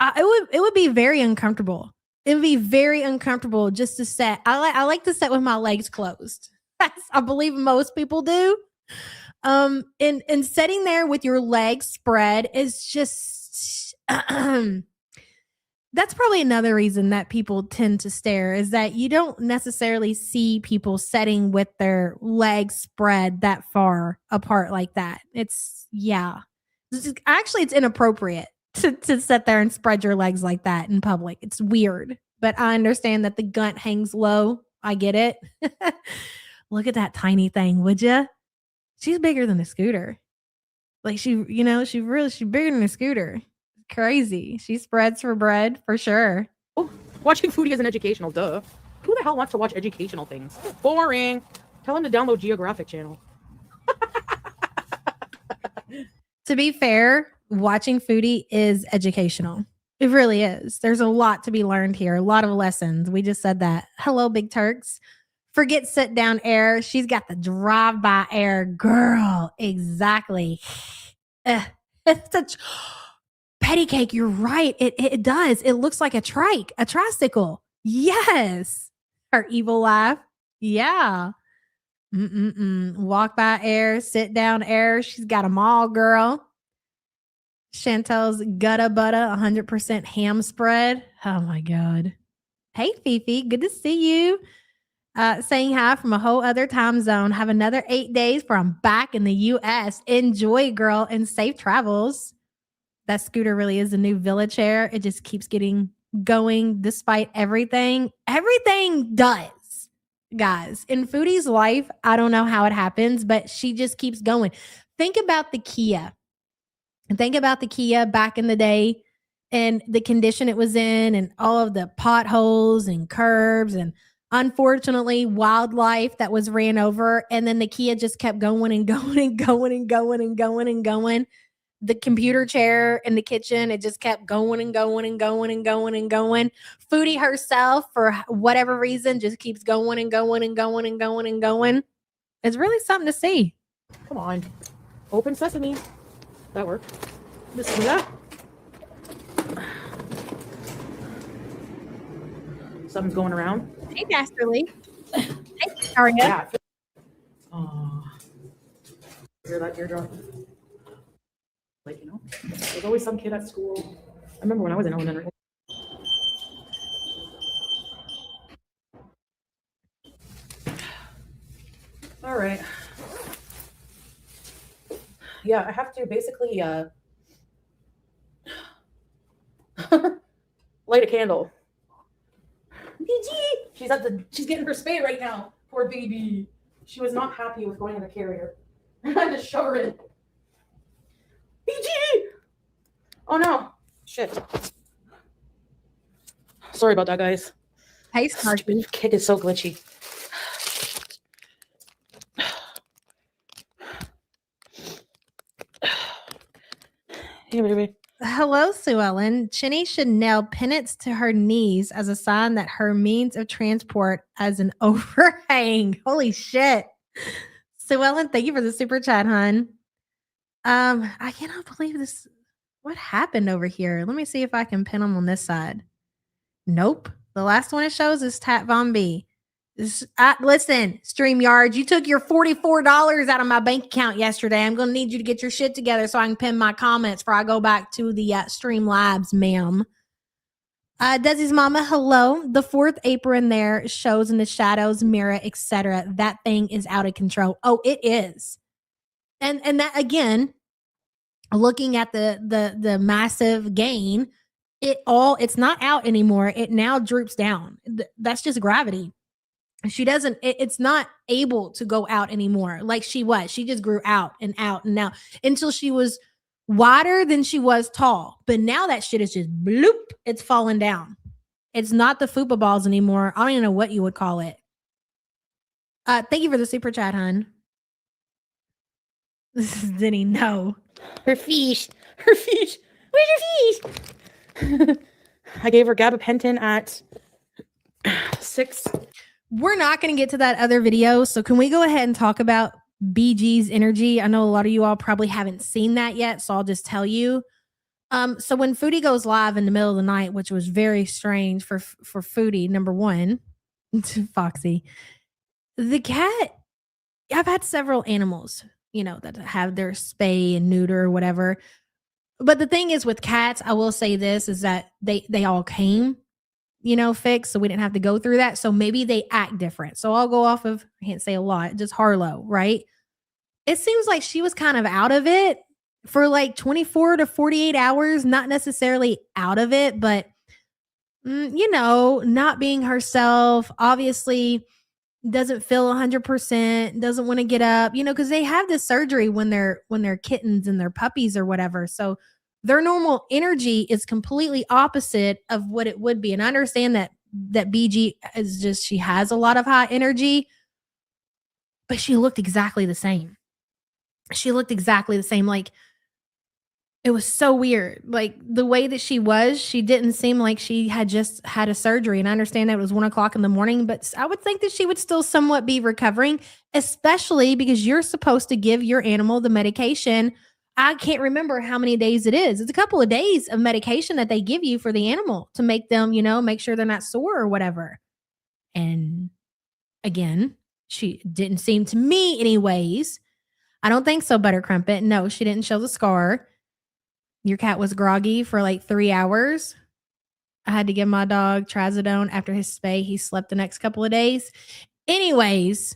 it would be very uncomfortable. It would be very uncomfortable just to set. I like to set with my legs closed. I believe most people do. And sitting there with your legs spread is just that's probably another reason that people tend to stare is that you don't necessarily see people sitting with their legs spread that far apart like that. It's it's inappropriate to sit there and spread your legs like that in public. It's weird, but I understand that the gut hangs low. I get it. Look at that tiny thing, would you? She's bigger than a scooter. Like she's bigger than a scooter. Crazy. She spreads for bread for sure. Oh, watching Foodie is an educational, duh. Who the hell wants to watch educational things? Boring. Tell him to download Geographic Channel. To be fair, watching Foodie is educational. It really is. There's a lot to be learned here. A lot of lessons. We just said that. Hello, Big Turks. Forget sit down air. She's got the drive by air. Girl, exactly. It's a patty cake. You're right. It does. It looks like a tricycle. Yes. Her evil laugh. Yeah. Walk by air, sit down air. She's got them all, girl. Chantel's gutta butta 100% ham spread. Oh my God. Hey, Fifi. Good to see you. Saying hi from a whole other time zone. Have another 8 days for I'm back in the U.S. Enjoy, girl, and safe travels. That scooter really is a new village chair. It just keeps getting going despite everything. Everything does, guys. In Foodie's life, I don't know how it happens, but she just keeps going. Think about the Kia. Think about the Kia back in the day and the condition it was in and all of the potholes and curbs and unfortunately wildlife that was ran over. And then the Kia just kept going and going and going and going and going and going. The computer chair in the kitchen, it just kept going and going and going and going and going. Foodie herself, for whatever reason, just keeps going and going and going and going and going. It's really something to see. Come on. Open sesame. That worked. Bismillah. Something's going around. Hey, Masterly. Hey, how are you? Yeah. Oh. Hear that teardrop? Like, you know, there's always some kid at school. I remember when I was in elementary. All right. Yeah, I have to basically light a candle. BG! She's getting her spay right now. Poor baby. She was not happy with going in the carrier. I had to shove her in. BG! Oh no. Shit. Sorry about that, guys. Hey, Snarky. Stupid kid is so glitchy. Hey, baby. Hello, Sue Ellen. Chinny should nail pennants to her knees as a sign that her means of transport as an overhang. Holy shit. Sue Ellen, thank you for the super chat, hon. I cannot believe this. What happened over here? Let me see if I can pin them on this side. Nope. The last one it shows is Tat Von B. Listen, StreamYard, you took your $44 out of my bank account yesterday. I'm going to need you to get your shit together so I can pin my comments before I go back to the Streamlabs, ma'am. Desi's mama, hello. The fourth apron there shows in the shadows, mirror, etc. That thing is out of control. Oh, it is. And that, again, looking at the massive gain, it's not out anymore. It now droops down. That's just gravity. It's not able to go out anymore like she was. She just grew out and out until she was wider than she was tall. But now that shit is just bloop, it's falling down. It's not the fupa balls anymore. I don't even know what you would call it. Thank you for the super chat, hon. This is Denny. No. Her fish. Where's her fish? I gave her gabapentin at 6. We're not going to get to that other video. So can we go ahead and talk about BG's energy? I know a lot of you all probably haven't seen that yet, so I'll just tell you. So when Foodie goes live in the middle of the night, which was very strange for Foodie, number one, Foxy, the cat, I've had several animals, that have their spay and neuter or whatever. But the thing is with cats, I will say this, is that they all came, fixed. So we didn't have to go through that. So maybe they act different. So I'll go off of, I can't say a lot, just Harlow, right? It seems like she was kind of out of it for like 24 to 48 hours, not necessarily out of it, but, not being herself, obviously doesn't feel 100%, doesn't want to get up, because they have this surgery when they're kittens and they're puppies or whatever. So their normal energy is completely opposite of what it would be. And I understand that BG is just, she has a lot of high energy, but she looked exactly the same. Like, it was so weird. Like the way that she didn't seem like she had just had a surgery. And I understand that it was 1:00 in the morning, but I would think that she would still somewhat be recovering, especially because you're supposed to give your animal the medication. I can't remember how many days it is. It's a couple of days of medication that they give you for the animal to make them, make sure they're not sore or whatever. And again, she didn't seem, to me anyways. I don't think so, Butter Crumpet. No, she didn't show the scar. Your cat was groggy for like 3 hours. I had to give my dog trazodone after his spay. He slept the next couple of days. Anyways,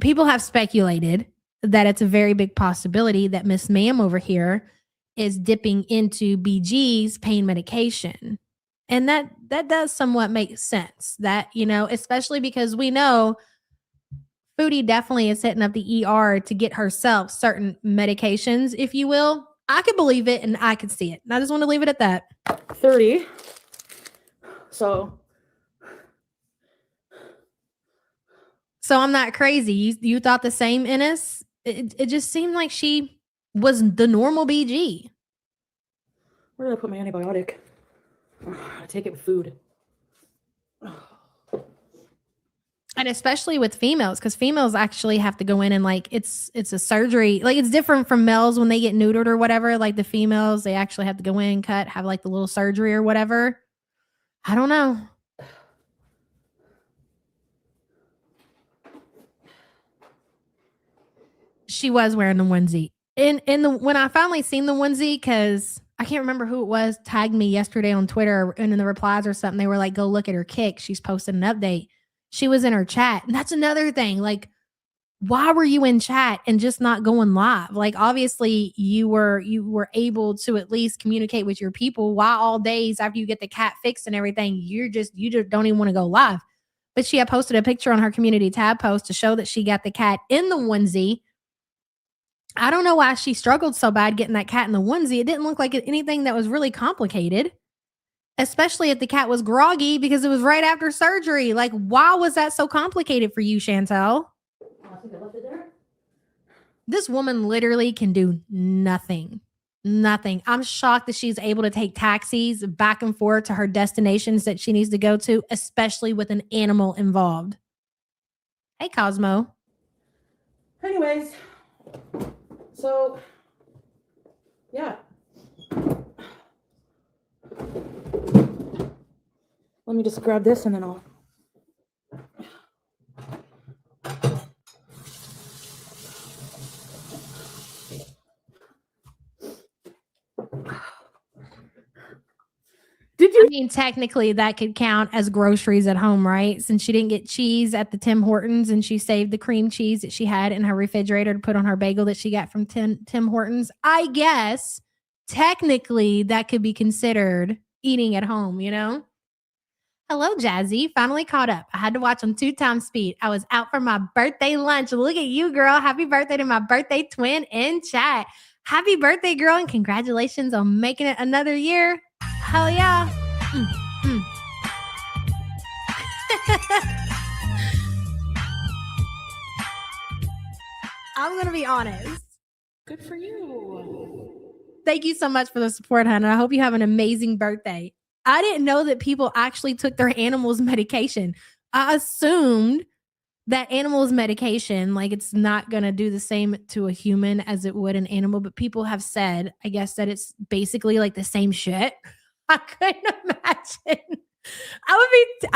people have speculated that it's a very big possibility that Miss Ma'am over here is dipping into BG's pain medication. And that does somewhat make sense. That, especially because we know Foodie definitely is hitting up the ER to get herself certain medications, if you will. I could believe it and I could see it. And I just want to leave it at that. 30. So I'm not crazy. You thought the same, Ennis? It just seemed like she was the normal BG. Where did I put my antibiotic? I take it with food. And especially with females, because females actually have to go in and like it's a surgery, like it's different from males when they get neutered or whatever. Like the females, they actually have to go in, have like the little surgery or whatever. I don't know. She was wearing the onesie. When I finally seen the onesie, because I can't remember who it was, tagged me yesterday on Twitter and in the replies or something. They were like, go look at her kick. She's posted an update. She was in her chat. And that's another thing. Like, why were you in chat and just not going live? Like, obviously you were able to at least communicate with your people. Why all days after you get the cat fixed and everything, you just don't even want to go live? But she had posted a picture on her community tab post to show that she got the cat in the onesie. I don't know why she struggled so bad getting that cat in the onesie. It didn't look like anything that was really complicated, especially if the cat was groggy because it was right after surgery. Like, why was that so complicated for you, Chantel? I think I left it there. This woman literally can do nothing. Nothing. I'm shocked that she's able to take taxis back and forth to her destinations that she needs to go to, especially with an animal involved. Hey, Cosmo. Anyways, so yeah. Let me just grab this and then I'll. I mean, technically that could count as groceries at home, right? Since she didn't get cheese at the Tim Hortons and she saved the cream cheese that she had in her refrigerator to put on her bagel that she got from Tim Hortons. I guess technically that could be considered eating at home, you know? Hello, Jazzy. Finally caught up. I had to watch on 2x speed. I was out for my birthday lunch. Look at you, girl. Happy birthday to my birthday twin in chat. Happy birthday, girl, and congratulations on making it another year. Hell yeah. I'm going to be honest. Good for you. Thank you so much for the support, Hannah. I hope you have an amazing birthday. I didn't know that people actually took their animals' medication. I assumed that animals' medication, like it's not going to do the same to a human as it would an animal, but people have said, I guess, that it's basically like the same shit. I couldn't imagine.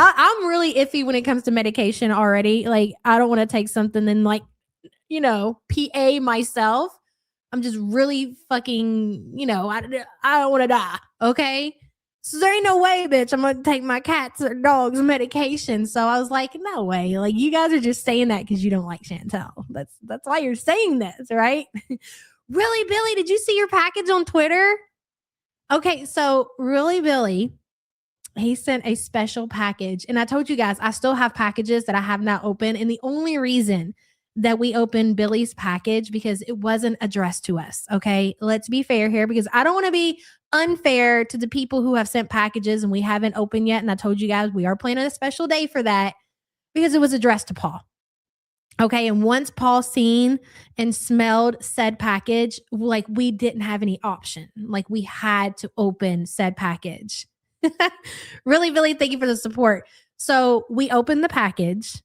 I'm really iffy when it comes to medication already. Like, I don't want to take something and like, you know, PA myself. I'm just really fucking, you know, I don't want to die. Okay. So there ain't no way, bitch, I'm going to take my cats or dogs medication. So I was like, no way. Like, you guys are just saying that because you don't like Chantel. That's why you're saying this, right? Really, Billy, did you see your package on Twitter? Okay, so Really Billy, he sent a special package. And I told you guys, I still have packages that I have not opened. And the only reason that we opened Billy's package because it wasn't addressed to us. Okay, let's be fair here because I don't want to be unfair to the people who have sent packages and we haven't opened yet. And I told you guys we are planning a special day for that because it was addressed to Paul. Okay, and once Paul seen and smelled said package, like we didn't have any option. Like we had to open said package. Really, Billy, thank you for the support. So we opened the package.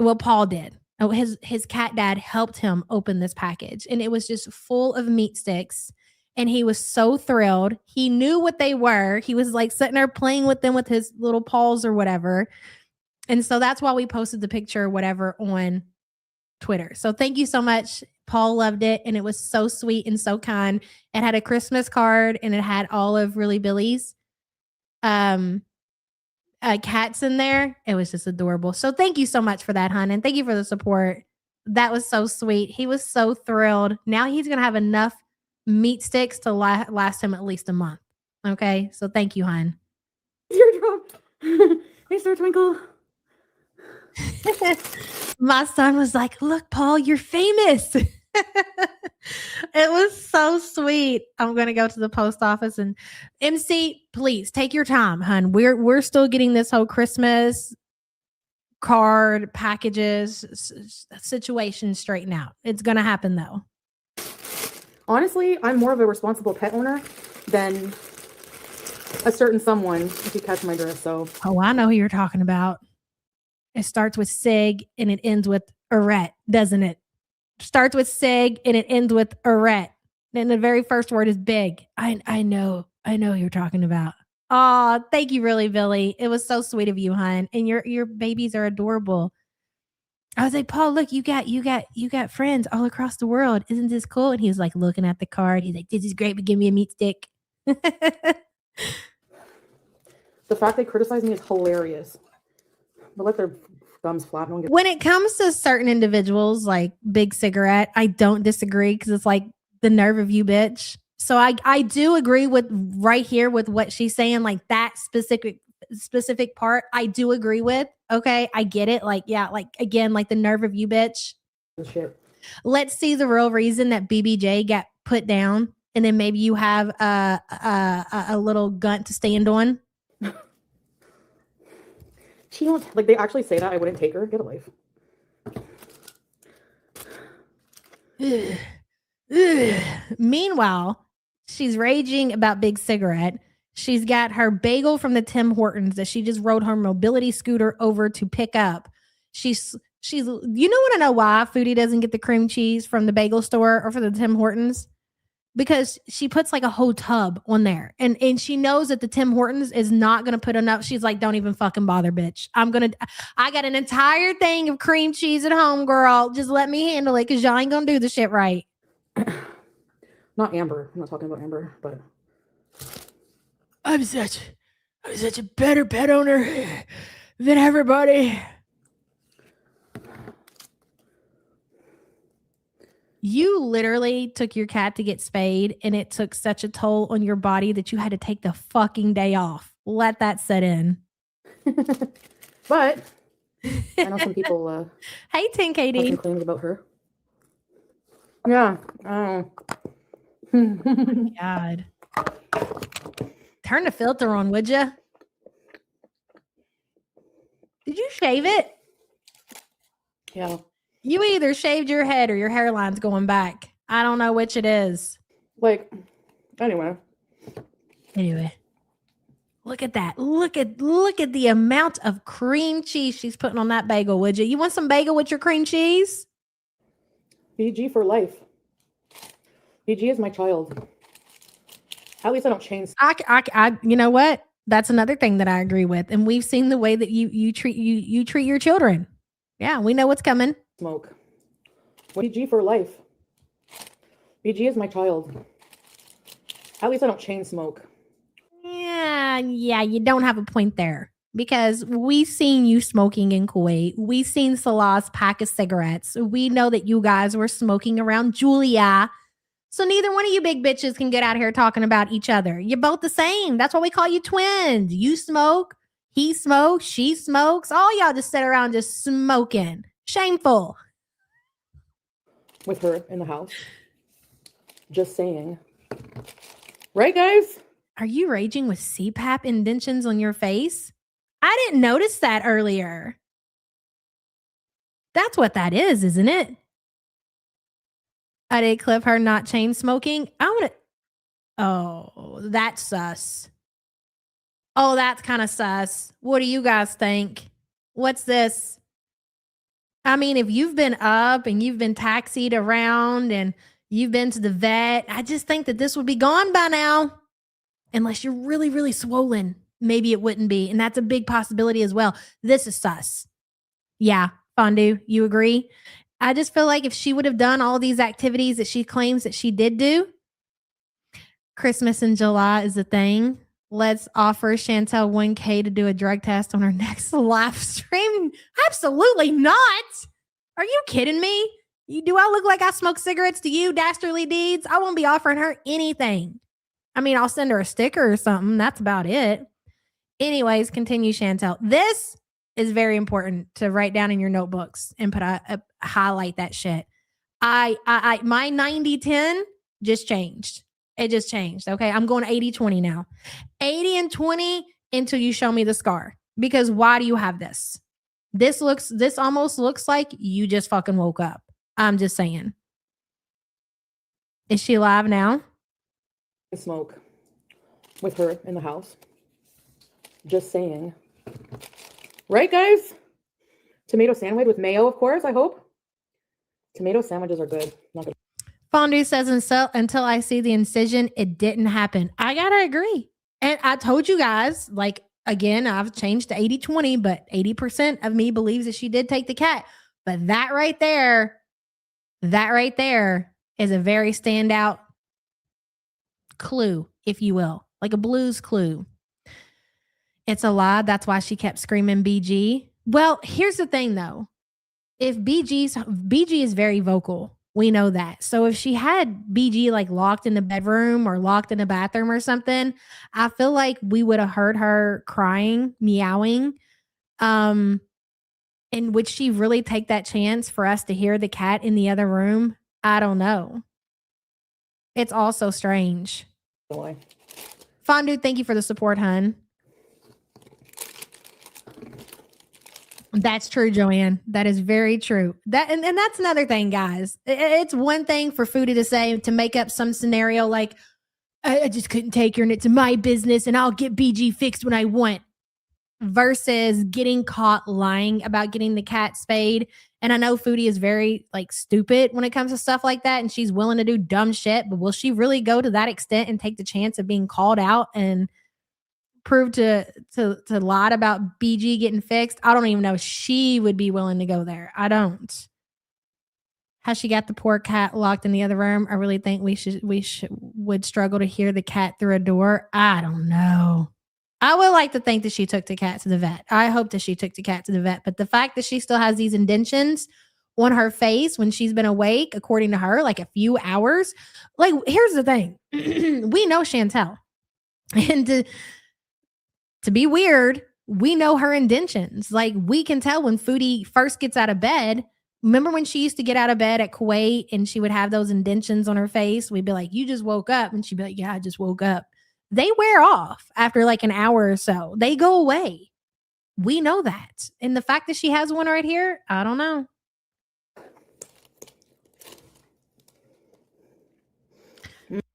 Well, Paul did. Oh, his cat dad helped him open this package, and it was just full of meat sticks. And he was so thrilled. He knew what they were. He was like sitting there playing with them with his little paws or whatever. And so that's why we posted the picture or whatever on Twitter. So thank you so much. Paul loved it, and it was so sweet and so kind. It had a Christmas card, and it had all of Really Billy's cats in there. It was just adorable. So thank you so much for that, hon, and thank you for the support. That was so sweet. He was so thrilled. Now he's gonna have enough meat sticks to last him at least a month. Okay, so thank you, hon. Teardrop. Hey, Sir Twinkle. My son was like, look, Paul, you're famous. It was so sweet. I'm gonna go to the post office and MC, please take your time, hun. We're still getting this whole Christmas card packages situation straightened out. It's gonna happen though. Honestly, I'm more of a responsible pet owner than a certain someone, if you catch my drift. So Oh, I know who you're talking about. It starts with sig and it ends with arret, doesn't it? Starts with sig and it ends with arret. Then the very first word is big. I know who you're talking about. Oh, thank you, really, Billy. It was so sweet of you, hon. And your babies are adorable. I was like, Paul, look, you got friends all across the world. Isn't this cool? And he was like looking at the card. He's like, this is great, but give me a meat stick. The fact they criticize me is hilarious. But let their thumbs flap. When it comes to certain individuals, like Big Cigarette, I don't disagree because it's like the nerve of you, bitch. So I do agree with right here with what she's saying, like that specific part. I do agree with. Okay, I get it. Like, yeah, like again, like the nerve of you, bitch. Shit. Let's see the real reason that BBJ got put down, and then maybe you have a little gunt to stand on. She don't like. They actually say that I wouldn't take her. Get a life. Meanwhile, she's raging about Big Cigarette. She's got her bagel from the Tim Hortons that she just rode her mobility scooter over to pick up. She's you want to know why Foodie doesn't get the cream cheese from the bagel store or from the Tim Hortons? Because she puts like a whole tub on there. And she knows that the Tim Hortons is not going to put enough. She's like, don't even fucking bother, bitch. I got an entire thing of cream cheese at home, girl. Just let me handle it because y'all ain't going to do the shit right. Not Amber. I'm not talking about Amber, but I'm such a better pet owner than everybody. You literally took your cat to get spayed and it took such a toll on your body that you had to take the fucking day off. Let that set in. But I know some people hey 10KD have claims about her. Yeah. Oh my God. Turn the filter on, would you? Did you shave it? Yeah. You either shaved your head or your hairline's going back. I don't know which it is. Like, anyway. Look at that. Look at the amount of cream cheese she's putting on that bagel, would you? You want some bagel with your cream cheese? BG for life. BG is my child. At least I don't change. I you know what? That's another thing that I agree with. And we've seen the way that you treat your children. Yeah, we know what's coming. Smoke. BG for life. BG is my child. At least I don't chain smoke. Yeah, you don't have a point there. Because we've seen you smoking in Kuwait. We've seen Salah's pack of cigarettes. We know that you guys were smoking around Julia. So neither one of you big bitches can get out here talking about each other. You're both the same. That's why we call you twins. You smoke, he smokes, she smokes. All y'all just sit around just smoking. Shameful. With her in the house. Just saying. Right, guys? Are you raging with CPAP indentions on your face? I didn't notice that earlier. That's what that is, isn't it? I did clip her not chain smoking. Oh, that's sus. Oh, that's kind of sus. What do you guys think? What's this? I mean, if you've been up and you've been taxied around and you've been to the vet, I just think that this would be gone by now. Unless you're really, really swollen. Maybe it wouldn't be. And that's a big possibility as well. This is sus. Yeah, Fondue, you agree? I just feel like if she would have done all these activities that she claims that she did do, Christmas in July is a thing. Let's offer Chantel 1K to do a drug test on her next live stream. Absolutely not. Are you kidding me? Do I look like I smoke cigarettes to you, Dastardly Deeds? I won't be offering her anything. I mean, I'll send her a sticker or something. That's about it. Anyways, continue, Chantel. This is very important to write down in your notebooks and put a highlight that shit. My 90-10 just changed. It just changed. Okay. I'm going 80-20 now. 80 and 20 until you show me the scar. Because why do you have this? This almost looks like you just fucking woke up. I'm just saying. Is she live now? Smoke. With her in the house. Just saying. Right, guys? Tomato sandwich with mayo, of course, I hope. Tomato sandwiches are good. Not gonna- Fondue says, until I see the incision, it didn't happen. I gotta agree. And I told you guys, like, again, I've changed to 80-20, but 80% of me believes that she did take the cat. But that right there is a very standout clue, if you will, like a blues clue. It's a lie. That's why she kept screaming BG. Well, here's the thing though. If BG is very vocal, we know that. So if she had BG like locked in the bedroom or locked in the bathroom or something, I feel like we would have heard her crying, meowing. And would she really take that chance for us to hear the cat in the other room? I don't know. It's also strange. Why? Fondue, thank you for the support, hun. That's true, Joanne. That is very true. That and that's another thing, guys. It's one thing for Foodie to say, to make up some scenario like, I just couldn't take her and it's my business and I'll get BG fixed when I want, versus getting caught lying about getting the cat spayed. And I know Foodie is very like stupid when it comes to stuff like that, and she's willing to do dumb shit, but will she really go to that extent and take the chance of being called out and prove to lie about BG getting fixed? I don't even know if she would be willing to go there. I don't. How she got the poor cat locked in the other room? I really think we would struggle to hear the cat through a door. I don't know. I would like to think that she took the cat to the vet. I hope that she took the cat to the vet. But the fact that she still has these indentions on her face when she's been awake, according to her, like a few hours. Like, here's the thing. We know Chantel. And to be weird, we know her indentions. Like, we can tell when Foodie first gets out of bed. Remember when she used to get out of bed at Kuwait and she would have those indentions on her face? We'd be like, you just woke up. And she'd be like, yeah, I just woke up. They wear off after like an hour or so. They go away. We know that. And the fact that she has one right here, I don't know.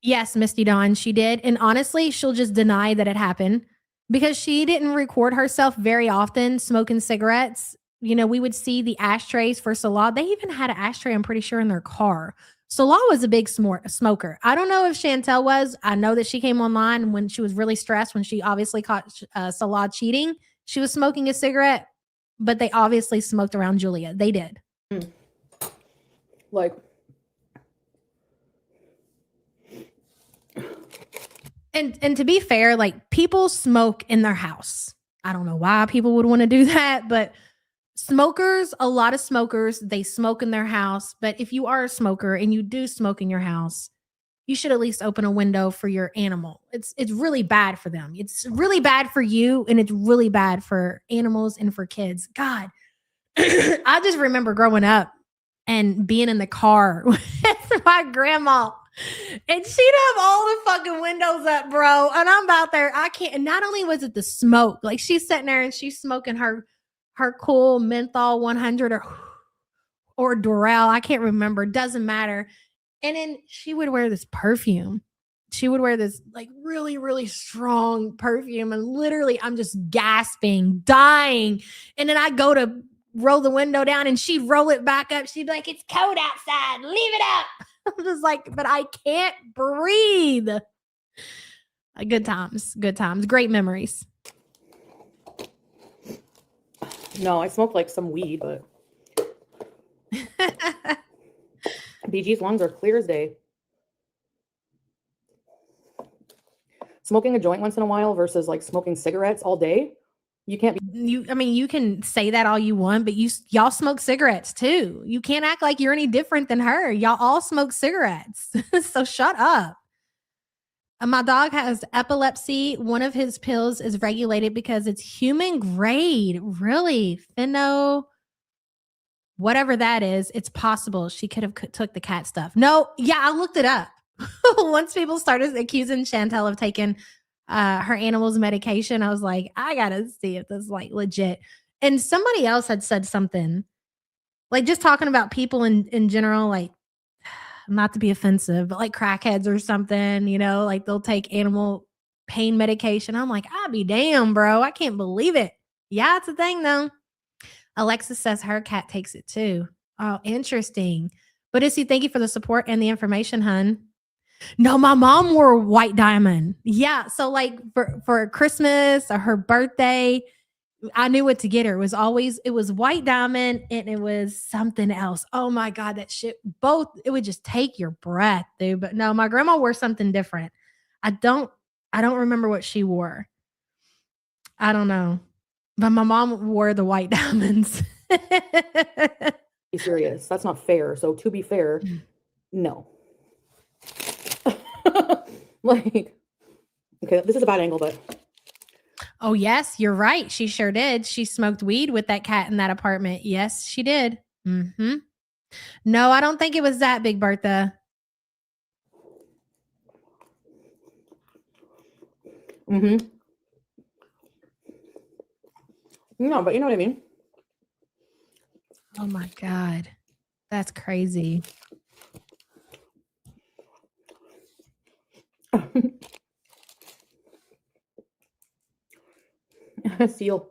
Yes, Misty Dawn, she did. And honestly, she'll just deny that it happened because she didn't record herself very often smoking cigarettes. You know, we would see the ashtrays for Salah. They even had an ashtray, I'm pretty sure, in their car. Salah was a big smoker. I don't know if Chantel was. I know that she came online when she was really stressed, when she obviously caught Salah cheating. She was smoking a cigarette, but they obviously smoked around Julia. They did. Like, and to be fair, like, people smoke in their house. I don't know why people would want to do that, but smokers, a lot of smokers, they smoke in their house. But if you are a smoker and you do smoke in your house, you should at least open a window for your animal. It's really bad for them. It's really bad for you, and it's really bad for animals and for kids. God, I just remember growing up and being in the car with my grandma, and she'd have all the fucking windows up, bro. And I'm out there. I can't. And not only was it the smoke, like she's sitting there and she's smoking her cool menthol 100 or Durell. I can't remember. Doesn't matter. And then she would wear this perfume. She would wear this like really, really strong perfume. And literally I'm just gasping, dying. And then I go to roll the window down and she'd roll it back up. She'd be like, it's cold outside. Leave it up. I'm just like, but I can't breathe. Good times. Good times. Great memories. no, I smoked like some weed, but BG's lungs are clear as day. Smoking a joint once in a while versus like smoking cigarettes all day. You can't be. I mean, you can say that all you want, but y'all smoke cigarettes too. You can't act like you're any different than her. Y'all all smoke cigarettes. So shut up. My dog has epilepsy. One of his pills is regulated because it's human grade. Really? Pheno, whatever that is, it's possible she could have took the cat stuff. No, yeah, I looked it up. Once people started accusing Chantel of taking her animal's medication, I was like, I gotta see if this is like legit. And somebody else had said something, like just talking about people in general, like, not to be offensive, but like crackheads or something, you know, like they'll take animal pain medication. I'm like, I'll be damned, bro. I can't believe it. Yeah, it's a thing though. Alexis says her cat takes it too. Oh, interesting. But Issy, thank you for the support and the information, hun. No, my mom wore white diamond. Yeah. So like for Christmas or her birthday, I knew what to get her. It was white diamond and it was something else. Oh my God, that shit both, it would just take your breath, dude. But no, my grandma wore something different. I don't remember what she wore. I don't know. But my mom wore the white diamonds. Be serious. That's not fair. So to be fair, no. Like, okay, this is a bad angle, but Oh, yes, you're right. She sure did. She smoked weed with that cat in that apartment. Yes, she did. Mm-hmm. No, I don't think it was that, Big Bertha. mm-hmm. No, but you know what I mean. Oh my God. That's crazy. Seal.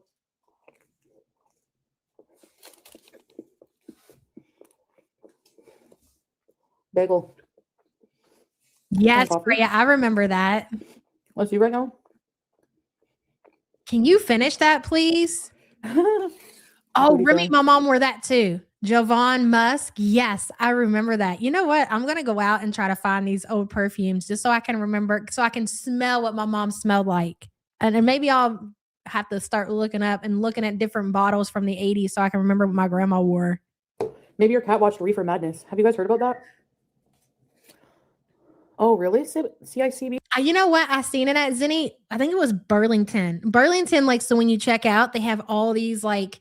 Bagel. Yes, coffee? Freya, I remember that. Let's see right now. Can you finish that, please? Oh, Foodie Remy, friend. my mom wore that too. Jovan Musk. Yes, I remember that. You know what? I'm going to go out and try to find these old perfumes just so I can remember, so I can smell what my mom smelled like. And then maybe I'll have to start looking up and looking at different bottles from the 80s so I can remember what my grandma wore. Maybe your cat watched Reefer Madness. Have you guys heard about that? Oh, really? CICB? You know what? I seen it at Zinni. I think it was Burlington. Burlington, like, so when you check out, they have all these like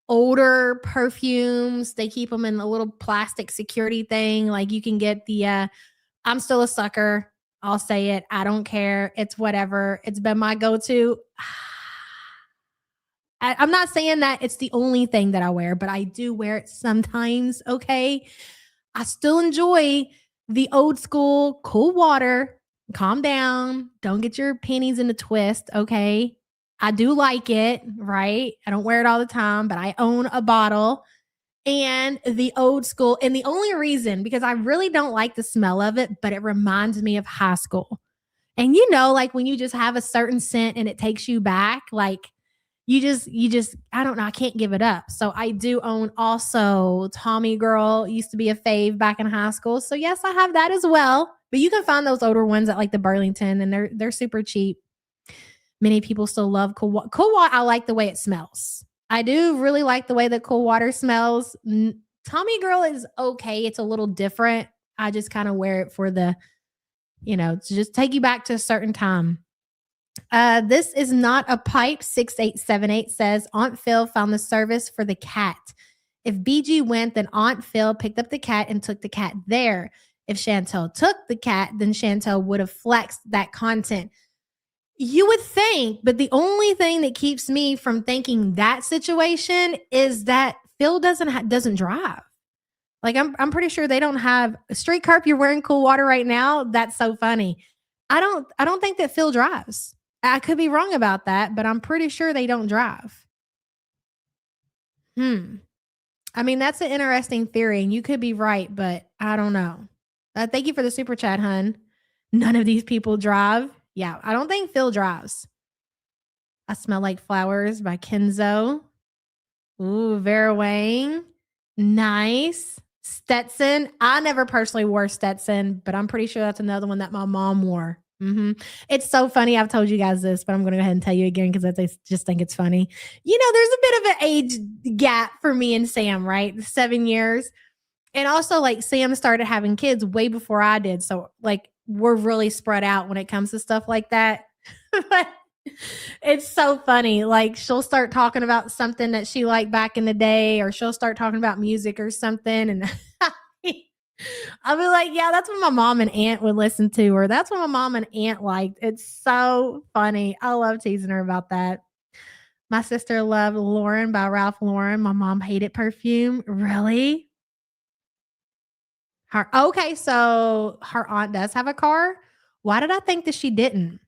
older perfumes. They keep them in a little plastic security thing. Like you can get the I'm still a sucker. I'll say it. I don't care. It's whatever. It's been my go-to. I'm not saying that it's the only thing that I wear, but I do wear it sometimes. Okay. I still enjoy the old school cool water. Calm down. Don't get your panties in a twist. Okay. I do like it, right? I don't wear it all the time, but I own a bottle and the old school. And the only reason, because I really don't like the smell of it, but it reminds me of high school. And you know, like when you just have a certain scent and it takes you back, like you just, I don't know, I can't give it up. So I do own also Tommy Girl, used to be a fave back in high school. So yes, I have that as well. But you can find those older ones at like the Burlington and they're super cheap. Many people still love cool water. Cool water, I like the way it smells. I do really like the way that cool water smells. Tommy Girl is okay. It's a little different. I just kind of wear it for the, to just take you back to a certain time. This is not a pipe. 6878 says Aunt Phil found the service for the cat. If BG went, then Aunt Phil picked up the cat and took the cat there. If Chantel took the cat, then Chantel would have flexed that content. You would think, but the only thing that keeps me from thinking that situation is that Phil doesn't drive. Like I'm pretty sure they don't have a street carp. You're wearing cool water right now. That's so funny. I don't think that Phil drives. I could be wrong about that, but I'm pretty sure they don't drive. I mean, that's an interesting theory, and you could be right, but I don't know. Thank you for the super chat, hun. None of these people drive. Yeah, I don't think Phil drives. I Smell Like Flowers by Kenzo. Ooh, Vera Wang. Nice. Stetson. I never personally wore Stetson, but I'm pretty sure that's another one that my mom wore. It's so funny. I've told you guys this, but I'm going to go ahead and tell you again because I just think it's funny. You know, there's a bit of an age gap for me and Sam, right? 7 years. And also, like, Sam started having kids way before I did. So, like, we're really spread out when it comes to stuff like that. But it's so funny. Like, she'll start talking about something that she liked back in the day, or she'll start talking about music or something. And I'll be like, yeah, that's what my mom and aunt would listen to, or that's what my mom and aunt liked. It's so funny. I love teasing her about that. My sister loved Lauren by Ralph Lauren. My mom hated perfume. Really? Okay, so her aunt does have a car. Why did I think that she didn't?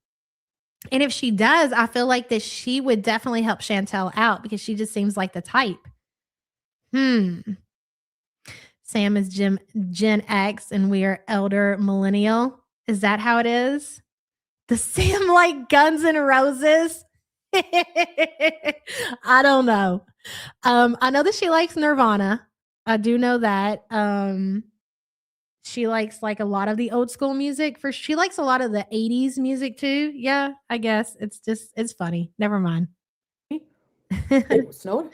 And if she does, I feel like that she would definitely help Chantel out because she just seems like the type. Hmm. Sam is Gen X and we are elder millennial. Is that how it is? Does Sam like Guns N' Roses? I don't know. I know that she likes Nirvana. I do know that. She likes like a lot of the old school music. She likes a lot of the 80s music too. Yeah, I guess. It's funny. Never mind. It snowed?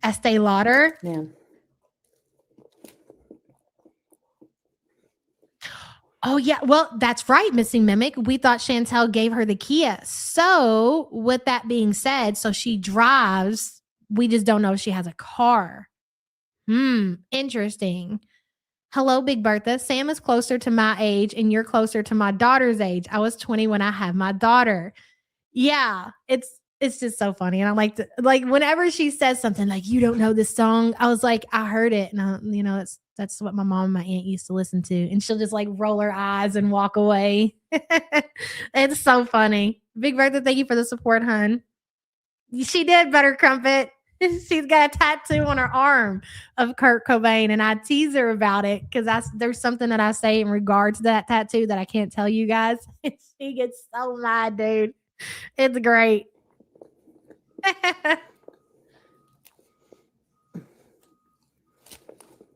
Estee Lauder. Man. Oh yeah, well, that's right, Missing Mimic. We thought Chantel gave her the Kia. So, with that being said, so she drives. We just don't know if she has a car. Interesting. Hello, Big Bertha. Sam is closer to my age, and you're closer to my daughter's age. I was 20 when I had my daughter. Yeah, it's just so funny, and I like to like whenever she says something like you don't know this song, I was like, I heard it, and that's what my mom and my aunt used to listen to, and she'll just like roll her eyes and walk away. It's so funny. Big Bertha, thank you for the support, hun. She did, Butter Crumpet. She's got a tattoo on her arm of Kurt Cobain, and I tease her about it because there's something that I say in regards to that tattoo that I can't tell you guys. She gets so mad, dude. It's great.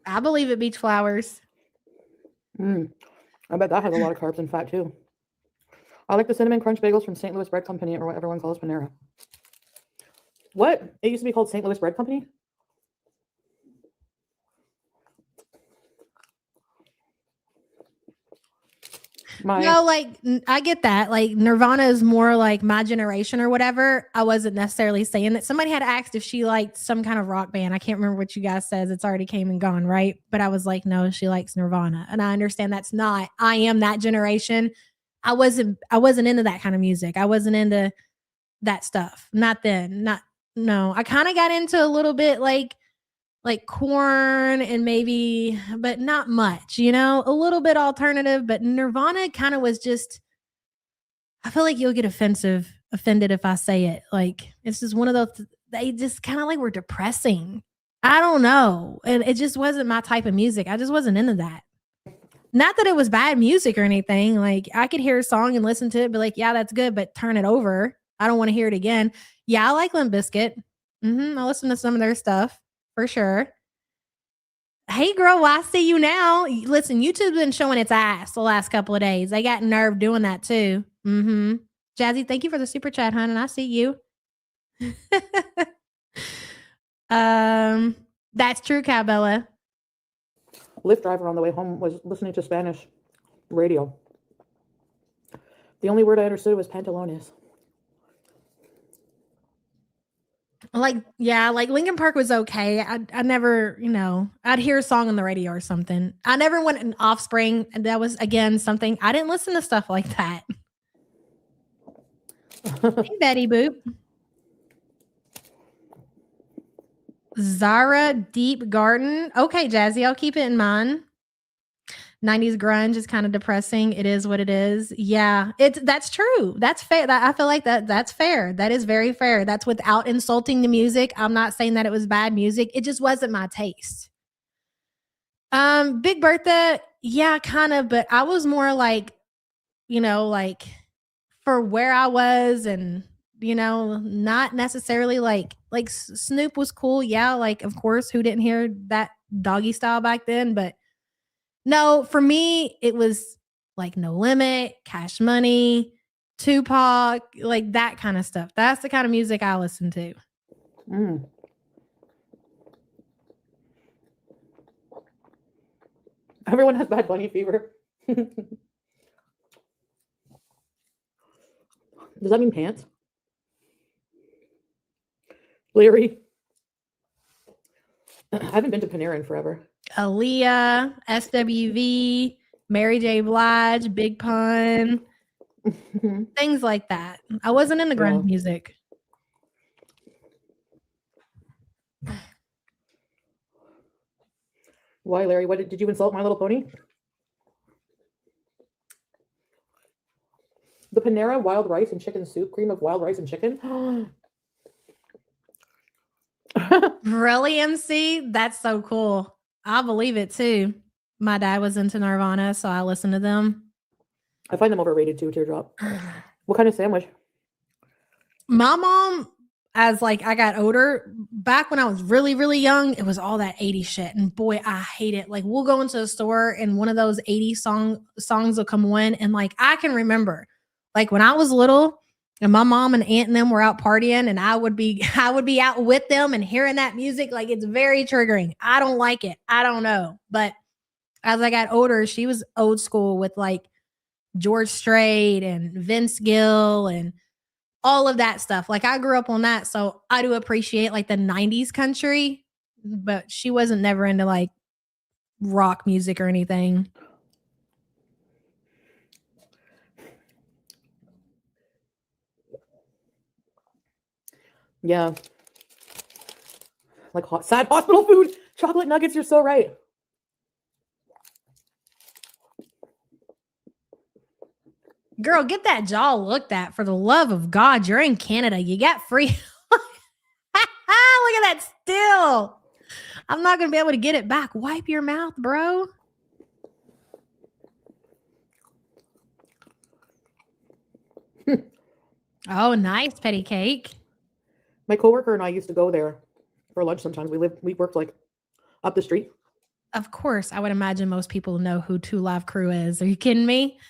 I believe it, Beach Flowers. I bet that has a lot of carbs and fat too. I like the cinnamon crunch bagels from St. Louis Bread Company, or what everyone calls Panera. What? It used to be called St. Louis Bread Company? No, like I get that. Like Nirvana is more like my generation or whatever. I wasn't necessarily saying that. Somebody had asked if she liked some kind of rock band. I can't remember what you guys says. It's already came and gone, right? But I was like, no, she likes Nirvana. And I understand that's not. I am that generation. I wasn't into that kind of music. I wasn't into that stuff. Not then. Not no. I kind of got into a little bit like Corn and maybe, but not much, a little bit alternative, but Nirvana kind of was just, I feel like you'll get offended if I say it. Like, it's just one of those, they just kind of like were depressing. I don't know. And it just wasn't my type of music. I just wasn't into that. Not that it was bad music or anything. Like, I could hear a song and listen to it, but like, yeah, that's good, but turn it over. I don't want to hear it again. Yeah, I like Limp Bizkit. I listen to some of their stuff. For sure. Hey girl, well, I see you now. Listen, YouTube's been showing its ass the last couple of days. They got nerve doing that too. Jazzy, thank you for the super chat, hon, and I see you. That's true, Cowbella. Lyft driver on the way home was listening to Spanish radio. The only word I understood was pantalones. Like, yeah, like Linkin Park was okay. I never, I'd hear a song on the radio or something. I never went in Offspring, and that was again something I didn't listen to stuff like that. Hey, Betty Boop. Zara Deep Garden. Okay, Jazzy, I'll keep it in mind. 90s grunge is kind of depressing. It is what it is. Yeah, that's true. That's fair. I feel like that's fair. That is very fair. That's without insulting the music. I'm not saying that it was bad music. It just wasn't my taste. Big Bertha, yeah, kind of, but I was more like, like for where I was and not necessarily like Snoop was cool. Yeah, like of course, who didn't hear that Doggy Style back then, but no, for me, it was like No Limit, Cash Money, Tupac, like that kind of stuff. That's the kind of music I listen to. Everyone has Bad Bunny fever. Does that mean pants? Larry. I haven't been to Panera in forever. Aaliyah, SWV, Mary J. Blige, Big Pun, things like that. I wasn't into grunge music. Why, Larry? What did you insult My Little Pony? The Panera wild rice and chicken soup, cream of wild rice and chicken. Really, MC? That's so cool. I believe it too. My dad was into Nirvana, so I listened to them. I find them overrated too, Teardrop. What kind of sandwich? My mom, as like I got older, back when I was really, really young, it was all that 80s shit. And boy, I hate it. Like we'll go into a store and one of those 80s songs will come on. And like I can remember like when I was little and my mom and aunt and them were out partying and I would be out with them and hearing that music. Like it's very triggering. I don't like it. I don't know. But as I got older, she was old school with like George Strait and Vince Gill and all of that stuff. Like I grew up on that. So I do appreciate like the 90s country, but she wasn't never into like rock music or anything. Yeah. Like sad hospital food. Chocolate nuggets, you're so right. Girl, get that jaw looked at for the love of God. You're in Canada. You got free. Look at that still. I'm not going to be able to get it back. Wipe your mouth, bro. Oh, nice petty cake. My coworker and I used to go there for lunch sometimes. We worked like up the street. Of course, I would imagine most people know who Two Live Crew is. Are you kidding me?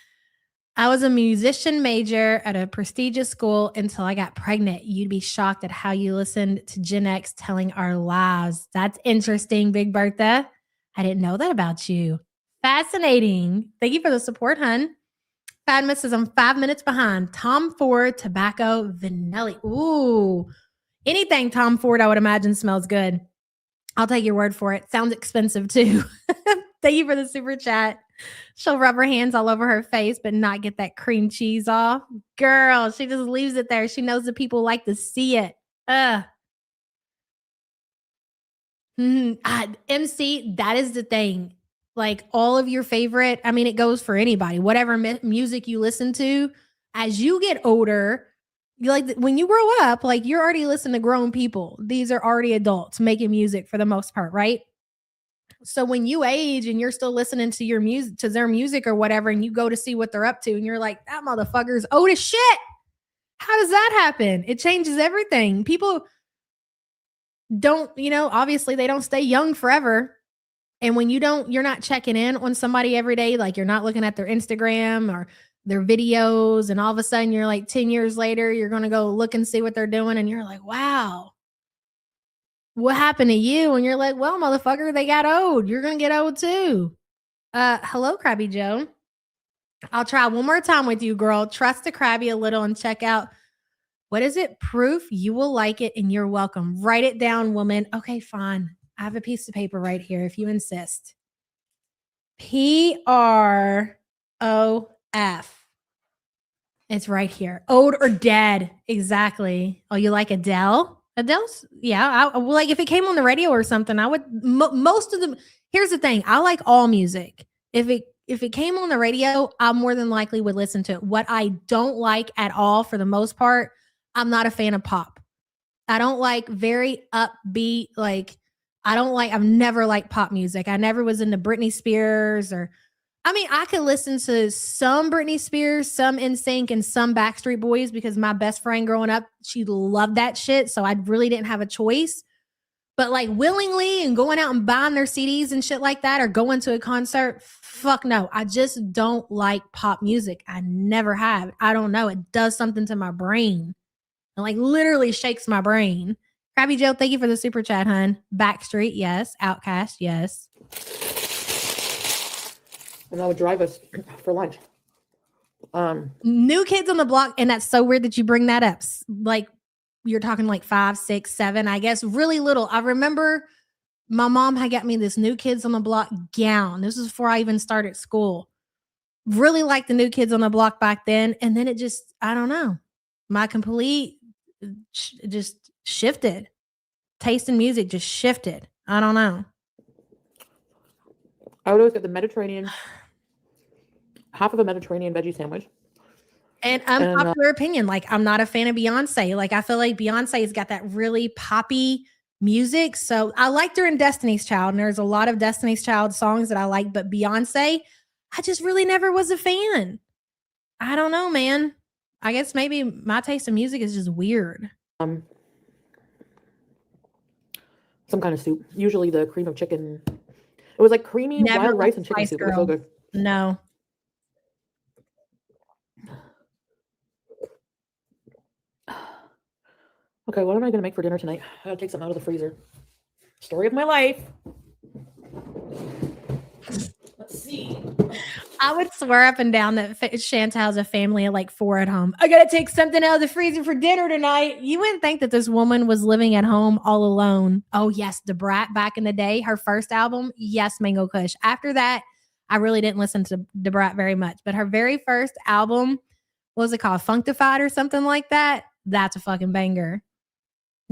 I was a musician major at a prestigious school until I got pregnant. You'd be shocked at how you listened to Gen X telling our lives. That's interesting, Big Bertha. I didn't know that about you. Fascinating. Thank you for the support, hun. Fatma says I'm 5 minutes behind. Tom Ford Tobacco Vanilli. Ooh. Anything Tom Ford, I would imagine, smells good. I'll take your word for it. Sounds expensive too. Thank you for the super chat. She'll rub her hands all over her face, but not get that cream cheese off. Girl, she just leaves it there. She knows that people like to see it. MC, that is the thing. Like all of your favorite, I mean, it goes for anybody. Whatever music you listen to, as you get older, you like when you grow up, like you're already listening to grown people. These are already adults making music for the most part, right? So when you age and you're still listening to your music, to their music or whatever, and you go to see what they're up to, and you're like, that motherfucker's old as shit. How does that happen? It changes everything. People don't, obviously they don't stay young forever. And when you're not checking in on somebody every day, like you're not looking at their Instagram or their videos, and all of a sudden you're like 10 years later, you're going to go look and see what they're doing. And you're like, wow, what happened to you? And you're like, well, motherfucker, they got old. You're going to get old too. Hello, Krabby Joe. I'll try one more time with you, girl. Trust the Krabby a little and check out. What is it? Proof you will like it and you're welcome. Write it down, woman. Okay, fine. I have a piece of paper right here if you insist. PROF. It's right here. Old or dead. Exactly. Oh, you like Adele? Adele's, yeah. Like if it came on the radio or something, I would, most of them. Here's the thing. I like all music. If it came on the radio, I more than likely would listen to it. What I don't like at all, for the most part, I'm not a fan of pop. I don't like very upbeat, I've never liked pop music. I never was into Britney Spears I could listen to some Britney Spears, some NSYNC, and some Backstreet Boys because my best friend growing up, she loved that shit. So I really didn't have a choice. But like willingly and going out and buying their CDs and shit like that or going to a concert, fuck no. I just don't like pop music. I never have. I don't know. It does something to my brain. It like literally shakes my brain. Krabby Joe, thank you for the super chat, hun. Backstreet, yes. Outcast, yes. And that would drive us for lunch. New Kids on the Block, and that's so weird that you bring that up. Like you're talking like 5, 6, 7, I guess, really little. I remember my mom had got me this New Kids on the Block gown. This was before I even started school. Really liked the New Kids on the Block back then. And then it just, I don't know. My complete just shifted. Taste in music just shifted. I don't know. I would always get the Mediterranean, half of a Mediterranean veggie sandwich. And unpopular opinion, like I'm not a fan of Beyonce. Like I feel like Beyonce has got that really poppy music. So I liked her in Destiny's Child, and there's a lot of Destiny's Child songs that I like, but Beyonce, I just really never was a fan. I don't know, man. I guess maybe my taste in music is just weird. Some kind of soup. Usually the cream of chicken. It was like creamy Never wild rice liked and chicken Spice soup. It was so Girl. good. No. Okay, what am I gonna make for dinner tonight? I gotta take something out of the freezer. Story of my life. Let's see. I would swear up and down that Chantal has a family of like 4 at home. I gotta take something out of the freezer for dinner tonight. You wouldn't think that this woman was living at home all alone. Oh yes, the Brat back in the day, her first album, yes, Mango Kush. After that, I really didn't listen to the Brat very much, but her very first album, what was it called, Functified or something like that? That's a fucking banger.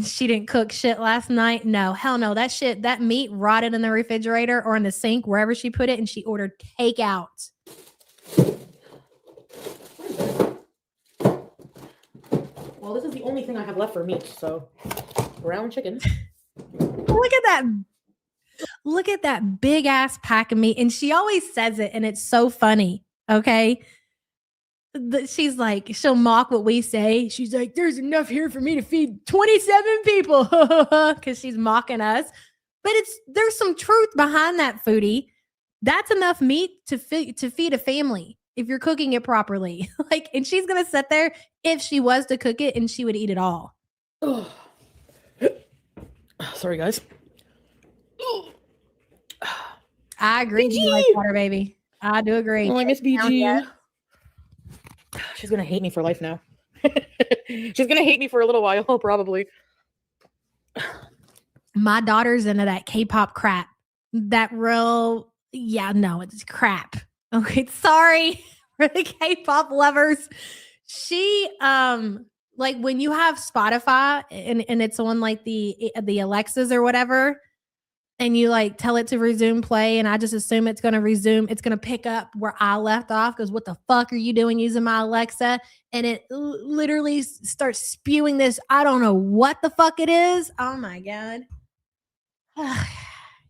She didn't cook shit last night. No, hell no. That meat rotted in the refrigerator or in the sink, wherever she put it, and she ordered takeout. Well, this is the only thing I have left for meat, so ground chicken. Look at that. Look at that big ass pack of meat. And she always says it, and it's so funny. Okay. She's like, she'll mock what we say. She's like, there's enough here for me to feed 27 people because she's mocking us. But there's some truth behind that, Foodie. That's enough meat to feed a family if you're cooking it properly. Like, and she's gonna sit there if she was to cook it, and she would eat it all. Oh. Sorry, guys. I agree. You like water, baby. I do agree. Oh, I miss BG. She's gonna hate me for life now. She's gonna hate me for a little while, probably. My daughter's into that K-pop crap. That real, yeah, no, it's crap. Okay, sorry for the K-pop lovers. She, like when you have Spotify and it's on like the Alexas or whatever, and you like tell it to resume play, and I just assume it's going to resume. It's going to pick up where I left off because what the fuck are you doing using my Alexa? And it literally starts spewing this. I don't know what the fuck it is. Oh my God.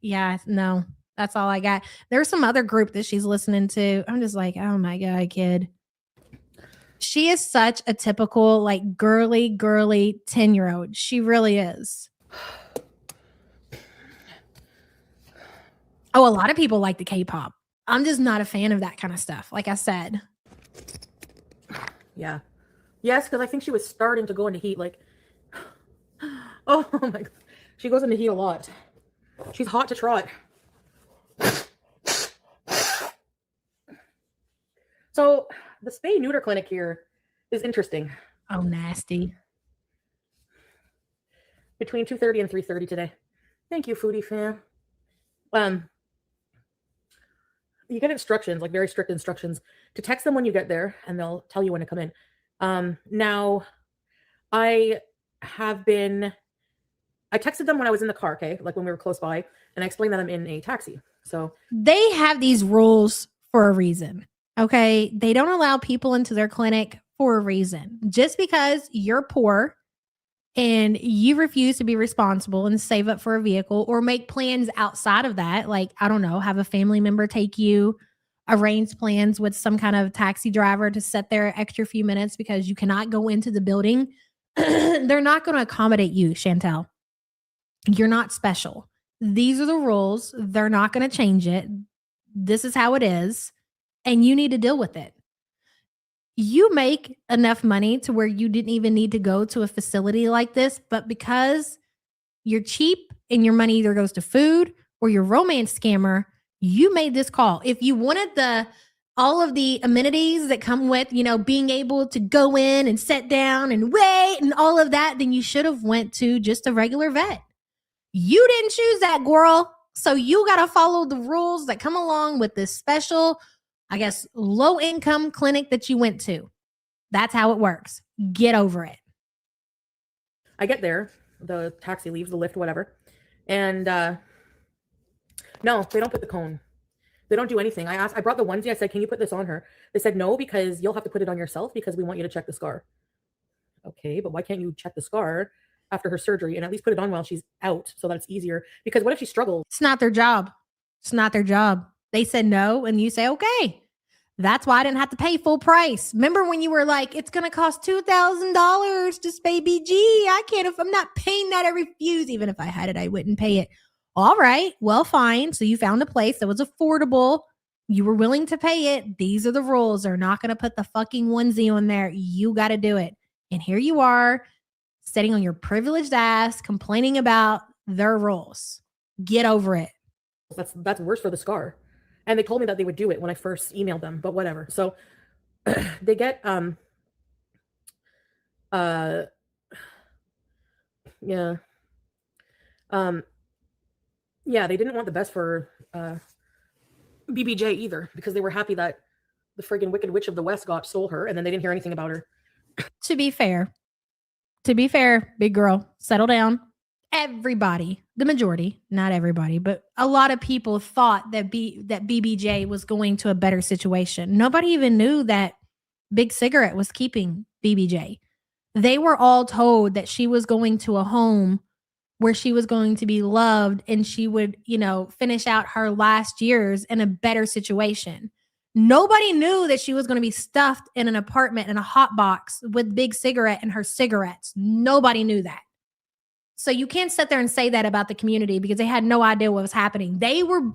Yeah, no, that's all I got. There's some other group that she's listening to. I'm just like, oh my God, kid. She is such a typical like girly 10-year-old. She really is. Oh, a lot of people like the K-pop. I'm just not a fan of that kind of stuff, like I said. Yeah. Yes, because I think she was starting to go into heat. Like, oh my God. She goes into heat a lot. She's hot to trot. So, the spay neuter clinic here is interesting. Oh, nasty. Between 2:30 and 3:30 today. Thank you, Foodie fam. You get instructions, like very strict instructions, to text them when you get there, and they'll tell you when to come in. Now, I texted them when I was in the car, okay, like when we were close by, and I explained that I'm in a taxi. So they have these rules for a reason, okay? They don't allow people into their clinic for a reason. Just because you're poor and you refuse to be responsible and save up for a vehicle or make plans outside of that, like, I don't know, have a family member take you, arrange plans with some kind of taxi driver to sit there an extra few minutes because you cannot go into the building, they're not going to accommodate you, Chantel. You're not special. These are the rules. They're not going to change it. This is how it is, and you need to deal with it. You make enough money to where you didn't even need to go to a facility like this, but because you're cheap and your money either goes to food or your romance scammer, you made this call. If you wanted all of the amenities that come with, being able to go in and sit down and wait and all of that, then you should have went to just a regular vet. You didn't choose that, girl. So you got to follow the rules that come along with this special, I guess, low income clinic that you went to. That's how it works. Get over it. I get there, the taxi leaves, the lift, whatever. And no, they don't put the cone. They don't do anything. I brought the onesie. I said, can you put this on her? They said, no, because you'll have to put it on yourself because we want you to check the scar. Okay, but why can't you check the scar after her surgery and at least put it on while she's out so that it's easier. Because what if she struggles? It's not their job. It's not their job. They said no, and you say, okay. That's why I didn't have to pay full price. Remember when you were like, it's going to cost $2,000 to spay BG. I can't, if I'm not paying that, I refuse. Even if I had it, I wouldn't pay it. All right. Well, fine. So you found a place that was affordable. You were willing to pay it. These are the rules. They're not going to put the fucking onesie on there. You got to do it. And here you are sitting on your privileged ass, complaining about their rules. Get over it. That's worse for the scar. And they told me that they would do it when I first emailed them, but whatever. So they get yeah. Yeah, they didn't want the best for BBJ either, because they were happy that the friggin' Wicked Witch of the West stole her, and then they didn't hear anything about her. To be fair, big girl, settle down. Everybody, the majority, not everybody, but a lot of people thought that BBJ was going to a better situation. Nobody even knew that Big Cigarette was keeping BBJ. They were all told that she was going to a home where she was going to be loved and she would, finish out her last years in a better situation. Nobody knew that she was going to be stuffed in an apartment in a hot box with Big Cigarette and her cigarettes. Nobody knew that. So you can't sit there and say that about the community because they had no idea what was happening. They were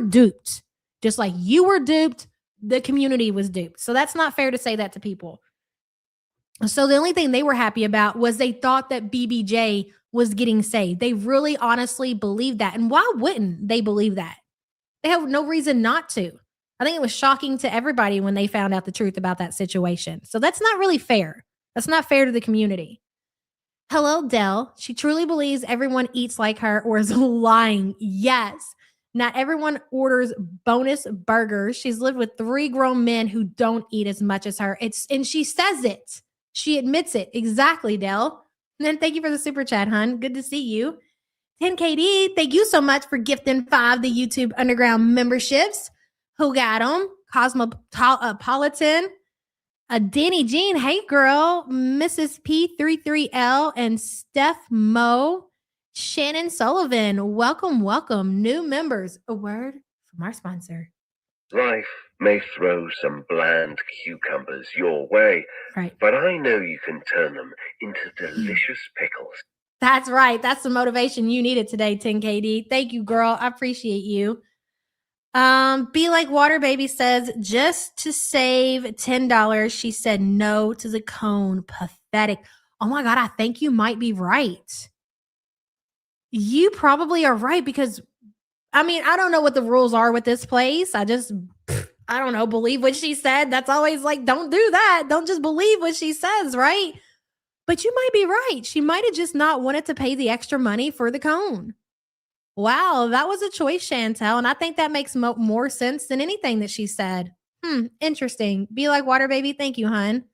duped. Just like you were duped, the community was duped. So that's not fair to say that to people. So the only thing they were happy about was they thought that BBJ was getting saved. They really honestly believed that. And why wouldn't they believe that? They have no reason not to. I think it was shocking to everybody when they found out the truth about that situation. So that's not really fair. That's not fair to the community. Hello, Dell. She truly believes everyone eats like her or is lying. Yes. Not everyone orders bonus burgers. She's lived with 3 grown men who don't eat as much as her. And she says it. She admits it. Exactly, Dell. And then thank you for the super chat, hun. Good to see you. 10KD, thank you so much for gifting 5 the YouTube Underground memberships. Who got them? Cosmopolitan. Danny Jean, hey girl, Mrs. P33L and Steph Mo, Shannon Sullivan, welcome, new members. A word from our sponsor. Life may throw some bland cucumbers your way, Right. but I know you can turn them into delicious pickles. That's right. That's the motivation you needed today, 10KD. Thank you, girl. I appreciate you. Be Like Water Baby says, just to save $10, she said no to the cone. Pathetic. Oh my God, I think you might be right. You probably are right because, I don't know what the rules are with this place. I don't know, believe what she said. That's always like, don't do that. Don't just believe what she says, right? But you might be right. She might have just not wanted to pay the extra money for the cone. Wow, that was a choice, Chantel. And I think that makes more sense than anything that she said. Interesting. Be Like Water Baby. Thank you, hun.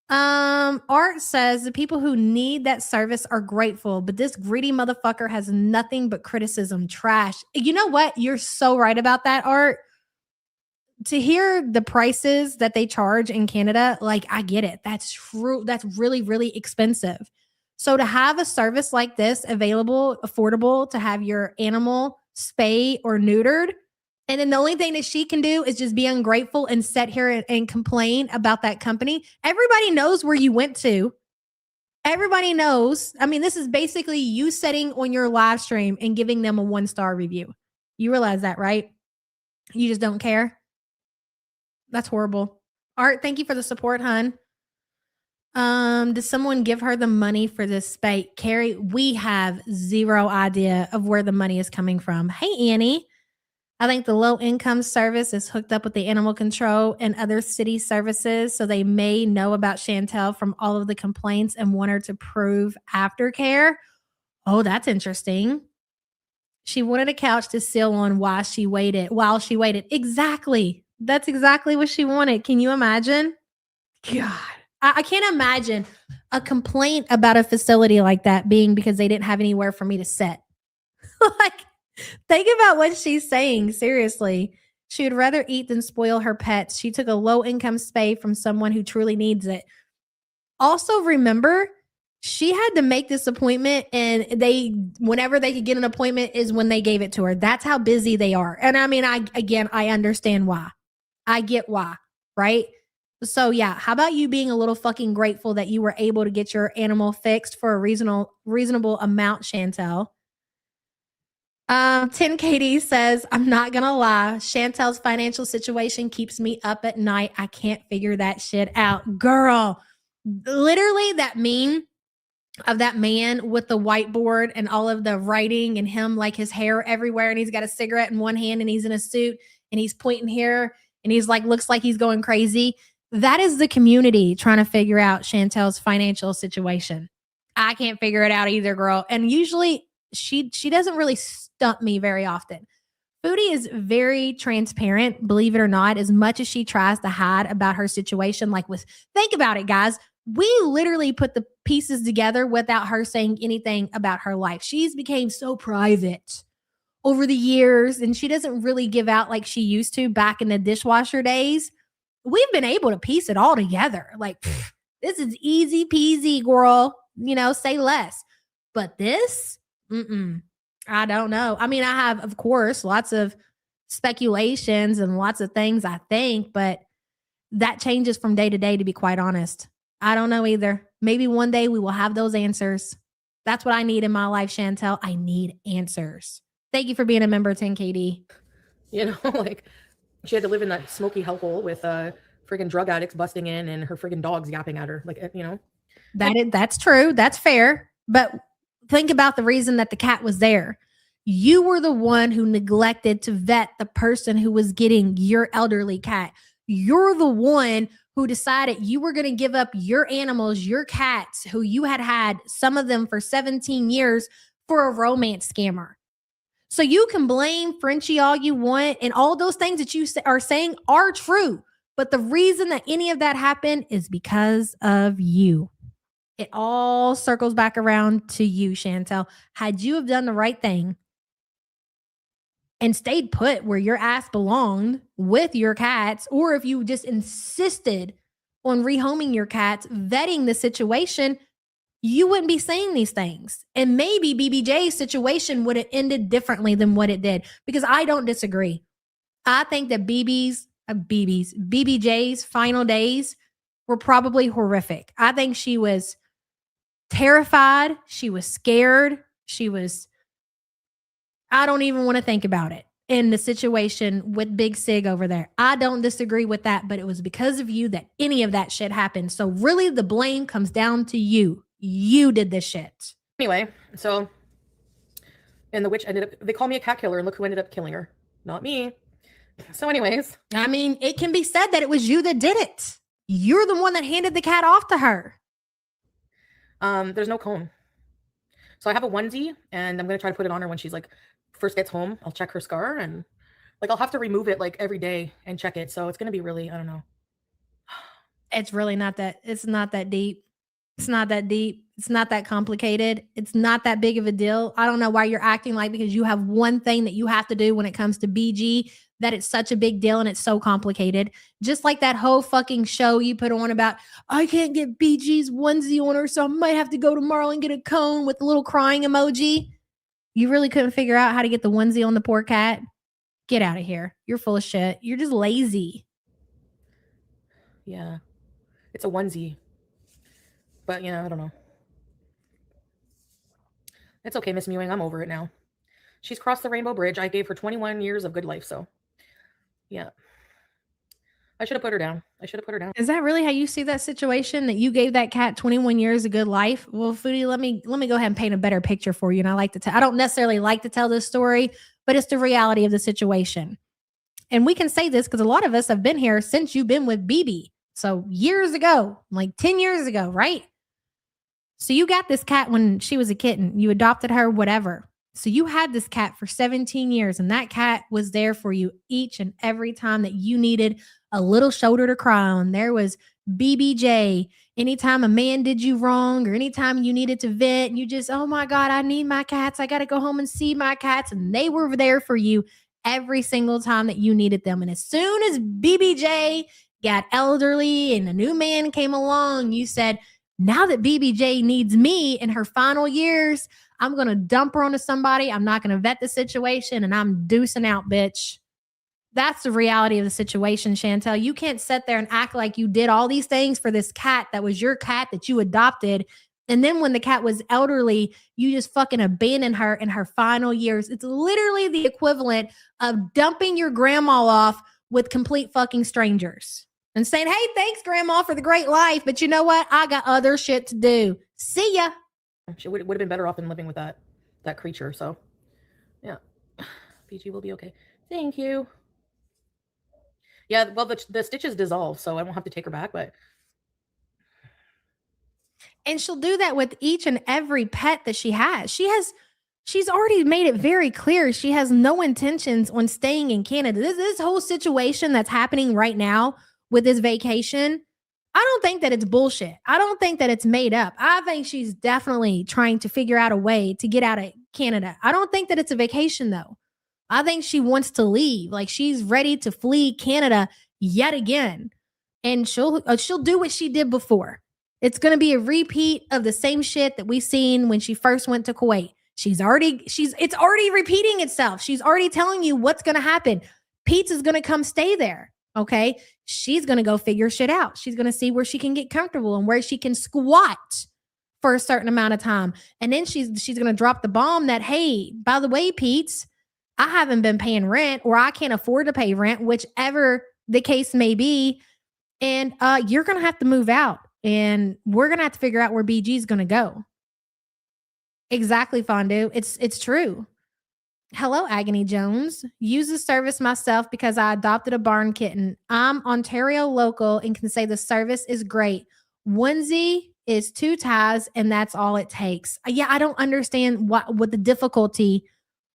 Art says the people who need that service are grateful, but this greedy motherfucker has nothing but criticism. Trash. You know what? You're so right about that, Art. To hear the prices that they charge in Canada, like, I get it. That's true. That's really, really expensive. So to have a service like this available, affordable, to have your animal spayed or neutered, and then the only thing that she can do is just be ungrateful and sit here and complain about that company. Everybody knows where you went to. Everybody knows. This is basically you sitting on your live stream and giving them a 1-star review. You realize that, right? You just don't care. That's horrible. Art, thank you for the support, hun. Did someone give her the money for this spay? Carrie, we have zero idea of where the money is coming from. Hey, Annie. I think the low income service is hooked up with the animal control and other city services. So they may know about Chantel from all of the complaints and want her to prove aftercare. Oh, that's interesting. She wanted a couch to sit on while she waited. Exactly. That's exactly what she wanted. Can you imagine? God. I can't imagine a complaint about a facility like that being because they didn't have anywhere for me to sit. Like, think about what she's saying. Seriously. She would rather eat than spoil her pets. She took a low income spay from someone who truly needs it. Also, remember, She had to make this appointment, and whenever they could get an appointment is when they gave it to her. That's how busy they are. And I mean, I understand why. I get why, right? So yeah, how about you being a little fucking grateful that you were able to get your animal fixed for a reasonable amount, Chantel? 10 Katie says, I'm not gonna lie, Chantel's financial situation keeps me up at night. I can't figure that shit out. Girl, literally that meme of that man with the whiteboard and all of the writing and him like his hair everywhere, and he's got a cigarette in one hand and he's in a suit and he's pointing here and he's like, looks like he's going crazy. That is the community trying to figure out Chantel's financial situation. I can't figure it out either, girl. And usually she doesn't really stump me very often. Foodie is very transparent, believe it or not, as much as she tries to hide about her situation. Think about it, guys. We literally put the pieces together without her saying anything about her life. She's became so private over the years, and she doesn't really give out like she used to back in the dishwasher days. We've been able to piece it all together. This is easy peasy, girl. Say less. But this, I don't know. I mean, I have, of course, lots of speculations and lots of things I think, but that changes from day to day, to be quite honest. I don't know either. Maybe one day we will have those answers. That's what I need in my life, Chantel. I need answers. Thank you for being a member, 10KD. She had to live in that smoky hellhole with friggin' drug addicts busting in and her friggin' dogs yapping at her. That's true. That's fair. But think about the reason that the cat was there. You were the one who neglected to vet the person who was getting your elderly cat. You're the one who decided you were going to give up your animals, your cats, who you had some of them for 17 years, for a romance scammer. So you can blame Frenchie all you want, and all those things that you are saying are true. But the reason that any of that happened is because of you. It all circles back around to you, Chantel. Had you have done the right thing and stayed put where your ass belonged with your cats, or if you just insisted on rehoming your cats, vetting the situation, you wouldn't be saying these things. And maybe BBJ's situation would have ended differently than what it did, because I don't disagree. I think that BBJ's final days were probably horrific. I think she was terrified. She was scared. I don't even want to think about it in the situation with Big Sig over there. I don't disagree with that, but it was because of you that any of that shit happened. So really the blame comes down to you. You did this shit. Anyway, so, and the witch they call me a cat killer, and look who ended up killing her. Not me. So anyways. I mean, it can be said that it was you that did it. You're the one that handed the cat off to her. There's no comb. So I have a onesie, and I'm going to try to put it on her when she's first gets home. I'll check her scar, and I'll have to remove it every day and check it. So it's going to be really, I don't know. It's really not that, it's not that deep. It's not that deep. It's not that complicated. It's not that big of a deal. I don't know why you're acting like because you have one thing that you have to do when it comes to BG that it's such a big deal and it's so complicated. Just like that whole fucking show you put on about, I can't get BG's onesie on her, so I might have to go tomorrow and get a cone with the little crying emoji. You really couldn't figure out how to get the onesie on the poor cat? Get out of here. You're full of shit. You're just lazy. Yeah. It's a onesie. But, I don't know. It's okay, Miss Mewing. I'm over it now. She's crossed the rainbow bridge. I gave her 21 years of good life, so yeah. I should have put her down. Is that really how you see that situation? That you gave that cat 21 years of good life? Well, Foodie, let me go ahead and paint a better picture for you. And I don't necessarily like to tell this story, but it's the reality of the situation. And we can say this because a lot of us have been here since you've been with BB. So years ago, 10 years ago, right? So you got this cat when she was a kitten. You adopted her, whatever. So you had this cat for 17 years, and that cat was there for you each and every time that you needed a little shoulder to cry on. There was BBJ. Anytime a man did you wrong, or anytime you needed to vent, you just, oh my God, I need my cats. I got to go home and see my cats. And they were there for you every single time that you needed them. And as soon as BBJ got elderly and a new man came along, you said, Now that BBJ needs me in her final years, I'm going to dump her onto somebody. I'm not going to vet the situation and I'm deucing out, bitch. That's the reality of the situation, Chantel. You can't sit there and act like you did all these things for this cat that was your cat that you adopted. And then when the cat was elderly, you just fucking abandoned her in her final years. It's literally the equivalent of dumping your grandma off with complete fucking strangers and saying, hey, thanks, grandma, for the great life. But you know what? I got other shit to do. See ya. She would have been better off than living with that creature. So, yeah. PG will be okay. Thank you. Yeah, well, the stitches dissolve, so I won't have to take her back, but... And she'll do that with each and every pet that she has. She's already made it very clear she has no intentions on staying in Canada. This whole situation that's happening right now with this vacation, I don't think that it's bullshit. I don't think that it's made up. I think she's definitely trying to figure out a way to get out of Canada. I don't think that it's a vacation, though. I think she wants to leave. Like, she's ready to flee Canada yet again. And she'll do what she did before. It's going to be a repeat of the same shit that we seen when she first went to Kuwait. It's already repeating itself. She's already telling you what's going to happen. Pete's is going to come stay there. Okay. She's going to go figure shit out. She's going to see where she can get comfortable and where she can squat for a certain amount of time. And then she's going to drop the bomb that, hey, by the way, Pete's, I haven't been paying rent, or I can't afford to pay rent, whichever the case may be. And you're going to have to move out. And we're going to have to figure out where BG is going to go. Exactly, Fondue. It's true. Hello, Agony Jones. Use the service myself because I adopted a barn kitten. I'm Ontario local and can say the service is great. Onesie is 2 ties and that's all it takes. Yeah, I don't understand what the difficulty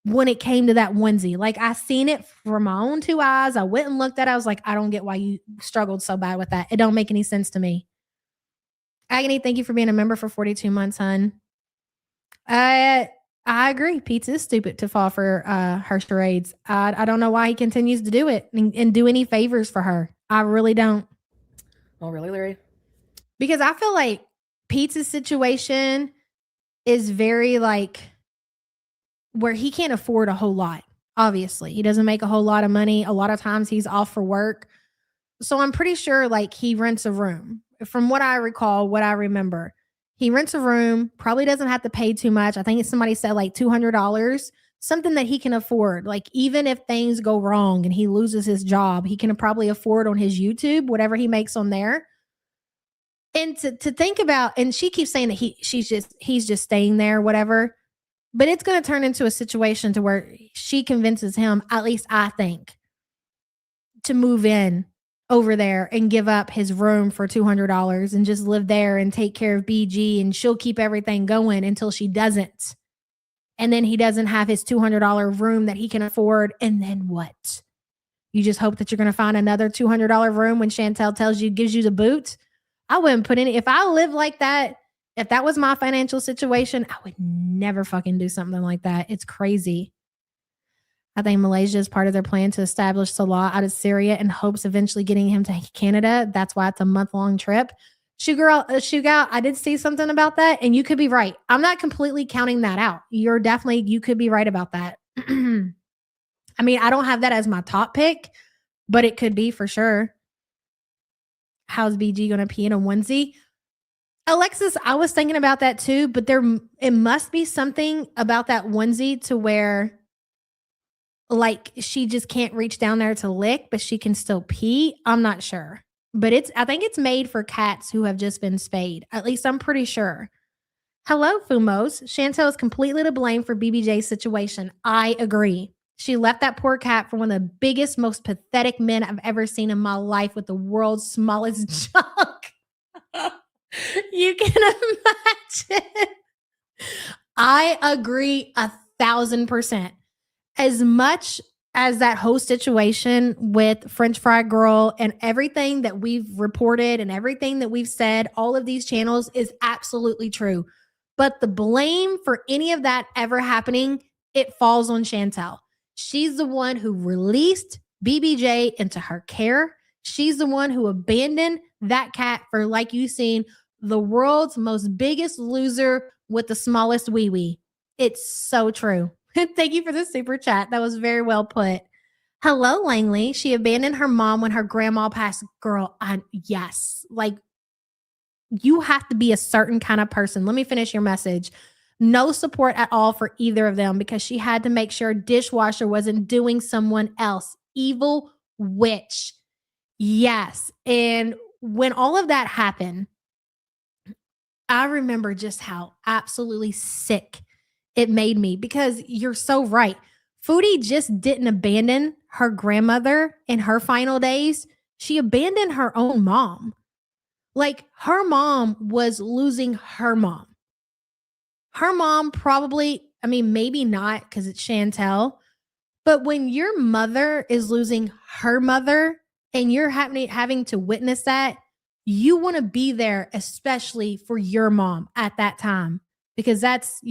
when it came to that onesie. Like, I seen it from my own 2 eyes. I went and looked at it. I was like, I don't get why you struggled so bad with that. It don't make any sense to me. Agony, thank you for being a member for 42 months, hun. I agree. Pete is stupid to fall for her charades. I don't know why he continues to do it and do any favors for her. I really don't. Oh, really, Larry? Because I feel like Pete's situation is very like where he can't afford a whole lot. Obviously, he doesn't make a whole lot of money. A lot of times he's off for work. So I'm pretty sure like he rents a room. From what I recall, what I remember, he rents a room, probably doesn't have to pay too much. I think somebody said like $200, something that he can afford. Like, even if things go wrong and he loses his job, he can probably afford on his YouTube, whatever he makes on there. And to think about, and she keeps saying that he's just staying there, whatever. But it's going to turn into a situation to where she convinces him, at least I think, to move in over there and give up his room for $200 and just live there and take care of BG, and she'll keep everything going until she doesn't. And then he doesn't have his $200 room that he can afford. And then what? You just hope that you're going to find another $200 room when Chantel gives you the boot. I wouldn't put any, if I lived like that, if that was my financial situation, I would never fucking do something like that. It's crazy. I think Malaysia is part of their plan to establish Salah out of Syria in hopes eventually getting him to Canada. That's why it's a month-long trip. Shugal, I did see something about that, and you could be right. I'm not completely counting that out. You could be right about that. I mean, I don't have that as my top pick, but it could be for sure. How's BG going to pee in a onesie? Alexis, I was thinking about that too, but it must be something about that onesie to where like she just can't reach down there to lick, but she can still pee. I'm not sure. But I think it's made for cats who have just been spayed. At least I'm pretty sure. Hello, Fumos. Chantel is completely to blame for BBJ's situation. I agree. She left that poor cat for one of the biggest, most pathetic men I've ever seen in my life with the world's smallest junk. You can imagine. I agree 1,000%. As much as that whole situation with French Fry Girl and everything that we've reported and everything that we've said, all of these channels is absolutely true. But the blame for any of that ever happening, it falls on Chantel. She's the one who released BBJ into her care. She's the one who abandoned that cat for, like you've seen, the world's most biggest loser with the smallest wee wee. It's so true. Thank you for the super chat. That was very well put. Hello, Langley. She abandoned her mom when her grandma passed. Girl, yes. Like, you have to be a certain kind of person. Let me finish your message. No support at all for either of them because she had to make sure dishwasher wasn't doing someone else. Evil witch. Yes. And when all of that happened, I remember just how absolutely sick it made me because you're so right. Foodie just didn't abandon her grandmother in her final days. She abandoned her own mom. Like, her mom was losing her mom. Her mom probably, I mean, maybe not because it's Chantel, but when your mother is losing her mother and you're having to witness that, you want to be there, especially for your mom at that time, because that's,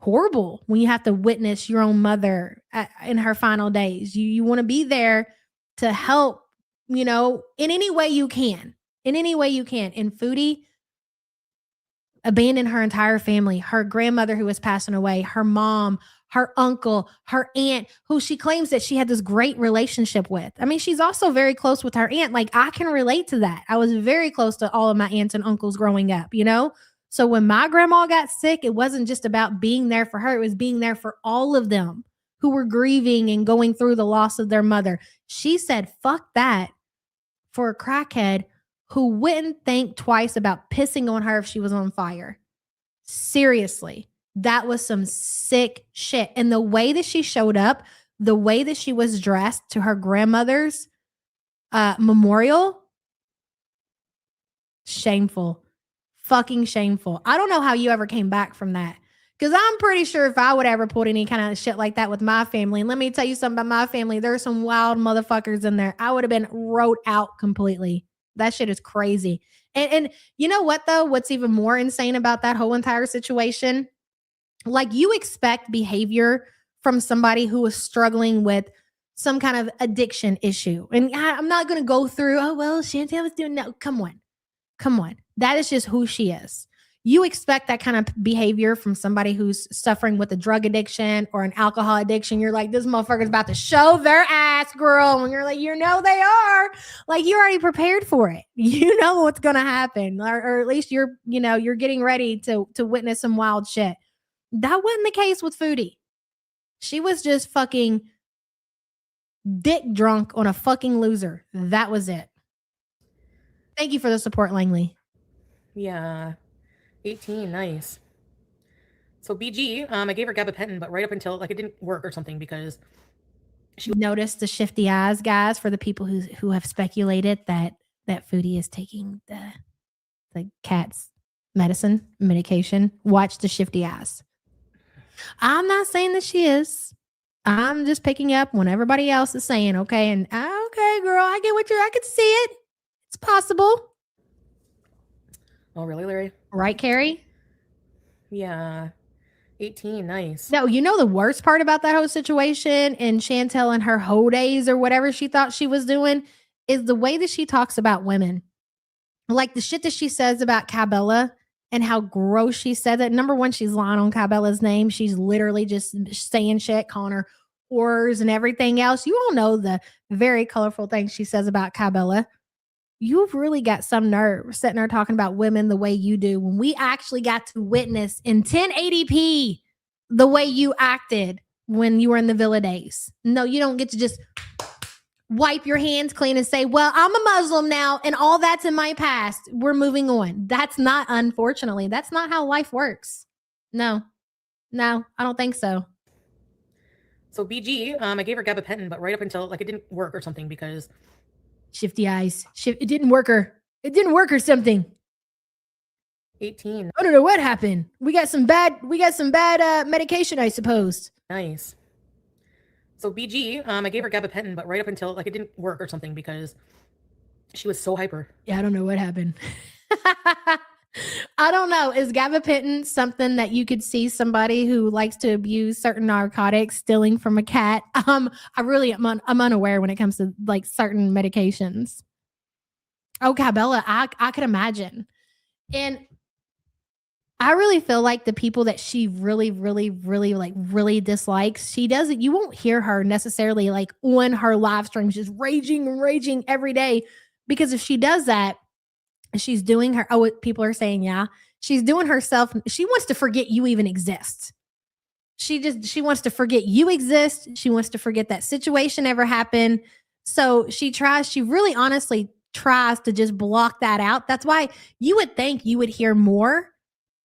horrible when you have to witness your own mother in her final days. You want to be there to help, in any way you can. In any way you can. And Foodie abandoned her entire family, her grandmother who was passing away, her mom, her uncle, her aunt, who she claims that she had this great relationship with. I mean, she's also very close with her aunt. Like, I can relate to that. I was very close to all of my aunts and uncles growing up, So when my grandma got sick, it wasn't just about being there for her. It was being there for all of them who were grieving and going through the loss of their mother. She said, fuck that for a crackhead who wouldn't think twice about pissing on her if she was on fire. Seriously, that was some sick shit. And the way that she showed up, the way that she was dressed to her grandmother's memorial, shameful. Fucking shameful. I don't know how you ever came back from that. Because I'm pretty sure if I would ever pull any kind of shit like that with my family, and let me tell you something about my family, there's some wild motherfuckers in there. I would have been wrote out completely. That shit is crazy. And you know what, though? What's even more insane about that whole entire situation? Like, you expect behavior from somebody who is struggling with some kind of addiction issue. And I'm not going to go through, oh, well, Chantel was doing no. Come on. That is just who she is. You expect that kind of behavior from somebody who's suffering with a drug addiction or an alcohol addiction. You're like, this motherfucker's about to show their ass, girl. And you're like, they are. Like, you're already prepared for it. You know what's going to happen. Or at least you're getting ready to witness some wild shit. That wasn't the case with Foodie. She was just fucking dick drunk on a fucking loser. That was it. Thank you for the support, Langley. Yeah. 18, nice. So BG, I gave her gabapentin, but right up until it didn't work or something because she noticed the shifty eyes, guys, for the people who have speculated that Foodie is taking the cat's medication. Watch the shifty eyes. I'm not saying that she is. I'm just picking up when everybody else is saying, okay, and okay, girl, I get what I could see it. It's possible. Oh, really, Larry? Right, Carrie? Yeah. 18, nice. No, the worst part about that whole situation and Chantel and her whole days or whatever she thought she was doing is the way that she talks about women. Like the shit that she says about Cabela and how gross she said that. Number one, she's lying on Cabela's name. She's literally just saying shit, calling her whores and everything else. You all know the very colorful things she says about Cabela. You've really got some nerve sitting there talking about women the way you do when we actually got to witness in 1080p the way you acted when you were in the Villa days. No, you don't get to just wipe your hands clean and say, well, I'm a Muslim now and all that's in my past. We're moving on. That's not, unfortunately, that's not how life works. No, I don't think so. So BG, I gave her gabapentin, but right up until it didn't work or something because shifty eyes. It didn't work her. It didn't work or something. 18. I don't know what happened. We got some bad medication, I suppose. Nice. So BG, I gave her gabapentin, but right up until it didn't work or something because she was so hyper. Yeah, I don't know what happened. I don't know. Is gabapentin something that you could see somebody who likes to abuse certain narcotics stealing from a cat? I'm unaware when it comes to certain medications. Oh, Cabela, I could imagine. And I really feel like the people that she really, really, really like really dislikes, you won't hear her necessarily like on her live streams just raging and raging every day. Because if she does that, she's doing her, people are saying, yeah, she's doing herself. She wants to forget you even exist. She wants to forget you exist. She wants to forget that situation ever happened. So she really honestly tries to just block that out. That's why you would think you would hear more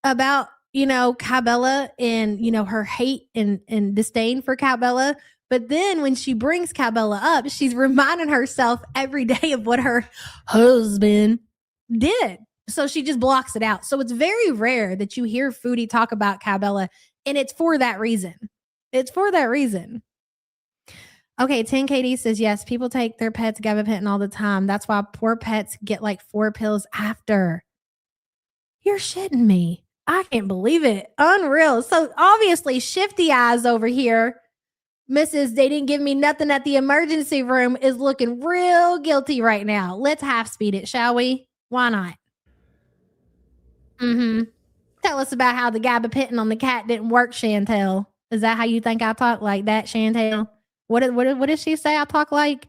about, Cabela and, her hate and disdain for Cabela. But then when she brings Cabela up, she's reminding herself every day of what her husband did. So she just blocks it out. So it's very rare that you hear Foodie talk about Cabela, and it's for that reason. It's for that reason. Okay, 10KD says, yes, people take their pets gabapentin all the time. That's why poor pets get like 4 pills after. You're shitting me. I can't believe it. Unreal. So obviously, Shifty Eyes over here, Mrs. They didn't give me nothing at the emergency room, is looking real guilty right now. Let's half speed it, shall we? Why not? Tell us about how the gabapentin on the cat didn't work, Chantel. Is that how you think I talk like that, Chantel? What did she say I talk like?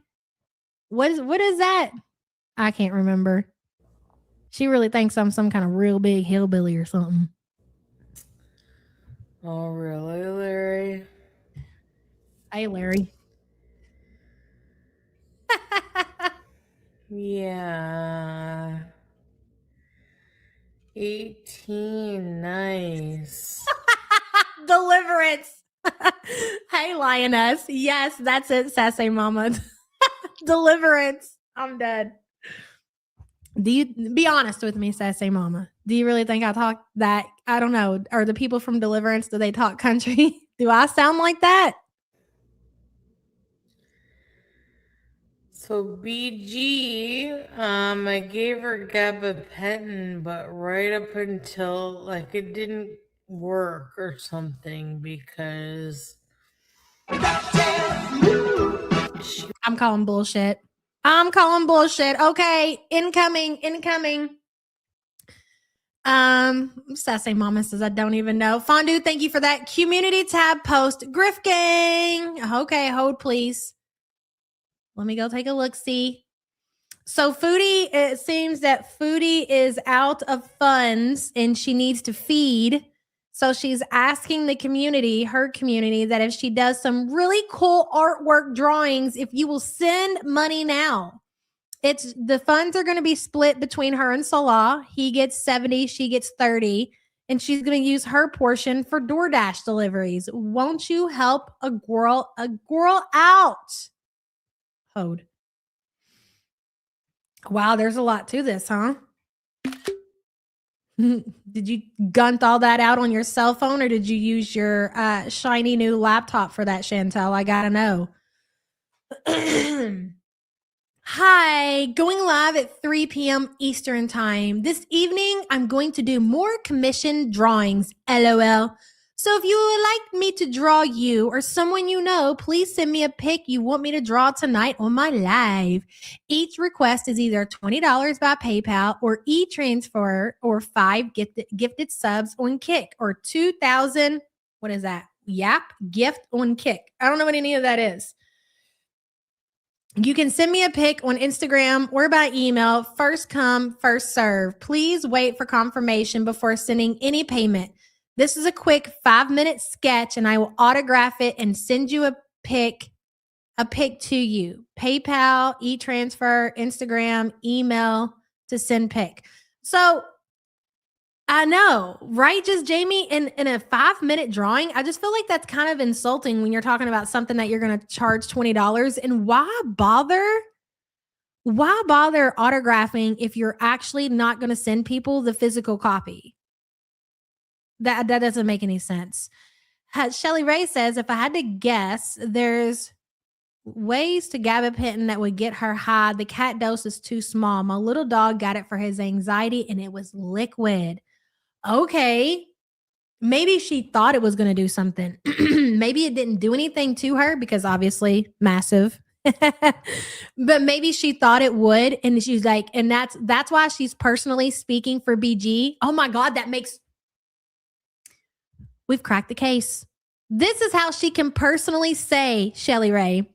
What is that? I can't remember. She really thinks I'm some kind of real big hillbilly or something. Oh, really, Larry? Hey, Larry. Yeah. 18, nice. Deliverance. Hey, Lioness. Yes, that's it, Sassy Mama. Deliverance. I'm dead. Do you be honest with me, Sassy Mama? Do you really think I talk that? I don't know. Are the people from Deliverance, do they talk country? Do I sound like that? So BG, I gave her gabapentin, but right up until like it didn't work or something because I'm calling bullshit. Okay, incoming. Sassy Mama says, I don't even know. Fondue, thank you for that. Community tab post. Griff Gang. Okay, hold please. Let me go take a look, see. So Foodie, it seems that Foodie is out of funds and she needs to feed. So she's asking the community, her community, that if she does some really cool artwork drawings, if you will send money now. The funds are going to be split between her and Salah. He gets 70, she gets 30, and she's going to use her portion for DoorDash deliveries. Won't you help a girl out? Hold. Wow, there's a lot to this, huh? Did you gunt all that out on your cell phone, or did you use your shiny new laptop for that, Chantel? I gotta know. Hi, going live at 3 p.m. Eastern time. This evening, I'm going to do more commissioned drawings, LOL. So if you would like me to draw you or someone you know, please send me a pic you want me to draw tonight on my live. Each request is either $20 by PayPal or e-transfer or 5 gifted subs on Kick or 2,000, what is that? Yap, gift on Kick. I don't know what any of that is. You can send me a pic on Instagram or by email. First come, first serve. Please wait for confirmation before sending any payment. This is a quick 5-minute sketch and I will autograph it and send you a pic to you. PayPal, e-transfer, Instagram, email to send pic. So I know, right? Just Jamie, in a 5-minute drawing, I just feel like that's kind of insulting when you're talking about something that you're going to charge $20. And why bother? Why bother autographing if you're actually not going to send people the physical copy? That doesn't make any sense. Shelly Ray says, if I had to guess, there's ways to gabapentin that would get her high. The cat dose is too small. My little dog got it for his anxiety and it was liquid. Okay, maybe she thought it was going to do something. Maybe it didn't do anything to her because obviously massive But maybe she thought it would, and she's like, and that's why she's personally speaking for BG. Oh my God, we've cracked the case. This is how she can personally say, Shelly Ray,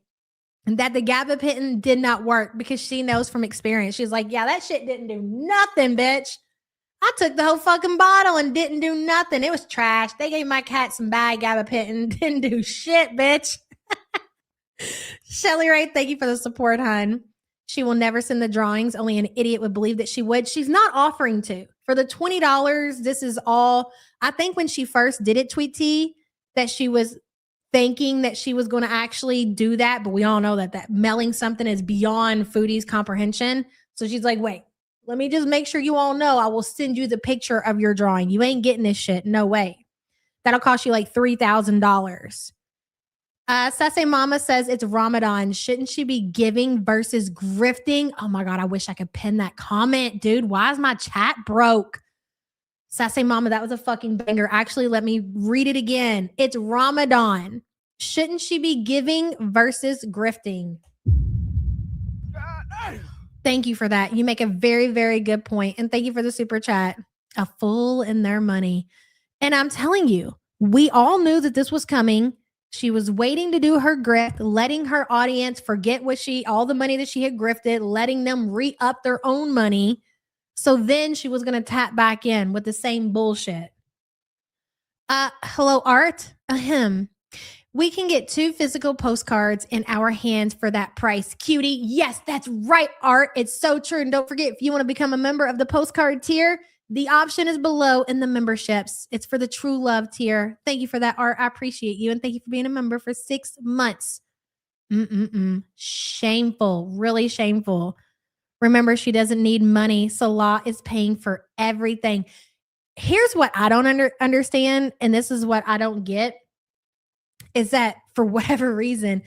that the gabapentin did not work because she knows from experience. She's like, yeah, that shit didn't do nothing, bitch. I took the whole fucking bottle and didn't do nothing. It was trash. They gave my cat some bad gabapentin. Didn't do shit, bitch. Shelly Ray, thank you for the support, hun. She will never send the drawings. Only an idiot would believe that she would. She's not offering to. For the $20, this is all. I think when she first did it, Tweet T, that she was thinking that she was going to actually do that. But we all know that mailing something is beyond Foodie's comprehension. So she's like, wait, let me just make sure you all know I will send you the picture of your drawing. You ain't getting this shit. No way. That'll cost you like $3,000. Sase Mama says it's Ramadan. Shouldn't she be giving versus grifting? Oh my God, I wish I could pin that comment, dude. Why is my chat broke? Sase Mama, that was a fucking banger. Actually, let me read it again. It's Ramadan. Shouldn't she be giving versus grifting? Thank you for that. You make a very, very good point. And thank you for the super chat. A fool in their money. And I'm telling you, we all knew that this was coming. She was waiting to do her grift, letting her audience forget all the money that she had grifted, letting them re-up their own money. So then she was going to tap back in with the same bullshit. Hello, Art. Ahem. We can get 2 physical postcards in our hands for that price. Cutie. Yes, that's right, Art. It's so true. And don't forget, if you want to become a member of the postcard tier, the option is below in the memberships. It's for the true love tier. Thank you for that, Art. I appreciate you. And thank you for being a member for 6 months. Shameful. Really shameful. Remember, she doesn't need money. Salah is paying for everything. Here's what I don't understand, and this is what I don't get, is that for whatever reason,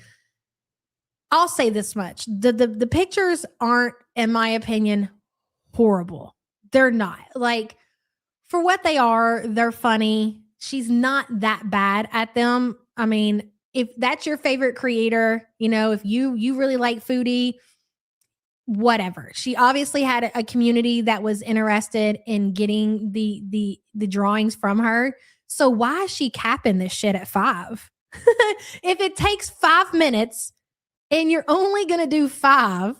I'll say this much. The pictures aren't, in my opinion, horrible. They're not. Like, for what they are, they're funny. She's not that bad at them. I mean, if that's your favorite creator, if you really like Foodie, whatever. She obviously had a community that was interested in getting the drawings from her. So why is she capping this shit at 5? If it takes 5 minutes and you're only going to do 5,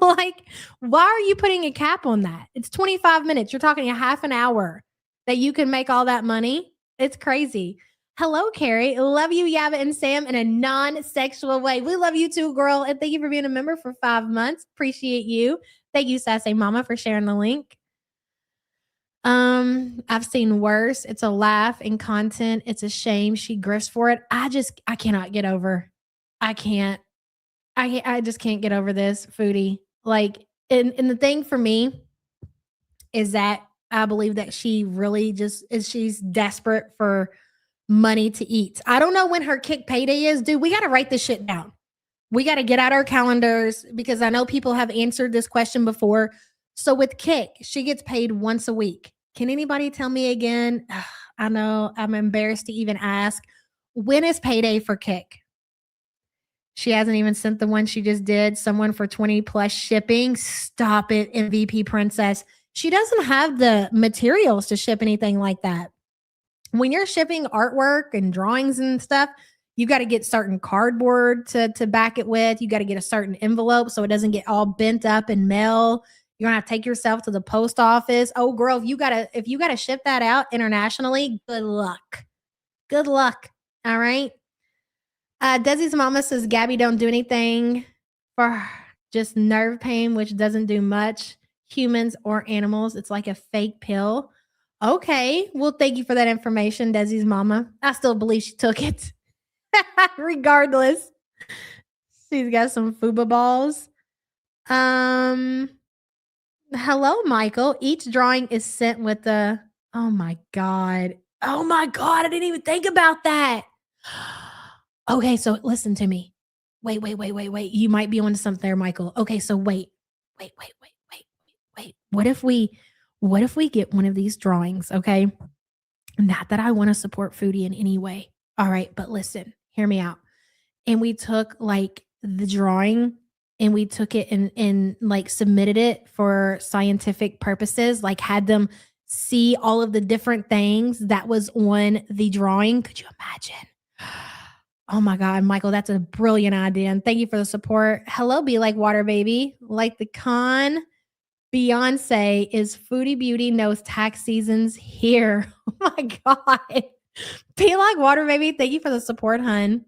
like, why are you putting a cap on that? It's 25 minutes. You're talking a half an hour that you can make all that money. It's crazy. Hello, Carrie. Love you, Yaba and Sam, in a non-sexual way. We love you too, girl. And thank you for being a member for 5 months. Appreciate you. Thank you, Sassy Mama, for sharing the link. I've seen worse. It's a laugh in content. It's a shame she grifts for it. I cannot get over. I just can't get over this, Foodie. Like, and the thing for me is that I believe that she really she's desperate for money to eat. I don't know when her kick payday is, dude. We got to write this shit down. We got to get out our calendars because I know people have answered this question before. So with Kick, she gets paid once a week. Can anybody tell me again? I know I'm embarrassed to even ask. When is payday for Kick? She hasn't even sent the one she just did. Someone for 20 plus shipping. Stop it, MVP Princess. She doesn't have the materials to ship anything like that. When you're shipping artwork and drawings and stuff, you got to get certain cardboard to back it with. You got to get a certain envelope so it doesn't get all bent up in mail. You're gonna have to take yourself to the post office. Oh, girl, if you gotta ship that out internationally, good luck. Good luck. All right. Desi's mama says Gabby don't do anything for just nerve pain, which doesn't do much. Humans or animals, it's like a fake pill. Okay. Well, thank you for that information, Desi's mama. I still believe she took it. Regardless. She's got some fuba balls. Hello, Michael. Each drawing is sent with the, oh my God. Oh my God. I didn't even think about that. Okay. So listen to me. Wait. You might be onto something there, Michael. Okay. So wait. What if we get one of these drawings? Okay. Not that I want to support Foodie in any way. All right. But listen, hear me out. And we took like the drawing and we took it and like submitted it for scientific purposes, like had them see all of the different things that was on the drawing, could you imagine? Oh my God, Michael, that's a brilliant idea. And thank you for the support. Hello, Be Like Water Baby. Like the con Beyonce is Foodie Beauty knows tax season's here. Oh my God. Be Like Water Baby. Thank you for the support, hun.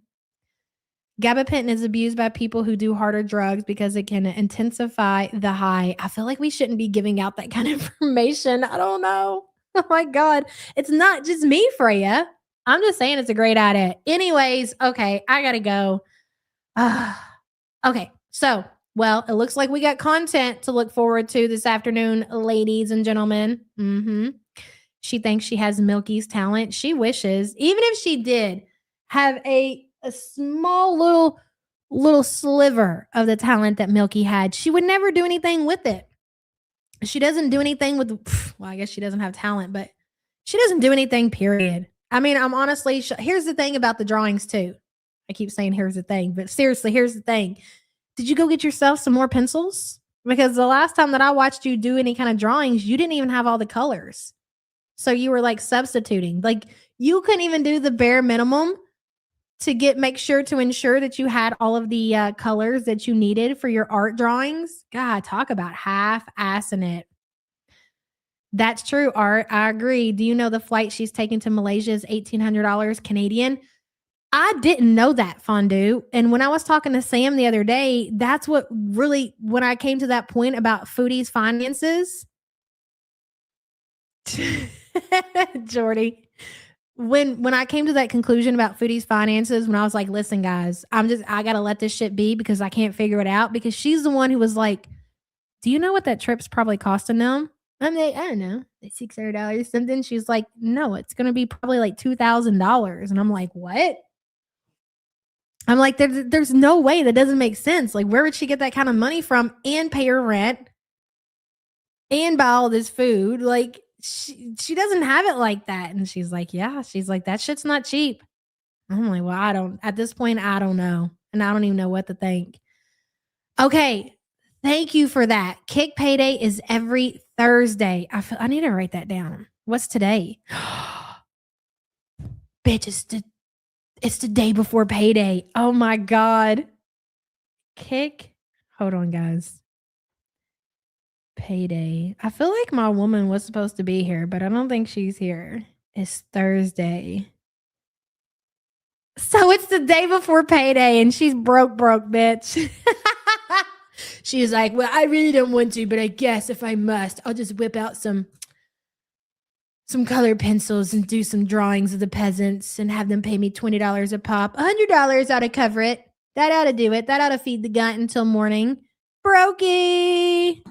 Gabapentin is abused by people who do harder drugs because it can intensify the high. I feel like we shouldn't be giving out that kind of information. I don't know. Oh my God. It's not just me, Freya. I'm just saying it's a great idea. Anyways, okay, I gotta go. Okay, so, well, it looks like we got content to look forward to this afternoon, ladies and gentlemen. She thinks she has Milky's talent. She wishes, even if she did have a small little sliver of the talent that Milky had, she would never do anything with it. She doesn't do anything with, well, I guess she doesn't have talent, but she doesn't do anything, period. I mean, I'm honestly, here's the thing about the drawings too. I keep saying here's the thing, but seriously, here's the thing. Did you go get yourself some more pencils? Because the last time that I watched you do any kind of drawings, you didn't even have all the colors. So you were like substituting. Like you couldn't even do the bare minimum to make sure to ensure that you had all of the colors that you needed for your art drawings. God, talk about half-assing it. That's true, Art. I agree. Do you know the flight she's taking to Malaysia is $1,800 Canadian? I didn't know that, Fondue. And when I was talking to Sam the other day, that's what really, when I came to that point about Foodie's finances, Jordy, when I came to that conclusion about Foodie's finances, when I was like, listen, guys, I got to let this shit be because I can't figure it out, because she's the one who was like, do you know what that trip's probably costing them? I'm like, I don't know, like $600 something. She's like, no, it's going to be probably like $2,000. And I'm like, what? I'm like, there's no way. That doesn't make sense. Like, where would she get that kind of money from and pay her rent and buy all this food? Like, she doesn't have it like that. And she's like, yeah. She's like, that shit's not cheap. I'm like, well, at this point, I don't know. And I don't even know what to think. Okay. Thank you for that. Kick Payday is every Thursday. I need to write that down. What's today? Bitch, it's the day before payday. Oh my God. Hold on, guys. Payday. I feel like my woman was supposed to be here, but I don't think she's here. It's Thursday. So it's the day before payday and she's broke, bitch. She's like, well, I really don't want to, but I guess if I must, I'll just whip out some colored pencils and do some drawings of the peasants and have them pay me $20 a pop. $100 ought to cover it. That ought to do it. That ought to feed the gut until morning. Brokey.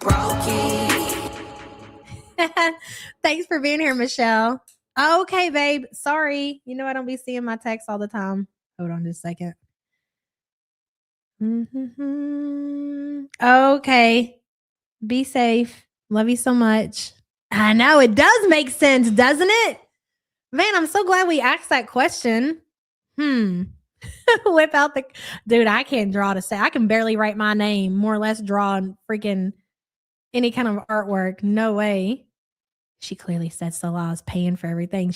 Thanks for being here, Michelle. Okay, babe. Sorry. You know I don't be seeing my texts all the time. Hold on just a second. Okay. Be safe. Love you so much. I know it does make sense, doesn't it? Man, I'm so glad we asked that question. Whip out dude, I can't draw to say. I can barely write my name, more or less draw freaking any kind of artwork. No way. She clearly said Salah is paying for everything.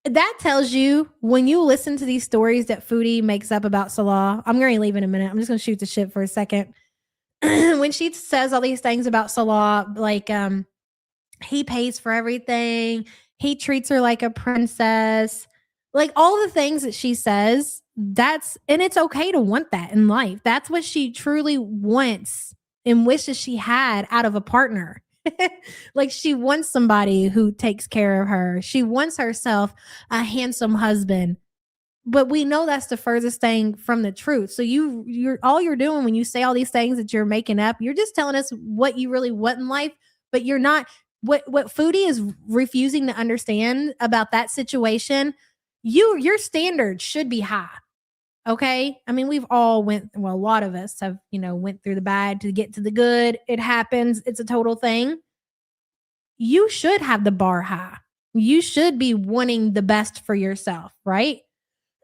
That tells you when you listen to these stories that Foodie makes up about Salah. I'm going to leave in a minute. I'm just going to shoot the shit for a second. When she says all these things about Salah, like he pays for everything, he treats her like a princess, like all the things that she says, and it's okay to want that in life. That's what she truly wants and wishes she had out of a partner. Like she wants somebody who takes care of her. She wants herself a handsome husband. But we know that's the furthest thing from the truth. So you're all you're doing when you say all these things that you're making up, you're just telling us what you really want in life, but you're not. What Foodie is refusing to understand about that situation, your standards should be high. Okay? I mean, we've all a lot of us have, went through the bad to get to the good. It happens. It's a total thing. You should have the bar high. You should be wanting the best for yourself, right?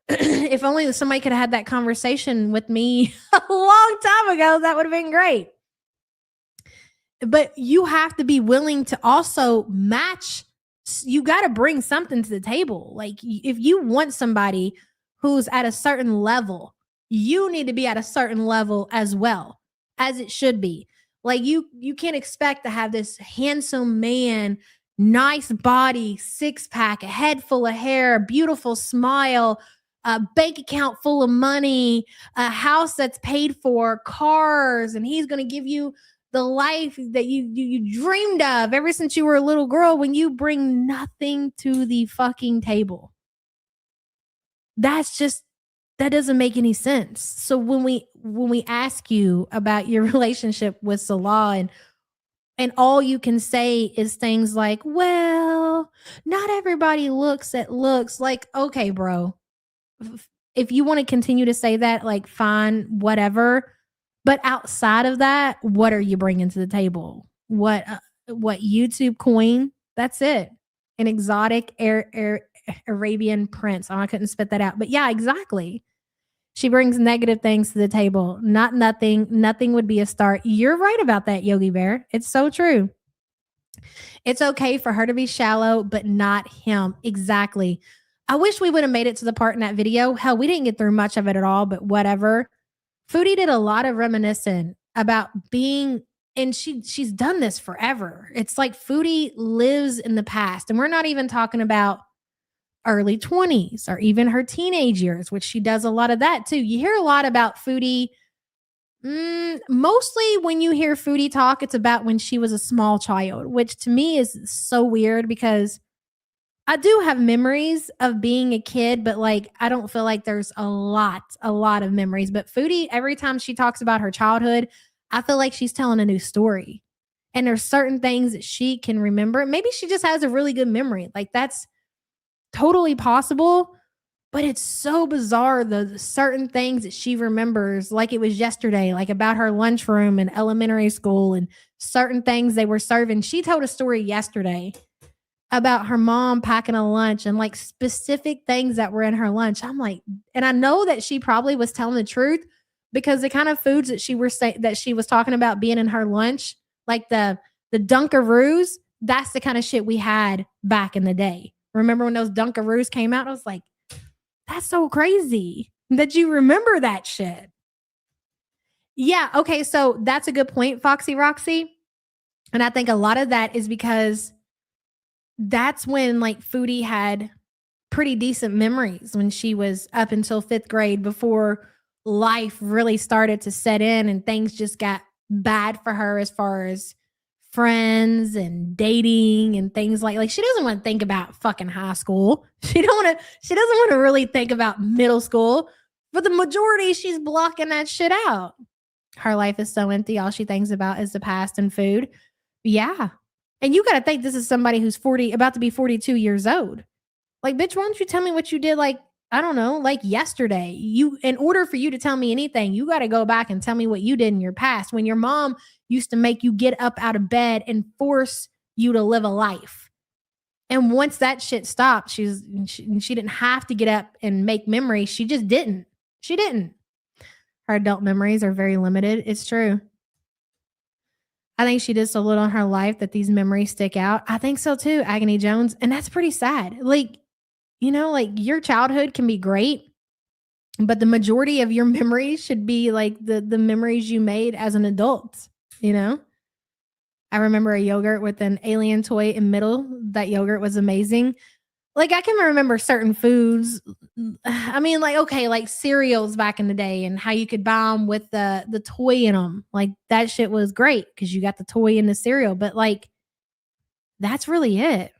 if only somebody could have had that conversation with me a long time ago, that would have been great. But you have to be willing to also match. You got to bring something to the table. Like if you want somebody who's at a certain level, you need to be at a certain level as well, as it should be. Like you can't expect to have this handsome man, nice body, six pack, a head full of hair, beautiful smile, a bank account full of money, a house that's paid for, cars, and he's going to give you the life that you dreamed of ever since you were a little girl, when you bring nothing to the fucking table. That doesn't make any sense. So when we ask you about your relationship with Salah, and all you can say is things like, well, not everybody looks at looks. Like, okay, bro, if you want to continue to say that, like, fine, whatever. But outside of that, what are you bringing to the table? What YouTube coin? That's it. An exotic Arabian prince. Oh, I couldn't spit that out. But yeah, exactly. She brings negative things to the table. Not nothing. Nothing would be a start. You're right about that, Yogi Bear. It's so true. It's okay for her to be shallow, but not him. Exactly. I wish we would have made it to the part in that video. Hell, we didn't get through much of it at all, but whatever. Foodie did a lot of reminiscing about being, and she's done this forever. It's like Foodie lives in the past, and we're not even talking about early 20s or even her teenage years, which she does a lot of that too. You hear a lot about Foodie. Mostly when you hear Foodie talk, it's about when she was a small child, which to me is so weird because I do have memories of being a kid, but like I don't feel like there's a lot of memories. But Foodie, every time she talks about her childhood, I feel like she's telling a new story. And there's certain things that she can remember. Maybe she just has a really good memory. Like that's totally possible, but it's so bizarre the certain things that she remembers like it was yesterday, like about her lunchroom in elementary school and certain things they were serving. She told a story yesterday about her mom packing a lunch and like specific things that were in her lunch. I'm like, and I know that she probably was telling the truth because the kind of foods that she was talking about being in her lunch, like the Dunkaroos, that's the kind of shit we had back in the day. Remember when those Dunkaroos came out? I was like, that's so crazy that you remember that shit. Yeah, okay, so that's a good point, Foxy Roxy. And I think a lot of that is because that's when like Foodie had pretty decent memories when she was up until 5th grade before life really started to set in and things just got bad for her as far as friends and dating and things like she doesn't want to think about fucking high school. She doesn't want to really think about middle school. For the majority, she's blocking that shit out. Her life is so empty. All she thinks about is the past and food. Yeah. And you got to think this is somebody who's about to be 42 years old. Like, bitch, why don't you tell me what you did, like, I don't know, like yesterday? In order for you to tell me anything, you got to go back and tell me what you did in your past when your mom used to make you get up out of bed and force you to live a life. And once that shit stopped, she didn't have to get up and make memories. She just didn't. She didn't. Her adult memories are very limited. It's true. I think she did so little in her life that these memories stick out. I think so too, Agony Jones. And that's pretty sad. Like, you know, like your childhood can be great, but the majority of your memories should be like the memories you made as an adult, you know? I remember a yogurt with an alien toy in middle. That yogurt was amazing. Like I can remember certain foods. I mean, like, okay, like cereals back in the day and how you could buy them with the toy in them. Like that shit was great because you got the toy in the cereal. But like, that's really it.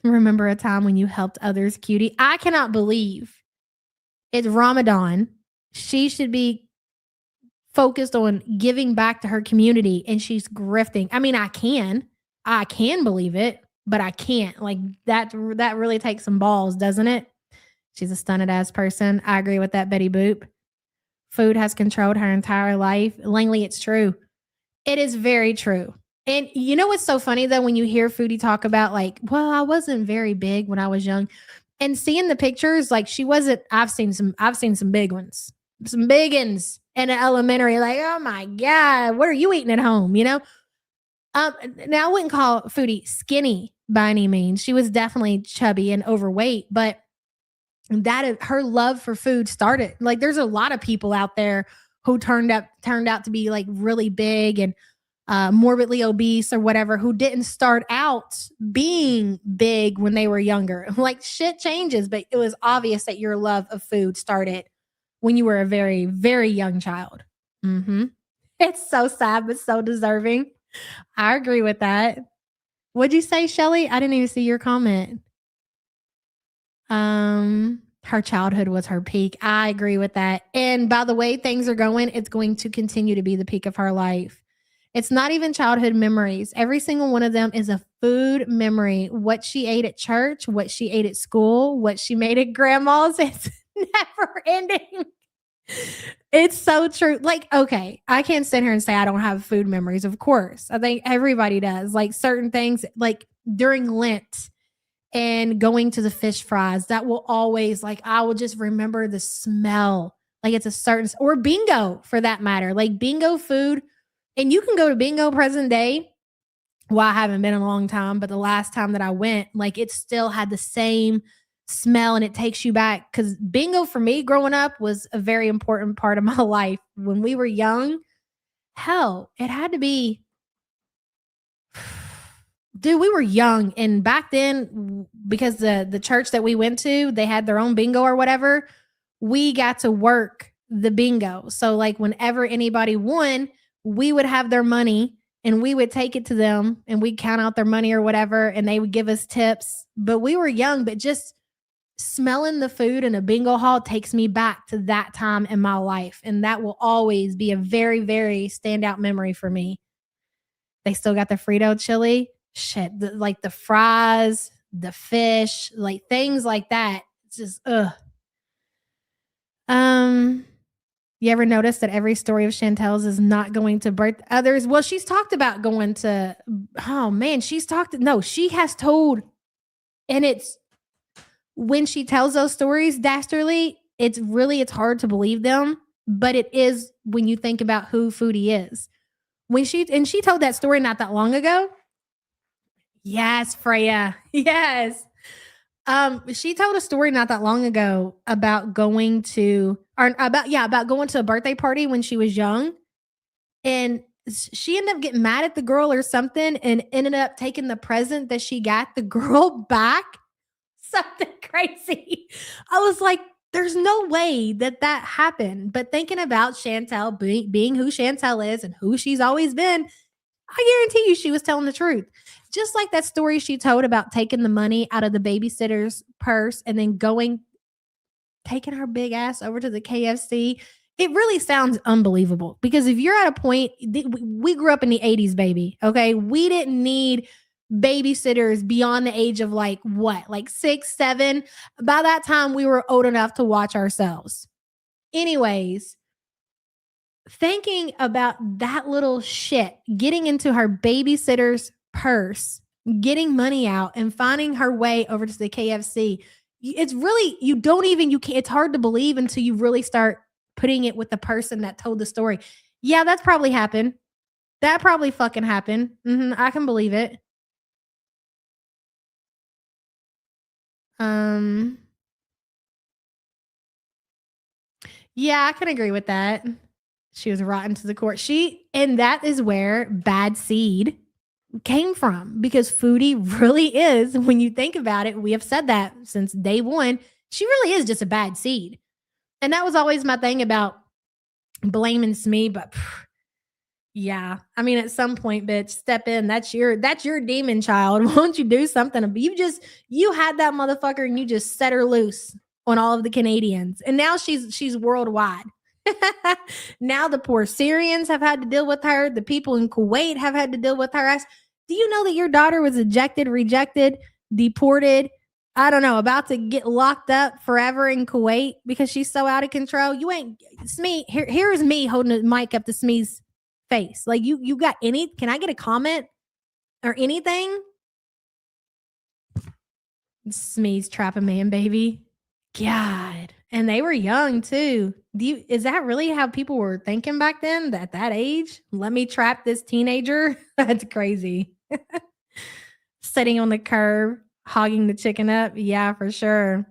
Remember a time when you helped others, cutie? I cannot believe it's Ramadan. She should be focused on giving back to her community and she's grifting. I mean, I can believe it. But I can't. Like that really takes some balls, doesn't it? She's a stunted ass person. I agree with that, Betty Boop. Food has controlled her entire life. Langley, it's true. It is very true. And you know what's so funny though, when you hear Foodie talk about like, well, I wasn't very big when I was young. And seeing the pictures, like she wasn't, I've seen some big ones, some big ones in elementary, like, oh my God, what are you eating at home? You know? Now I wouldn't call Foodie skinny by any means. She was definitely chubby and overweight, but that is her love for food started. Like there's a lot of people out there who turned out to be like really big and morbidly obese or whatever, who didn't start out being big when they were younger. Like shit changes, but it was obvious that your love of food started when you were a very, very young child. It's so sad, but so deserving. I agree with that. What'd you say, Shelly? I didn't even see your comment. Her childhood was her peak. I agree with that. And by the way things are going, it's going to continue to be the peak of her life. It's not even childhood memories. Every single one of them is a food memory. What she ate at church, what she ate at school, what she made at grandma's. It's never ending. It's so true. Like, okay, I can't sit here and say I don't have food memories. Of course. I think everybody does. Like certain things, like during Lent and going to the fish fries, that will always, like, I will just remember the smell. Like it's a certain, or bingo for that matter, like bingo food. And you can go to bingo present day. Well, I haven't been in a long time, but the last time that I went, like it still had the same smell and it takes you back. Because bingo for me growing up was a very important part of my life. When we were young, hell, it had to be, dude, we were young. And back then, because the church that we went to, they had their own bingo or whatever, we got to work the bingo. So like whenever anybody won, we would have their money and we would take it to them and we'd count out their money or whatever. And they would give us tips, but we were young, but just smelling the food in a bingo hall takes me back to that time in my life. And that will always be a very, very standout memory for me. They still got the Frito chili, shit, like the fries, the fish, like things like that. It's just, ugh. You ever notice that every story of Chantel's is not going to birth others? Well, she's talked about going to, oh man, she has told, and it's, when she tells those stories, dastardly, it's hard to believe them, but it is when you think about who Foodie is. She told that story not that long ago. Yes, Freya. Yes. She told a story not that long ago about going to a birthday party when she was young. And she ended up getting mad at the girl or something and ended up taking the present that she got the girl back. Something crazy. I was like, there's no way that happened. But thinking about Chantel being who Chantel is and who she's always been, I guarantee you she was telling the truth. Just like that story she told about taking the money out of the babysitter's purse and then taking her big ass over to the KFC. It really sounds unbelievable because if you're at a point, we grew up in the 80s, baby. Okay. We didn't need babysitters beyond the age of like 6, 7. By that time, we were old enough to watch ourselves. Anyways, thinking about that little shit, getting into her babysitter's purse, getting money out and finding her way over to the KFC. It's really, it's hard to believe until you really start putting it with the person that told the story. Yeah, that's probably happened. That probably fucking happened. I can believe it. Yeah, I can agree with that. She was rotten to the core. And that is where bad seed came from because Foodie really is, when you think about it, we have said that since day one, she really is just a bad seed. And that was always my thing about blaming Smee, but yeah, I mean, at some point, bitch, step in. That's your demon child. Why don't you do something? You had that motherfucker and you just set her loose on all of the Canadians. And now she's worldwide. Now the poor Syrians have had to deal with her. The people in Kuwait have had to deal with her. Do you know that your daughter was ejected, rejected, deported? I don't know, about to get locked up forever in Kuwait because she's so out of control. You ain't Smee. Here's me holding the mic up to Smee's face. Like you got can I get a comment or anything? Smee's trap a man, baby. God. And they were young too. Is that really how people were thinking back then at that age? Let me trap this teenager? That's crazy. Sitting on the curb, hogging the chicken up. Yeah, for sure.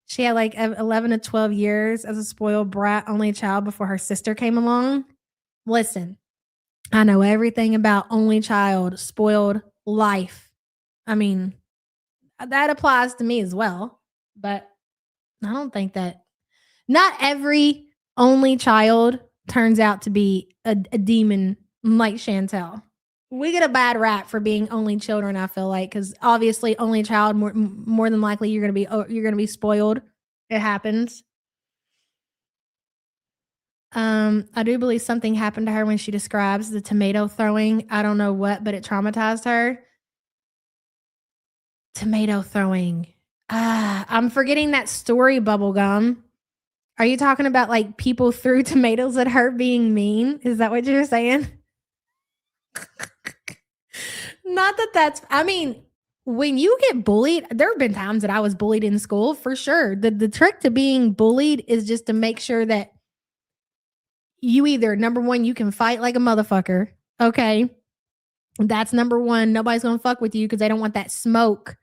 She had like 11 to 12 years as a spoiled brat, only child before her sister came along. Listen, I know everything about only child, spoiled life. I mean, that applies to me as well. But I don't think that not every only child turns out to be a demon like Chantel. We get a bad rap for being only children, I feel like, because obviously only child, more than likely you're gonna be spoiled. It happens. I do believe something happened to her when she describes the tomato throwing. I don't know what, but it traumatized her. Tomato throwing. I'm forgetting that story, Bubblegum. Are you talking about like people threw tomatoes at her being mean? Is that what you're saying? Not that that's, I mean, when you get bullied, there have been times that I was bullied in school for sure. The trick to being bullied is just to make sure that you either, number one, you can fight like a motherfucker. Okay. That's number one. Nobody's going to fuck with you because they don't want that smoke.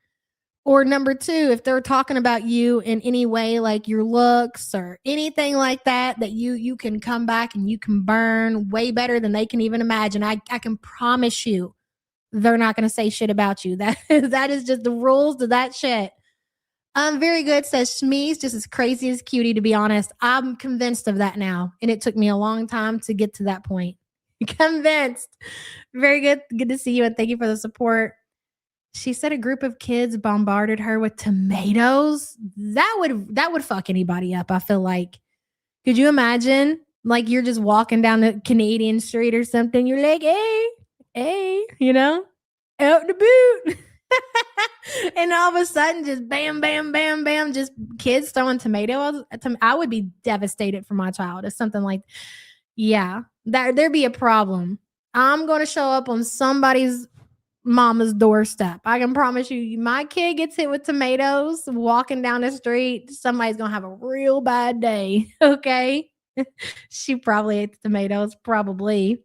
Or number two, if they're talking about you in any way, like your looks or anything like that, that you can come back and you can burn way better than they can even imagine. I can promise you they're not going to say shit about you. That is just the rules to that shit. Very good, says Shmee's just as crazy as Cutie, to be honest. I'm convinced of that now. And it took me a long time to get to that point. Convinced. Very good. Good to see you and thank you for the support. She said a group of kids bombarded her with tomatoes. That would fuck anybody up, I feel like. Could you imagine? Like you're just walking down the Canadian street or something. You're like, hey, you know, out the boot. And all of a sudden, just bam, bam, bam, bam, just kids throwing tomatoes. I would be devastated for my child. If something like, yeah, there'd be a problem. I'm going to show up on somebody's mama's doorstep. I can promise you, my kid gets hit with tomatoes walking down the street, somebody's going to have a real bad day. Okay. She probably ate the tomatoes. Probably.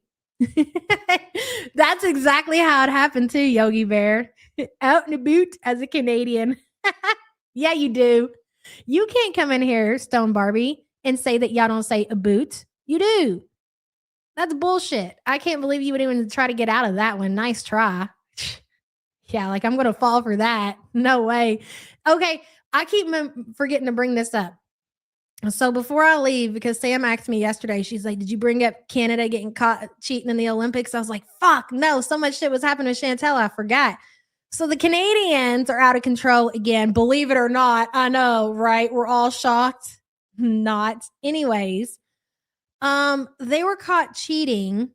That's exactly how it happened too, Yogi Bear. Out in the boot as a Canadian. Yeah, you do. You can't come in here, Stone Barbie, and say that y'all don't say a boot. You do. That's bullshit. I can't believe you would even try to get out of that one. Nice try. Yeah, like I'm going to fall for that. No way. Okay, I keep forgetting to bring this up. So before I leave, because Sam asked me yesterday, she's like, did you bring up Canada getting caught cheating in the Olympics? I was like, fuck, no, so much shit was happening to Chantel, I forgot. So the Canadians are out of control again, believe it or not. I know, right? We're all shocked. Not. Anyways, they were caught cheating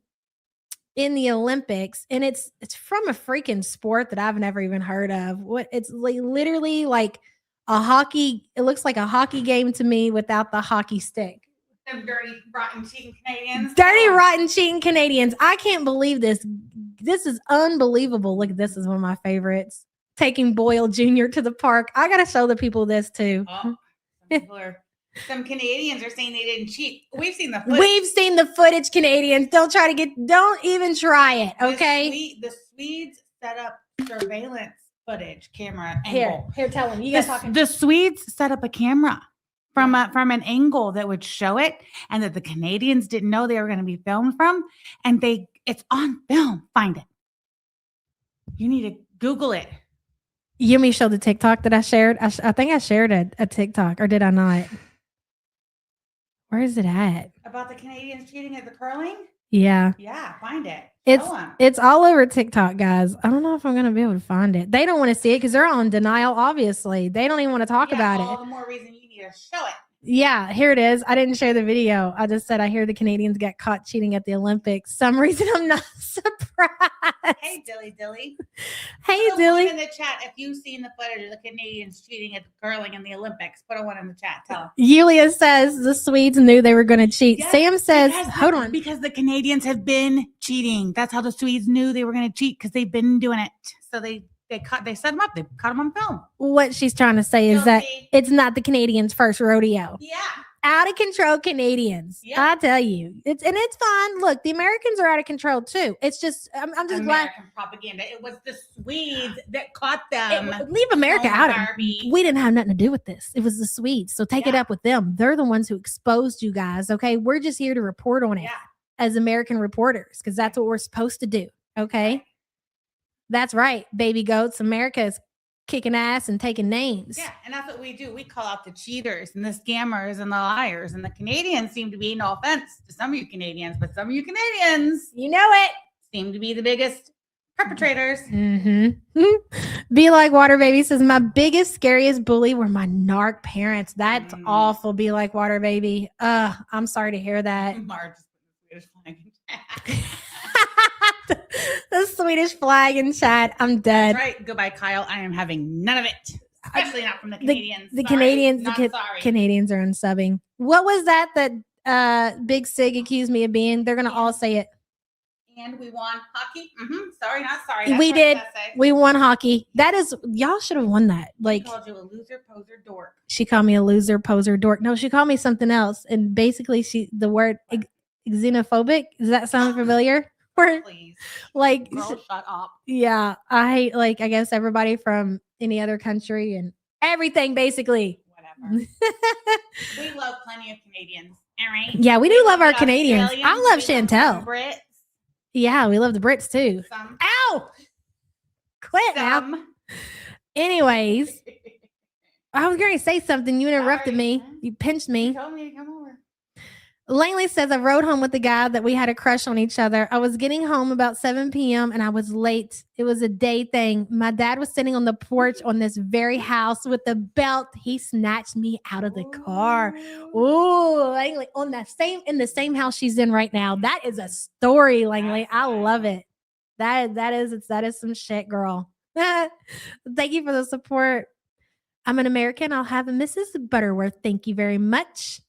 in the Olympics, and it's from a freaking sport that I've never even heard of. It's literally like a hockey. It looks like a hockey game to me without the hockey stick. Them dirty, rotten, cheating Canadians. Dirty, rotten, cheating Canadians. I can't believe this. This is unbelievable. Look, this is one of my favorites. Taking Boyle Jr. to the park. I got to show the people this too. Oh, some Canadians are saying they didn't cheat. We've seen the footage. We've seen the footage, Canadians. Don't even try it, okay? The Swedes set up surveillance footage camera angle. Here, tell them. You guys talking. The Swedes set up a camera from an angle that would show it, and that the Canadians didn't know they were going to be filmed from, and it's on film. Find it. You need to Google it. You want me to show the TikTok that I shared? I think I shared a TikTok, or did I not? Where is it at? About the Canadians cheating at the curling? Yeah. Yeah, find it. It's all over TikTok, guys. I don't know if I'm going to be able to find it. They don't want to see it because they're on denial, obviously. They don't even want to talk about all it. The more reason you need to show it. Yeah, here it is. I didn't share the video. I just said I hear the Canadians got caught cheating at the Olympics. Some reason I'm not surprised. Hey, Dilly. Hey, put Dilly. in the chat if you've seen the footage of the Canadians cheating at the curling in the Olympics. Put a one in the chat. Tell them. Yulia says the Swedes knew they were going to cheat. Yes, Sam says, hold on. Because the Canadians have been cheating. That's how the Swedes knew they were going to cheat, because they've been doing it. So they They set them up. They caught them on film. What she's trying to say is that Guilty. it's not the Canadians' first rodeo. Yeah. Out of control Canadians. Yep. I tell you. It's fine. Look, the Americans are out of control too. It's just I'm just glad American propaganda. It was the Swedes that caught them. leave America Oh, out of Barbie. it. We didn't have nothing to do with this. It was the Swedes. So take it Yeah. up with them. They're the ones who exposed you guys. Okay. We're just here to report on it Yeah. as American reporters because that's what we're supposed to do. Okay. That's right, baby goats. America is kicking ass and taking names. Yeah, and that's what we do. We call out the cheaters and the scammers and the liars. And the Canadians seem to be, no offense to some of you Canadians, but some of you Canadians You know it. seem to be the biggest perpetrators. Mm-hmm. Be like Water Baby says, my biggest, scariest bully were my narc parents. That's awful. Be like Water Baby. I'm sorry to hear that. Marge is putting the Swedish flag in chat. The Swedish flag in chat. I'm dead. That's right. Goodbye, Kyle. I am having none of it. Especially not from the The- Canadians. The Sorry. Canadians, Not the sorry. Canadians are unsubbing. What was that Big Sig accused me of being? They're gonna all say it. And we won hockey. Sorry, not sorry. That's We what did. it does say. We won hockey. That is, y'all should have won that. Like, Called you a loser, poser, dork. she called me a loser, poser, dork. No, she called me something else. And basically, the word xenophobic. Does that sound familiar? Or Please. like, Girl, shut up. yeah, I guess everybody from any other country and everything, basically. Whatever. We love plenty of Canadians. All right. Yeah, we do love our the Canadians. Australians, I love we some Chantel. Brits. Yeah, we love the Brits too. Some. Ow! Quit now. Some. Anyways, I was going to say something. You interrupted Sorry. me. You pinched You me. told me to come over. Langley says, I rode home with the guy that we had a crush on each other. I was getting home about 7 p.m. and I was late. It was a day thing. My dad was sitting on the porch on this very house with the belt. He snatched me out of the car. Ooh, Langley, in the same house she's in right now. That is a story, Langley. I love it. That is some shit, girl. Thank you for the support. I'm an American. I'll have a Mrs. Butterworth. Thank you very much.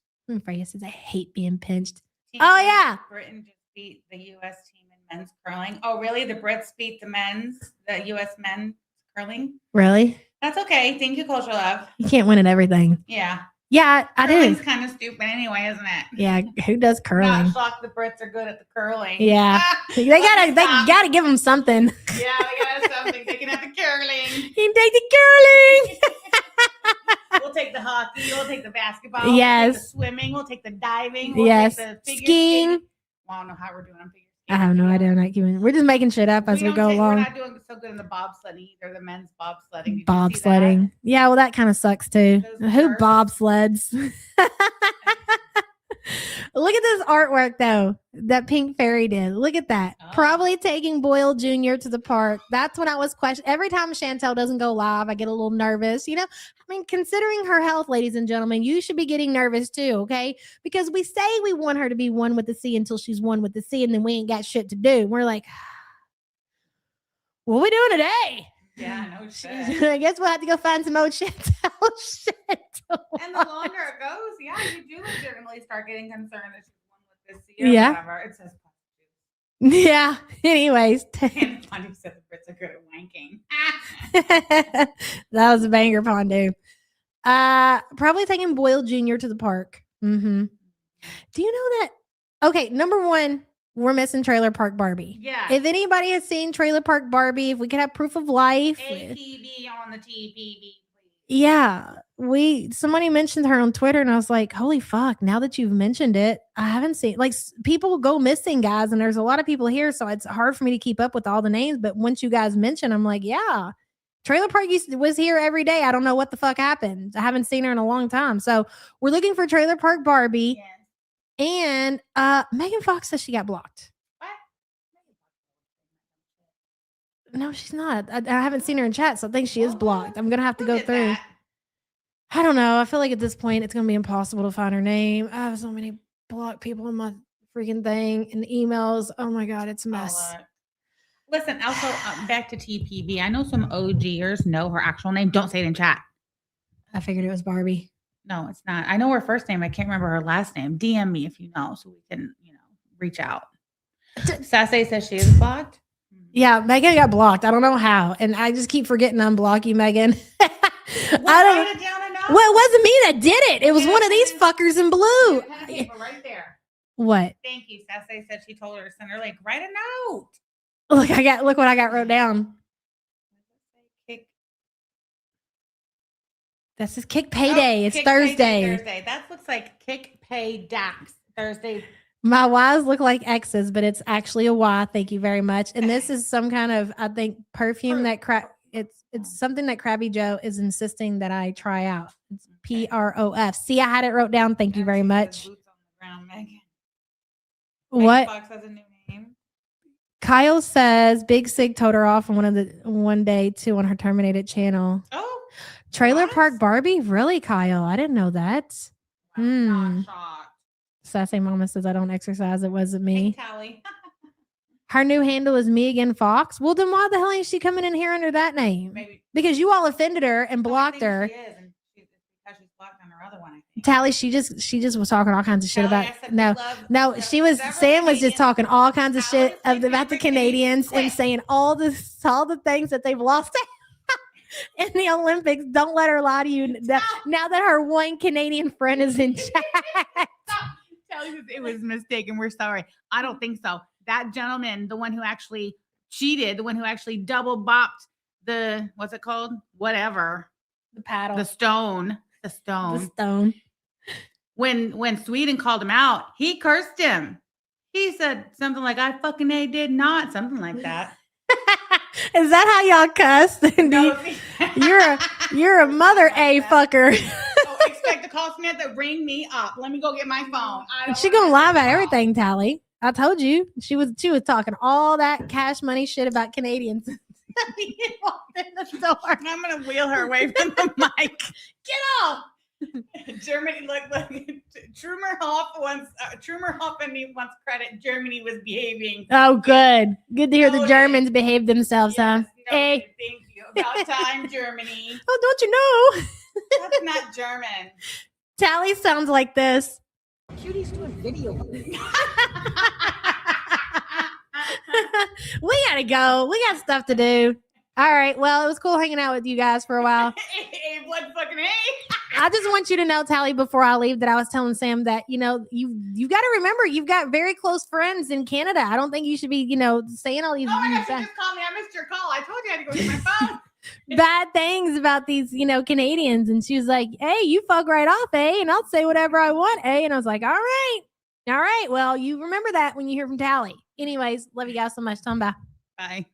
Freya says, I hate being pinched. Oh, yeah. Britain just beat the U.S. team in men's curling. Oh, really? The Brits beat the U.S. men's curling? Really? That's okay. Thank you, Culture Love. You can't win at everything. Yeah. Yeah, I do. Curling's kind of stupid anyway, isn't it? Yeah, who does curling? Not shocked the Brits are good at the curling. Yeah. They gotta give them something. Yeah, they got something. They can have the curling. You take the curling. We'll take the hockey. We'll take the basketball. Yes. We'll take the swimming. We'll take the diving. We'll Yes. take the figure Skiing. skating. Well, I don't know how we're doing on figure I skating. have no idea. I'm not giving. We're just making shit up as we go We're along. not doing so good in the bobsledding either. The men's bobsledding. Did you see that? Bobsledding. Yeah, well, that kind of sucks too. Those Who jerks. bobsleds? Look at this artwork though that Pink Fairy did. Look at that. Oh. Probably taking Boyle Jr. to the park. That's when I was questioning. Every time Chantel doesn't go live, I get a little nervous. You know, I mean, considering her health, ladies and gentlemen, you should be getting nervous too, okay? Because we say we want her to be one with the sea until she's one with the sea, and then we ain't got shit to do. We're like, what we doing today? Yeah, no shit. I guess we'll have to go find some old Chantel shit. And the longer it goes, yeah, you do legitimately start getting concerned that she's one with this year. Yeah. Whatever. It says. Yeah. Anyways, And Pondu said the Brits are good at wanking. that was a banger, Pondu. Probably taking Boyle Jr. to the park. Mm-hmm. Do you know that? Okay, number one, we're missing Trailer Park Barbie. Yeah. If anybody has seen Trailer Park Barbie, if we could have proof of life. ATV on the TPV, please. Yeah, somebody mentioned her on Twitter, and I was like, holy fuck, now that you've mentioned it, I haven't seen, like, people go missing, guys, and there's a lot of people here, so it's hard for me to keep up with all the names, but once you guys mention, I'm like, yeah, Trailer Park was here every day. I don't know what the fuck happened. I haven't seen her in a long time, so we're looking for Trailer Park Barbie, Yes. and Megan Fox says she got blocked. No, she's not. I haven't seen her in chat, so I think she is blocked. I'm gonna have to go Look at through. that. I don't know. I feel like at this point it's gonna be impossible to find her name. I have so many blocked people in my freaking thing and emails. Oh my god, it's a mess. Listen, also back to TPV. I know some OGers know her actual name. Don't say it in chat. I figured it was Barbie. No, it's not. I know her first name. I can't remember her last name. DM me if you know, so we can, reach out. Sassy says she is blocked. Yeah, Megan got blocked. I don't know how. And I just keep forgetting to unblock you, Megan. I don't Write it down and know. Well, it wasn't me that did it. It was one of these fuckers in blue. Pen and paper right there. What? Thank you. Sassy said she told her to send her link. Write a note. Look what I got wrote down. Kick. This is Kick Payday. It's Kick Thursday. Payday Thursday. That looks like Kick Pay Dax Thursday. My Y's look like X's, but it's actually a Y. Thank you very much. And this is some kind of, I think, perfume that it's something that Krabby Joe is insisting that I try out. It's PROF. See, I had it wrote down. Thank you very much. Boots on the ground, Megan. What? Fox has a new name. Kyle says Big Sig told her off on one day too on her terminated channel. Oh, Trailer what? Park Barbie? Really, Kyle? I didn't know that. Not shocked. Sassy Mama says I don't exercise. It wasn't Hey, me. Tally. Her new handle is me again, Fox. Well, then why the hell ain't she coming in here under that name? Maybe Because you all offended her and blocked her. She is, and it's because she's blocked on her other one. I think. Tally, she just was talking all kinds of shit Tally, about. I said No, we love no, whatever- she was. whatever Sam was just Canadian- talking all kinds of Tally's shit my about the favorite Canadians and Canadian. saying all the things that they've lost in the Olympics. Don't let her lie to you. Now that her one Canadian friend is in chat. Tally says it was a mistake, and we're sorry. I don't think so. That gentleman, the one who actually cheated, the one who actually double bopped the what's it called? Whatever. The paddle. The stone. The The stone. stone. When Sweden called him out, he cursed him. He said something like, I fucking A did not, something like that. Is that how y'all cuss? No, You're a mother A fucker. Oh, expect the call Samantha, ring me up. Let me go get my phone. I don't She wanna gonna lie get about the everything, Tally. I told you she was talking all that cash money shit about Canadians. He walked in the door. call. I'm gonna wheel her away from the mic. Get off. Germany, look, Trumerhoffen wants credit. Germany was behaving. Oh, good to hear the Noted. Germans behave themselves, huh? Yes, Hey. noted. Thank you. About time, Germany. Oh, don't you know? That's not German. Tally sounds like this. Cutie's doing video. We gotta go. We got stuff to do. All right. Well, it was cool hanging out with you guys for a while. Hey, what fucking hey? I just want you to know, Tally, before I leave, that I was telling Sam that, you got to remember you've got very close friends in Canada. I don't think you should be, saying all these Oh my gosh, you just called me. I missed your call. I told you I had to go get my phone. bad things about these, Canadians. And she was like, hey, you fuck right off, eh? And I'll say whatever I want, eh? And I was like, all right. Well, you remember that when you hear from Tally. Anyways, love you guys so much. Tom, bye. Bye.